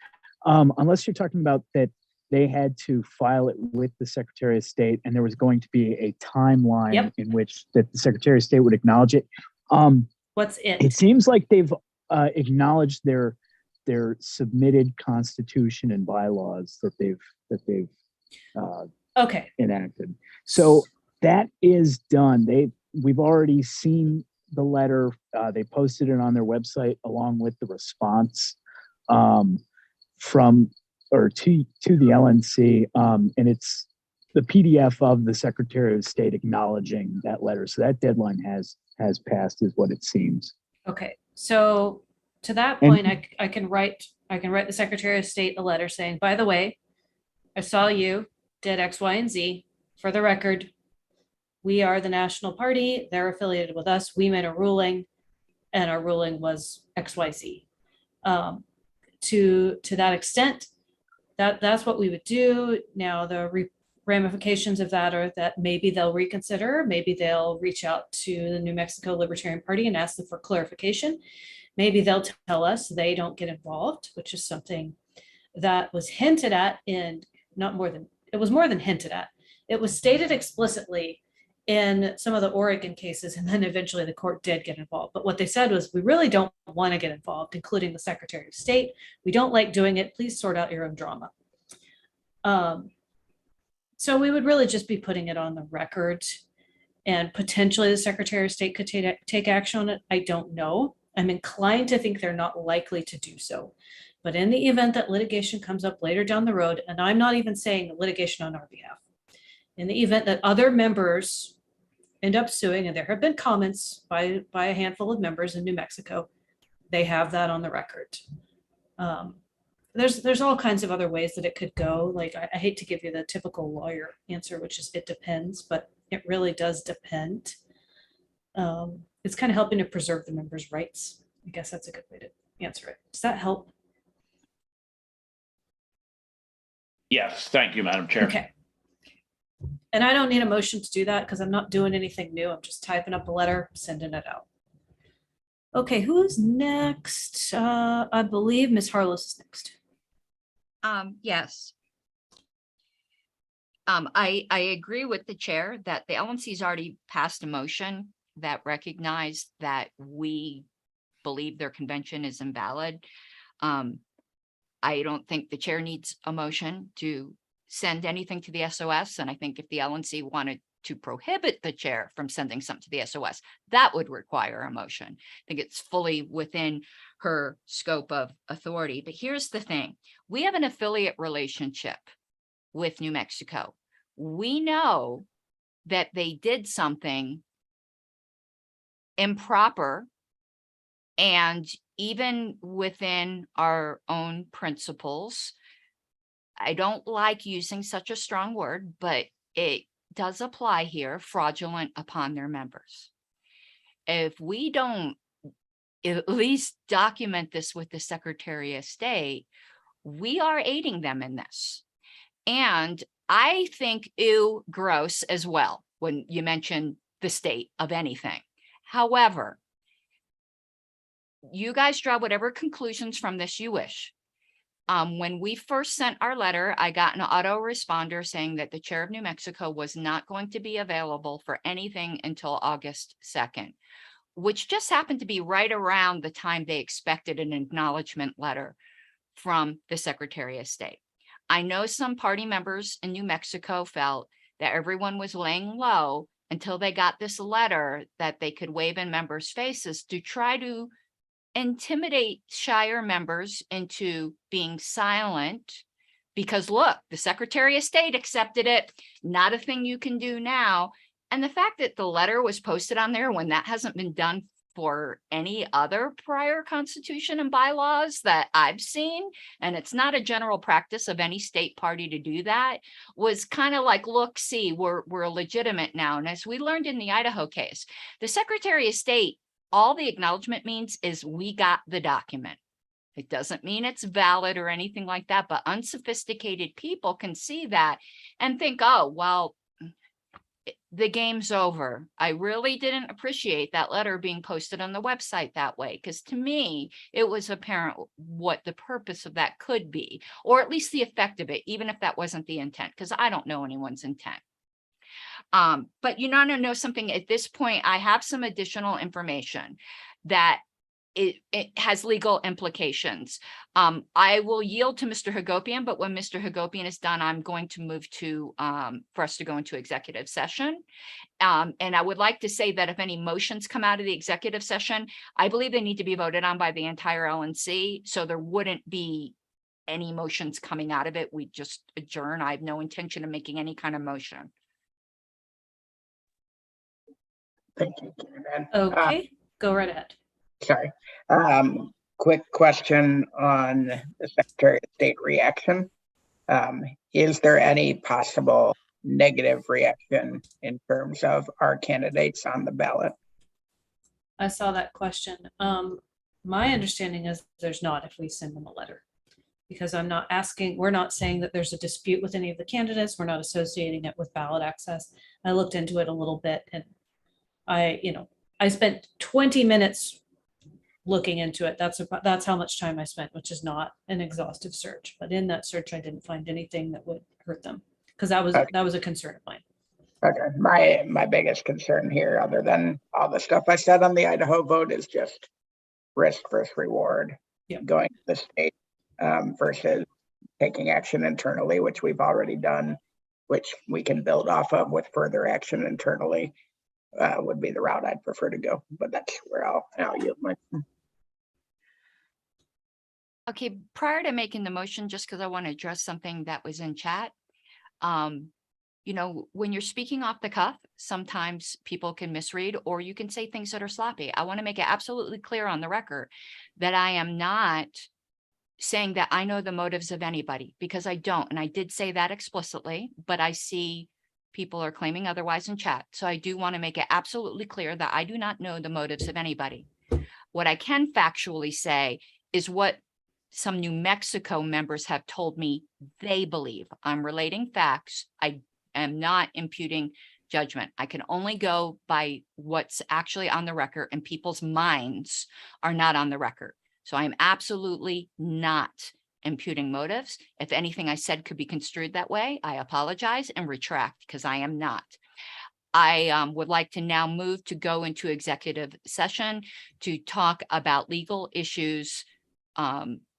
Unless you're talking about that they had to file it with the Secretary of State and there was going to be a timeline in which that the Secretary of State would acknowledge it. What's it? It seems like they've acknowledged their submitted constitution and bylaws that they've enacted. So that is done. We've already seen the letter. They posted it on their website along with the response from or to the LNC, and it's the PDF of the Secretary of State acknowledging that letter. So that deadline has passed, is what it seems. Okay, so to that point, I can write the Secretary of State a letter saying, by the way, I saw you did X, Y, and Z. For the record, we are the national party. They're affiliated with us. We made a ruling, and our ruling was X, Y, Z. To that extent, that's what we would do. Now, the ramifications of that are that maybe they'll reconsider, maybe they'll reach out to the New Mexico Libertarian Party and ask them for clarification. Maybe they'll tell us they don't get involved, which is something that was hinted at in it was more than hinted at. It was stated explicitly in some of the Oregon cases, and then eventually the court did get involved. But what they said was, we really don't want to get involved, including the Secretary of State. We don't like doing it. Please sort out your own drama. So we would really just be putting it on the record, and potentially the Secretary of State could take action on it. I don't know. I'm inclined to think they're not likely to do so. But in the event that litigation comes up later down the road, and I'm not even saying litigation on our behalf, in the event that other members end up suing, and there have been comments by a handful of members in New Mexico, they have that on the record. There's all kinds of other ways that it could go. Like, I hate to give you the typical lawyer answer, which is it depends, but it really does depend. It's kind of helping to preserve the members' rights. I guess that's a good way to answer it. Does that help? Yes, thank you, Madam Chair. Okay. And I don't need a motion to do that because I'm not doing anything new. I'm just typing up a letter, sending it out. Okay, who's next? I believe Ms. Harless is next. Yes. I agree with the chair that the LNC's already passed a motion that recognized that we believe their convention is invalid. I don't think the chair needs a motion to send anything to the SOS. And I think if the LNC wanted to prohibit the chair from sending something to the SOS, that would require a motion. I think it's fully within her scope of authority. But here's the thing. We have an affiliate relationship with New Mexico. We know that they did something improper, and even within our own principles, I don't like using such a strong word, but it does apply here, fraudulent upon their members. If we don't at least document this with the Secretary of State, we are aiding them in this. And I think ew, gross as well, when you mention the state of anything. However, you guys draw whatever conclusions from this you wish. When we first sent our letter, I got an autoresponder saying that the chair of New Mexico was not going to be available for anything until August 2nd, which just happened to be right around the time they expected an acknowledgement letter from the Secretary of State. I know some party members in New Mexico felt that everyone was laying low until they got this letter that they could wave in members' faces to try to intimidate Shire members into being silent, because look, the Secretary of State accepted it, not a thing you can do now. And the fact that the letter was posted on there when that hasn't been done for any other prior constitution and bylaws that I've seen, and it's not a general practice of any state party to do that, was kind of like, look, see, we're legitimate now. And as we learned in the Idaho case, the Secretary of State, all the acknowledgement means is we got the document. It doesn't mean it's valid or anything like that, but unsophisticated people can see that and think, oh, well, the game's over. I really didn't appreciate that letter being posted on the website that way, because to me, it was apparent what the purpose of that could be, or at least the effect of it, even if that wasn't the intent, because I don't know anyone's intent. But you want to know something at this point, I have some additional information that it has legal implications. I will yield to Mr. Hagopian, but when Mr. Hagopian is done, I'm going to move to for us to go into executive session. And I would like to say that if any motions come out of the executive session, I believe they need to be voted on by the entire LNC. So there wouldn't be any motions coming out of it. We just adjourn. I have no intention of making any kind of motion. Thank you, Karen. Okay, go right ahead. Sorry. Quick question on the Secretary of State reaction. Is there any possible negative reaction in terms of our candidates on the ballot? I saw that question. My understanding is there's not if we send them a letter. Because I'm not asking, we're not saying that there's a dispute with any of the candidates. We're not associating it with ballot access. I looked into it a little bit and I spent 20 minutes looking into it. That's how much time I spent, which is not an exhaustive search. But in that search, I didn't find anything that would hurt them, because that was a concern of mine. Okay, my biggest concern here, other than all the stuff I said on the Idaho vote, is just risk versus reward. Going to the state versus taking action internally, which we've already done, which we can build off of with further action internally. Would be the route I'd prefer to go, but that's where I'll yield my. Okay, prior to making the motion, just because I want to address something that was in chat, when you're speaking off the cuff, sometimes people can misread, or you can say things that are sloppy. I want to make it absolutely clear on the record that I am not saying that I know the motives of anybody, because I don't, and I did say that explicitly, but I see people are claiming otherwise in chat. So I do want to make it absolutely clear that I do not know the motives of anybody. What I can factually say is what some New Mexico members have told me they believe. I'm relating facts. I am not imputing judgment. I can only go by what's actually on the record, and people's minds are not on the record. So I am absolutely not imputing motives. If anything I said could be construed that way, I apologize and retract, because I am not. I would like to now move to go into executive session to talk about legal issues,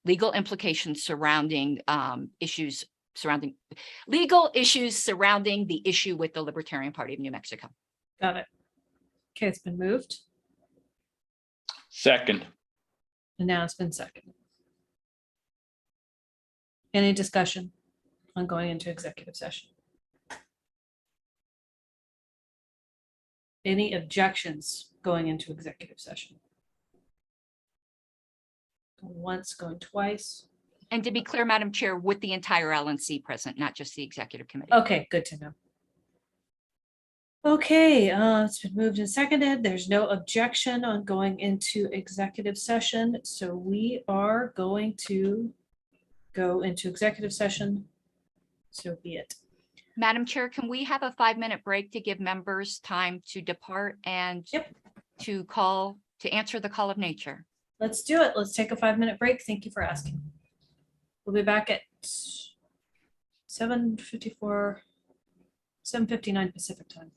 legal implications surrounding legal issues surrounding the issue with the Libertarian Party of New Mexico. Got it. Okay, it's been moved Second. and now it's been seconded. Any discussion on going into executive session? Any objections going into executive session? Going once, going twice. And to be clear, Madam Chair, with the entire LNC present, not just the executive committee. Okay, good to know. Okay, it's been moved and seconded. There's no objection on going into executive session. So we are going to go into executive session. So be it. Madam Chair, can we have a 5-minute break to give members time to depart and to answer the call of nature? Let's do it. Let's take a 5-minute break. Thank you for asking. We'll be back at 7:54, 7:59 Pacific time.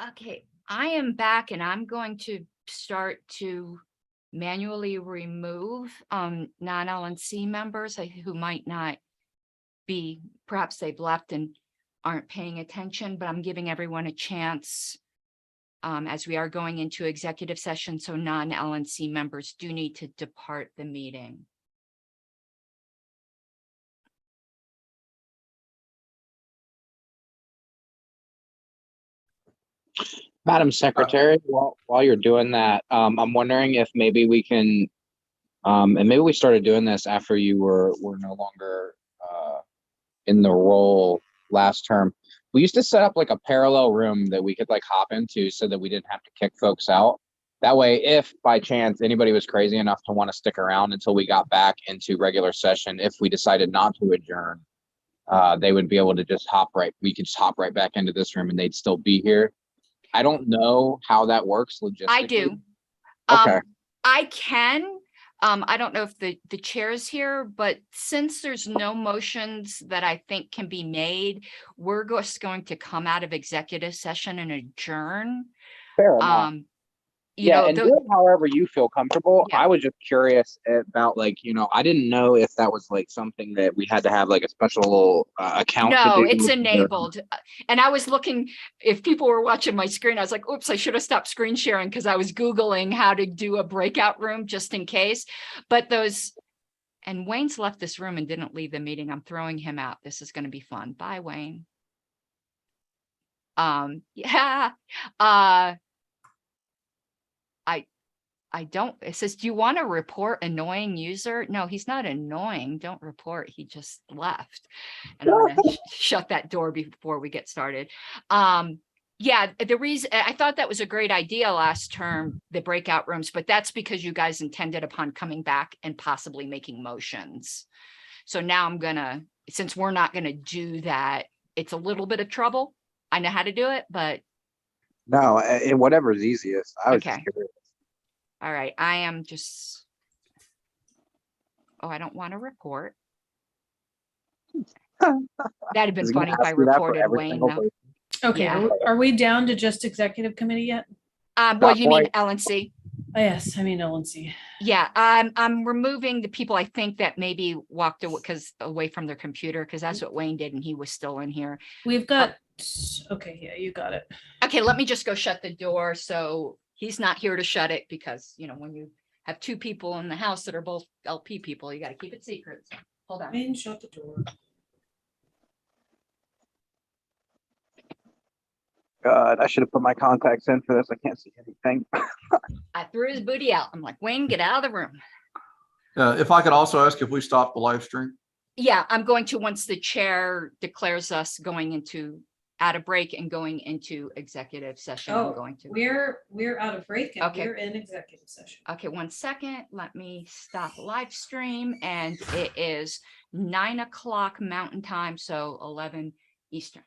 Okay, I am back and I'm going to start to manually remove non-LNC members who might not be, perhaps they've left and aren't paying attention, but I'm giving everyone a chance as we are going into executive session. So non-LNC members do need to depart the meeting. Madam Secretary, while you're doing that, I'm wondering if maybe we can, and maybe we started doing this after you were no longer in the role last term. We used to set up like a parallel room that we could like hop into so that we didn't have to kick folks out. That way, if by chance anybody was crazy enough to want to stick around until we got back into regular session, if we decided not to adjourn, they would be able to just we could just hop right back into this room and they'd still be here. I don't know how that works logistically. I do. Okay. I can. I don't know if the chair is here, but since there's no motions that I think can be made, we're just going to come out of executive session and adjourn. Fair enough. You Yeah, know, and do it however you feel comfortable. I was just curious about I didn't know if that was like something that we had to have like a special account. to No, do. it's enabled. And I was looking, if people were watching my screen, I was like, oops, I should have stopped screen sharing because I was Googling how to do a breakout room just in case. But and Wayne's left this room and didn't leave the meeting. I'm throwing him out. This is going to be fun. Bye, Wayne. Yeah. I don't, it says, do you want to report annoying user? No, he's not annoying. Don't report. He just left. And I'm gonna shut that door before we get started. Yeah, the reason I thought that was a great idea last term, the breakout rooms, but that's because you guys intended upon coming back and possibly making motions. So now since we're not gonna do that, it's a little bit of trouble. I know how to do it, but. No, whatever's easiest. I was just Okay. curious. All right, I am just. Oh, I don't want to report. That'd have been funny if I reported Wayne though. Okay, Yeah. are we down to just executive committee yet? Well, you mean LNC? Oh, yes, I mean LNC. Yeah, I'm removing the people I think that maybe walked away from their computer, because that's what Wayne did and he was still in here. We've got, okay, yeah, you got it. Okay, let me just go shut the door. So he's not here to shut it because, when you have two people in the house that are both LP people, you got to keep it secret. So, hold on. Wayne, shut the door. God, I should have put my contacts in for this. I can't see anything. I threw his booty out. I'm like, Wayne, get out of the room. If I could also ask if we stop the live stream. Yeah, I'm going to, once the chair declares us going into out of break and going into executive session, I'm going to. We're out of break and Okay. we're in executive session. Okay, 1 second. Let me stop live stream, and it is 9 o'clock Mountain Time, so 11 Eastern.